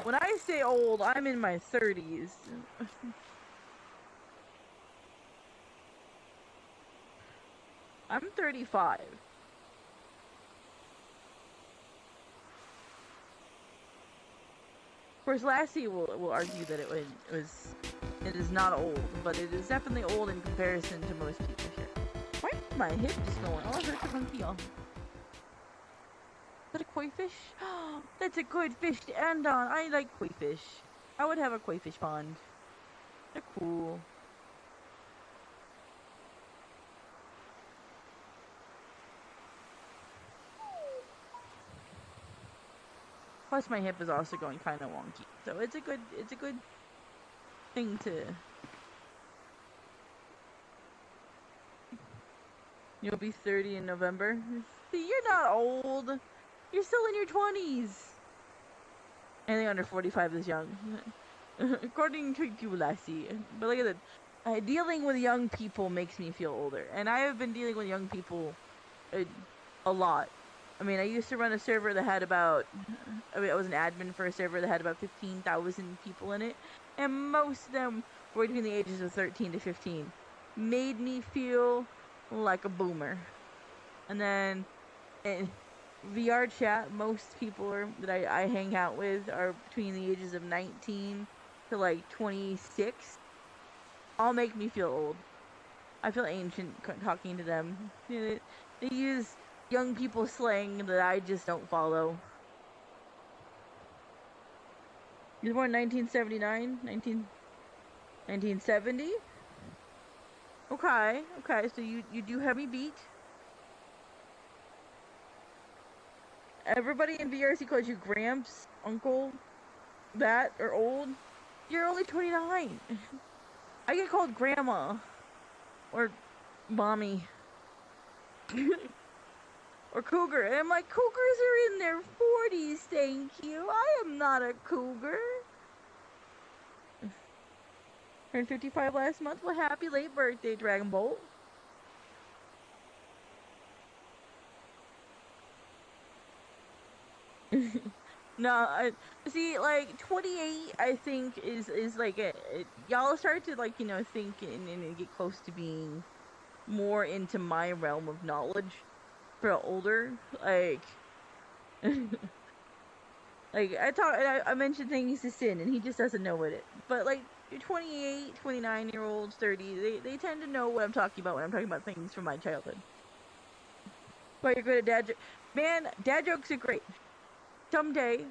When I say old, I'm in my 30s. I'm 35. Of course, Lassie will argue that it is not old, but it is definitely old in comparison to most people here. Why is my hip just going? Oh, it hurts to feel. Is that a koi fish? That's a good fish to end on. I like koi fish. I would have a koi fish pond. They're cool. Plus, my hip is also going kind of wonky, so it's a good thing to. You'll be 30 in November. See, you're not old. You're still in your 20s. Anything under 45 is young, according to you, Lassie. But look at that. Dealing with young people makes me feel older, and I have been dealing with young people a lot. I mean, I used to run a server that had about, I was an admin for a server that had about 15,000 people in it, and most of them were between the ages of 13 to 15. Made me feel like a boomer. And then in VRChat, most people that I hang out with are between the ages of 19 to like 26. All make me feel old. I feel ancient talking to them. They use young people slang that I just don't follow. You were born 1979? 1970? Okay, so you do have me beat. Everybody in VRC calls you Gramps, Uncle, that, or old. You're only 29. I get called Grandma. Or Mommy. Or Cougar. And I'm like, Cougars are in their 40s, thank you. I am not a cougar. Turned 55 last month. Well, happy late birthday, Dragon Bolt. No, see, like, 28, I think, is like, y'all start to, like, you know, think and get close to being more into my realm of knowledge for older. Like, like, I mentioned things to Sin, and he just doesn't know what it. But, like, your 28, 29-year-olds, 30, they tend to know what I'm talking about when I'm talking about things from my childhood. But you're good at dad jokes. Man, dad jokes are great. Someday,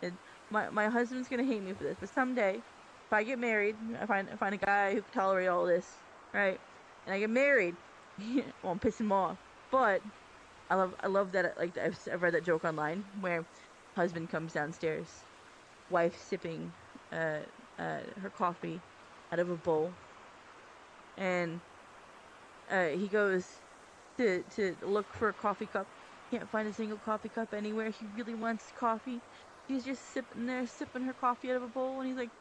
and my husband's gonna hate me for this, but someday, if I get married, I find a guy who can tolerate all this, right? And I get married, won't piss him off. But I love that, like, I've read that joke online where husband comes downstairs, wife sipping her coffee out of a bowl, and he goes to look for a coffee cup. Can't find a single coffee cup anywhere. He really wants coffee. She's just sitting there sipping her coffee out of a bowl, and he's like,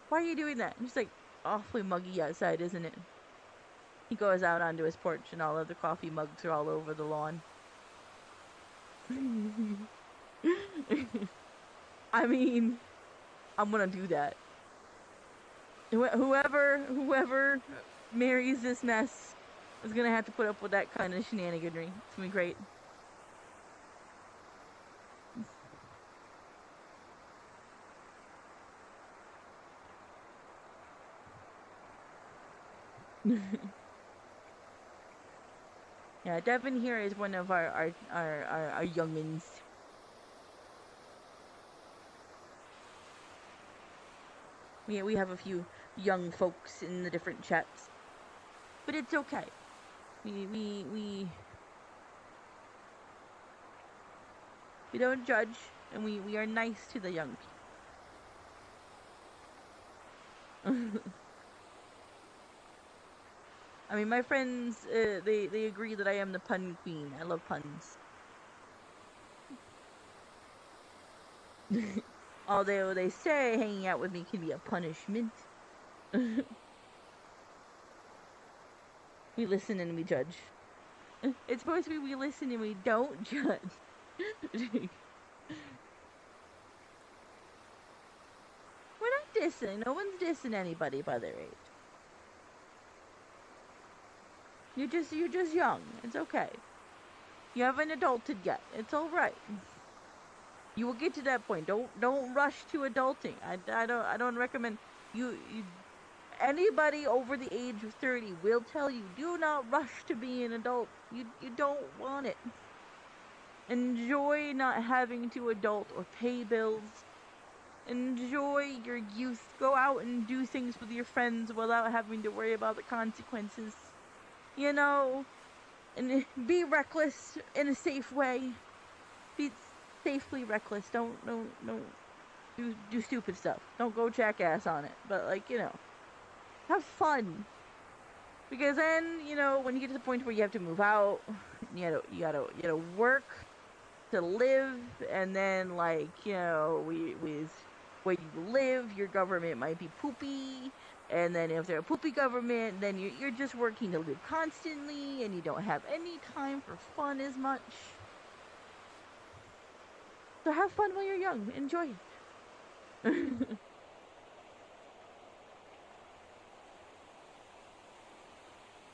"Why are you doing that?" And she's like, "Awfully muggy outside, isn't it?" He goes out onto his porch, and all of the coffee mugs are all over the lawn. I mean, I'm gonna do that. Whoever marries this mess is gonna have to put up with that kind of shenaniganry. It's gonna be great. Yeah, Devin here is one of our youngins. We have a few young folks in the different chats, but it's okay. We don't judge, and we are nice to the young people. I mean, my friends, they agree that I am the pun queen. I love puns. Although they say hanging out with me can be a punishment. We listen and we judge. It's supposed to be we listen and we don't judge. We're not dissing. No one's dissing anybody by their age. You're just young. It's okay. You haven't adulted yet. It's all right. You will get to that point. Don't rush to adulting. I don't recommend you. Anybody over the age of 30 will tell you, do not rush to be an adult. You don't want it. Enjoy not having to adult or pay bills. Enjoy your youth. Go out and do things with your friends without having to worry about the consequences. You know, and be reckless in a safe way. Be safely reckless. Don't do stupid stuff. Don't go jackass on it. But like, you know, have fun. Because then, you know, when you get to the point where you have to move out, you gotta work to live, and then like, you know, with where you live, your government might be poopy, and then if they're a poopy government, then you're just working to live constantly, and you don't have any time for fun as much. So have fun while you're young. Enjoy it.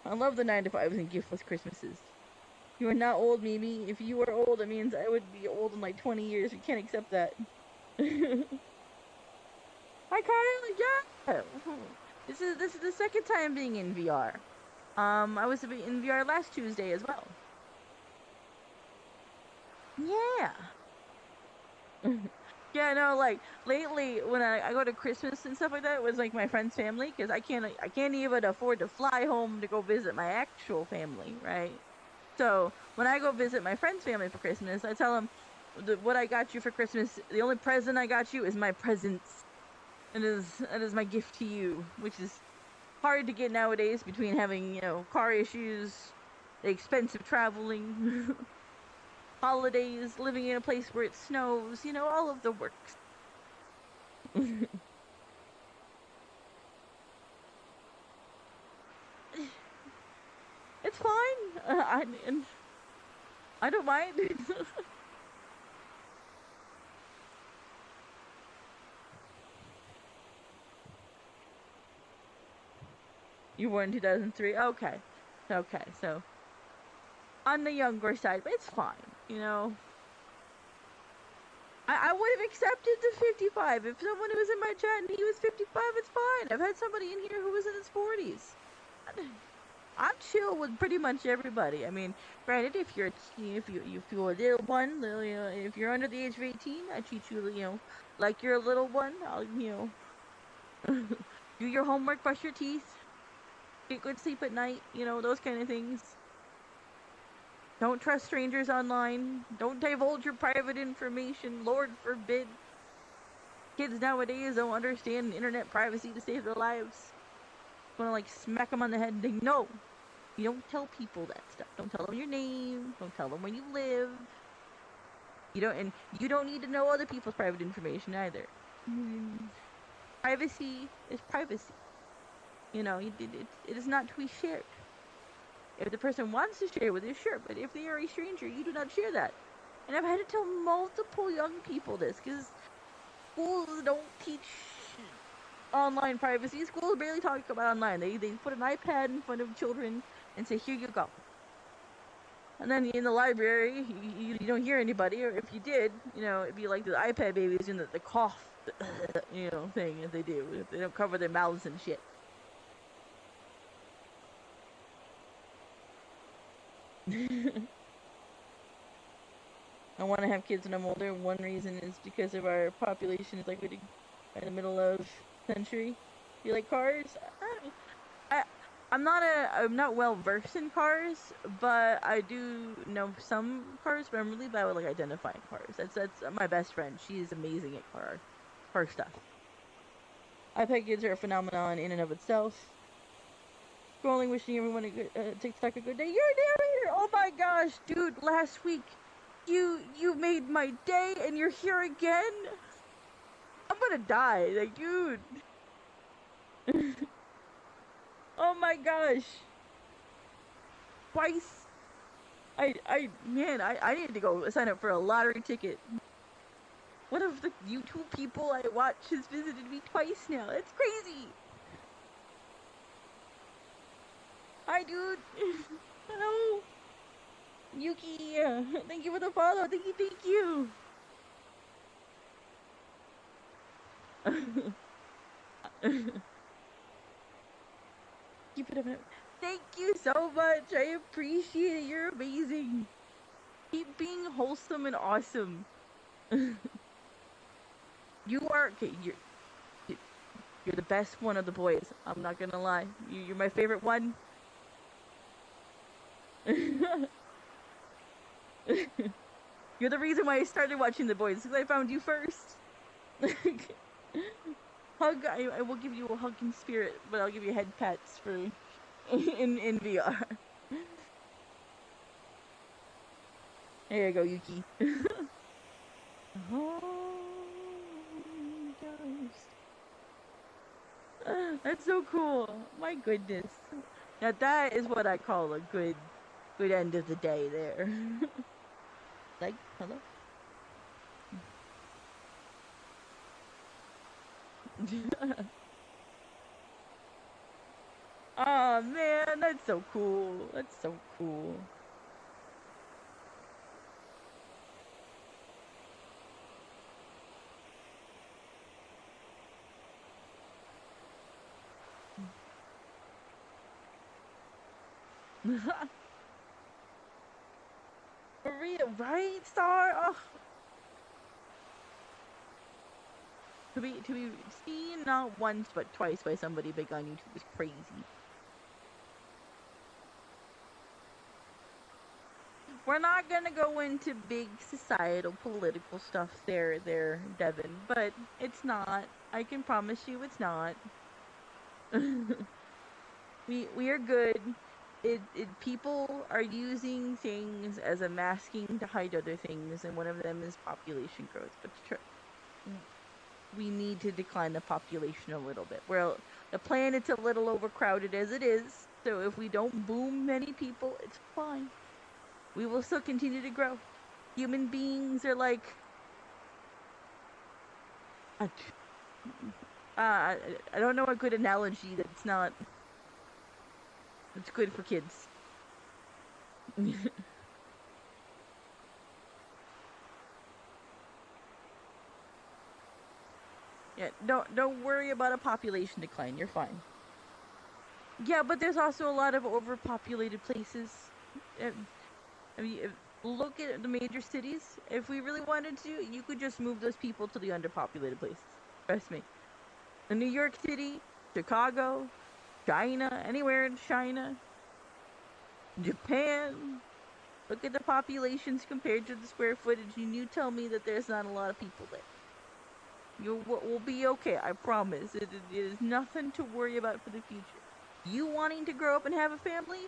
I love the 9-to-5s and giftless Christmases. You are not old, Mimi. If you are old, it means I would be old in like 20 years. We can't accept that. Hi, Kyle. Yeah. This is the second time being in VR. I was in VR last Tuesday as well. Yeah. Yeah, no, like lately when I go to Christmas and stuff like that with like my friend's family, because I can't even afford to fly home to go visit my actual family, right? So when I go visit my friend's family for Christmas, I tell them what I got you for Christmas. The only present I got you is my presents. That is my gift to you, which is hard to get nowadays between having, you know, car issues, the expensive traveling, holidays, living in a place where it snows, you know, all of the works. It's fine. I don't mind. You were in 2003? Okay. Okay, so on the younger side, but it's fine, you know. I would have accepted the 55. If someone was in my chat and he was 55, it's fine. I've had somebody in here who was in his 40s. I'm chill with pretty much everybody. I mean, granted, if you're a little one, you know, if you're under the age of 18, I treat you, you know, like you're a little one. I'll, you know, do your homework, brush your teeth, get good sleep at night, you know, those kind of things. Don't trust strangers online. Don't divulge your private information. Lord forbid. Kids nowadays don't understand internet privacy to save their lives. Want to like smack them on the head and think, no, you don't tell people that stuff. Don't tell them your name. Don't tell them where you live. And you don't need to know other people's private information either. Privacy is privacy. You know, it is not to be shared. If the person wants to share with you, sure, but if they are a stranger, you do not share that. And I've had to tell multiple young people this, because schools don't teach online privacy. Schools barely talk about online. They put an iPad in front of children and say, here you go. And then in the library, you don't hear anybody, or if you did, you know, it'd be like the iPad babies in the cough, you know, thing that they do. If they don't cover their mouths and shit. I want to have kids when I'm older. One reason is because of our population is like in the middle of century. You like cars? I'm not well versed in cars, but I do know some cars. But I'm really bad with like identifying cars. That's my best friend. She is amazing at car stuff. iPad kids are a phenomenon in and of itself. Scrolling, wishing everyone a good TikTok a good day. You're a narrator. Oh my gosh, dude! Last week, you made my day, and you're here again. I'm gonna die, like, dude. Oh my gosh. Twice. Man, I need to go sign up for a lottery ticket. One of the YouTube people I watch has visited me twice now. That's crazy. Hi, dude. Hello. Yuki, thank you for the follow. Thank you. Keep it up. Thank you so much. I appreciate it. You're amazing. Keep being wholesome and awesome. You are okay. You're the best one of the boys. I'm not gonna lie. You're my favorite one. You're the reason why I started watching The Boys, because I found you first. Hug, I will give you a hug in spirit, but I'll give you head pats for in VR. There you go, Yuki. Oh, gosh. That's so cool. My goodness. Now that is what I call a good end of the day there. Like, hello? Oh man, that's so cool. That's so cool. Maria, right, Star? Oh. To be seen not once but twice by somebody big on YouTube is crazy. We're not gonna go into big societal political stuff there, Devin, but it's not. I can promise you it's not. we are good. People are using things as a masking to hide other things, and one of them is population growth. But we need to decline the population a little bit. Well, the planet's a little overcrowded as it is, so if we don't boom many people, it's fine. We will still continue to grow. Human beings are like... I don't know a good analogy that's not... It's good for kids. Yeah, don't worry about a population decline. You're fine. Yeah, but there's also a lot of overpopulated places. I mean, look at the major cities. If we really wanted to, you could just move those people to the underpopulated places. Trust me. In New York City, Chicago, China, anywhere in China, Japan. Look at the populations compared to the square footage, and you tell me that there's not a lot of people there. We'll be okay, I promise. It is nothing to worry about for the future. You wanting to grow up and have a family?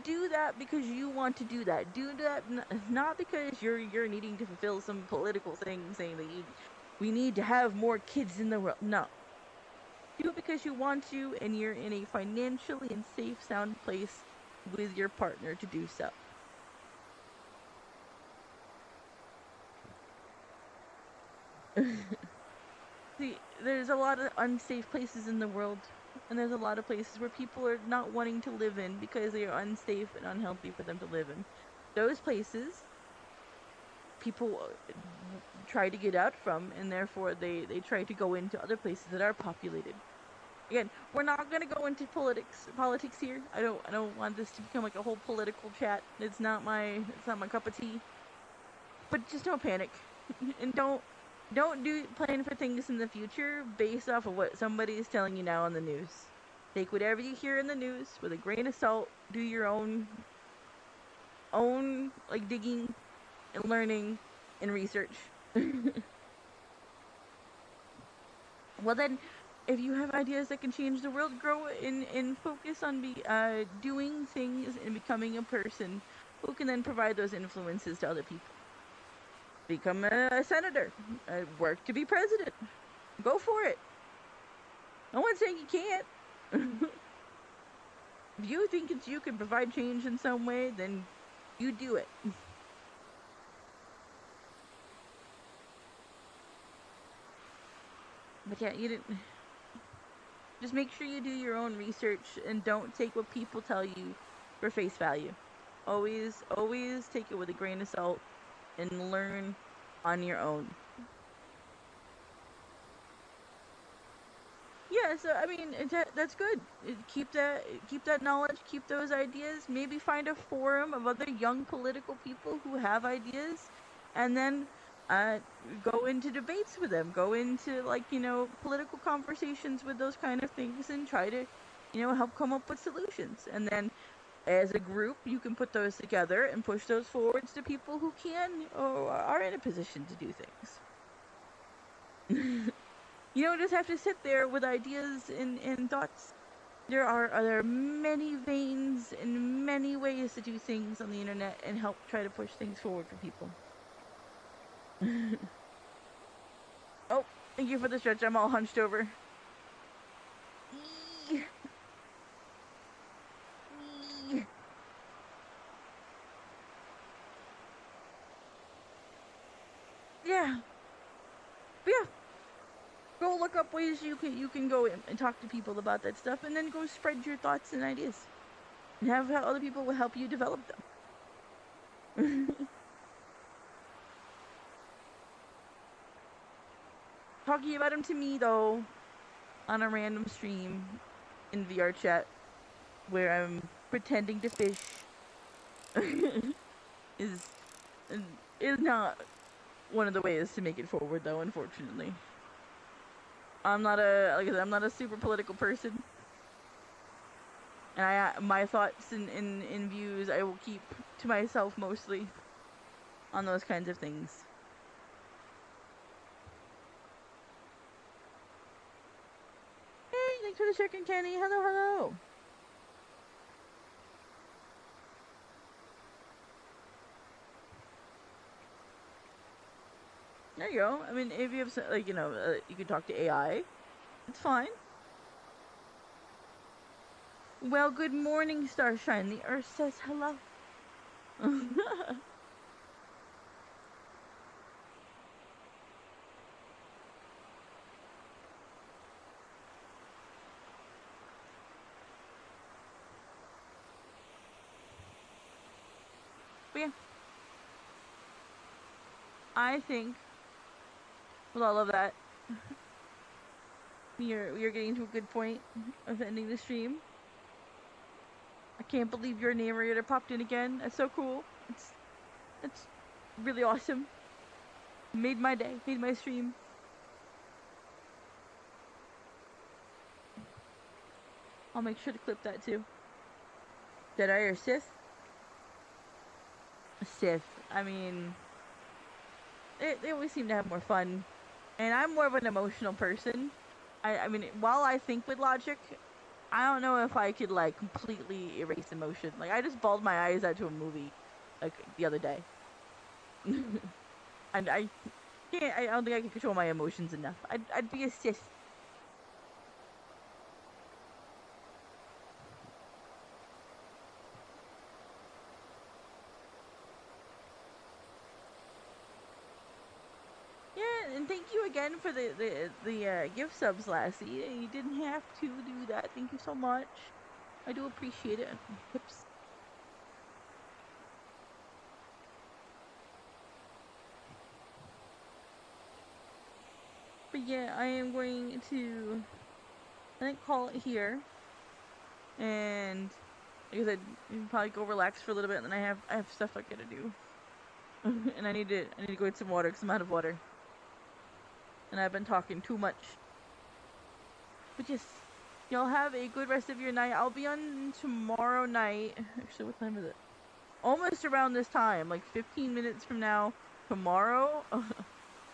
Do that because you want to do that. Do that not because you're needing to fulfill some political thing saying that we need to have more kids in the world. No. Do it because you want to, and you're in a financially and safe, sound place with your partner to do so. See, there's a lot of unsafe places in the world, and there's a lot of places where people are not wanting to live in because they are unsafe and unhealthy for them to live in. Those places, people try to get out from, and therefore they try to go into other places that are populated. Again, we're not going to go into politics here. I don't want this to become like a whole political chat. It's not my cup of tea. But just don't panic, and don't plan for things in the future based off of what somebody is telling you now on the news. Take whatever you hear in the news with a grain of salt. Do your own like digging and learning and research. Well then, if you have ideas that can change the world, grow and focus on doing things and becoming a person who can then provide those influences to other people. Become a senator. Work to be president. Go for it. No one's saying you can't. If you think it's you can provide change in some way, then you do it. But yeah, you didn't. Just make sure you do your own research and don't take what people tell you for face value. Always take it with a grain of salt and learn on your own. Yeah, so I mean that's good. Keep that knowledge, keep those ideas. Maybe find a forum of other young political people who have ideas, and then go into debates with them. Go into political conversations with those kind of things, and try to help come up with solutions. And then as a group, you can put those together and push those forwards to people who can or are in a position to do things. You don't just have to sit there with ideas and thoughts. There are many veins and many ways to do things on the internet and help try to push things forward for people. Oh, thank you for the stretch. I'm all hunched over. Yeah. Go look up ways you can go and talk to people about that stuff, and then go spread your thoughts and ideas, and have other people will help you develop them. Talking about them to me though, on a random stream in VRChat, where I'm pretending to fish, is not one of the ways to make it forward though, unfortunately. I'm not a super political person, and my thoughts and views I will keep to myself mostly on those kinds of things. Hey, thanks for the chicken, Kenny. Hello. There you go. I mean, if you have you can talk to AI. It's fine. Well, good morning, Starshine. The Earth says hello. But yeah, I think with all of that, we're getting to a good point of ending the stream. I can't believe your narrator popped in again. That's so cool. It's really awesome. Made my day. Made my stream. I'll make sure to clip that too. Jedi or Sith? Sith. I mean, they always seem to have more fun. And I'm more of an emotional person. I mean, while I think with logic, I don't know if I could completely erase emotion. I just bawled my eyes out to a movie the other day. And I don't think I can control my emotions enough. I'd be a Sith. Yeah, and thank you again for the gift subs, Lassie. You didn't have to do that. Thank you so much. I do appreciate it. Oops. But yeah, I am going to, I think, call it here. And like I said, you can probably go relax for a little bit, and then I have stuff I gotta do. And I need to go get some water because I'm out of water. And I've been talking too much. But yes, y'all have a good rest of your night. I'll be on tomorrow night. Actually, what time is it? Almost around this time, 15 minutes from now, tomorrow.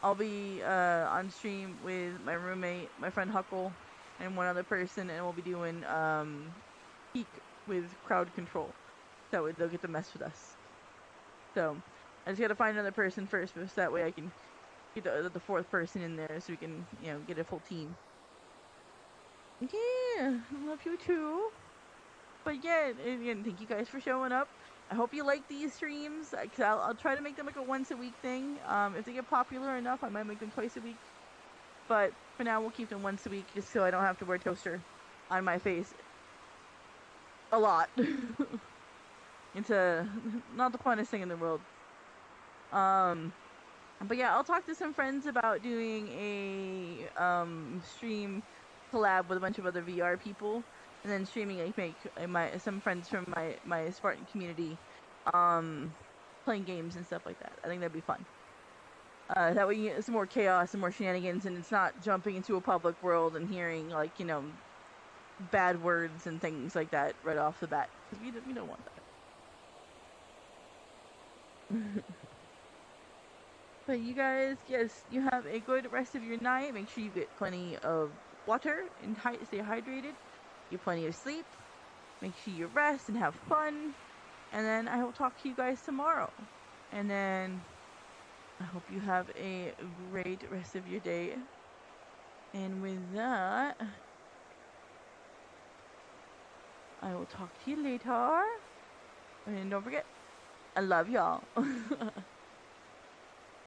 I'll be on stream with my roommate, my friend Huckle, and one other person, and we'll be doing peak with crowd control. So they'll get to mess with us. So I just gotta find another person first, so that way I can get the fourth person in there, so we can get a full team. Yeah, love you too. But yeah, again, thank you guys for showing up. I hope you like these streams. Cause I'll try to make them like a once a week thing. If they get popular enough, I might make them twice a week. But for now, we'll keep them once a week just so I don't have to wear toaster on my face a lot. It's not the funnest thing in the world. But yeah, I'll talk to some friends about doing a stream collab with a bunch of other VR people, and then streaming like some friends from my Spartan community playing games and stuff like that. I think that'd be fun. That way you get some more chaos and more shenanigans, and it's not jumping into a public world and hearing like bad words and things like that right off the bat, because we don't want that. But you guys, yes, you have a good rest of your night. Make sure you get plenty of water and stay hydrated. Get plenty of sleep. Make sure you rest and have fun. And then I will talk to you guys tomorrow. And then I hope you have a great rest of your day. And with that, I will talk to you later. And don't forget, I love y'all.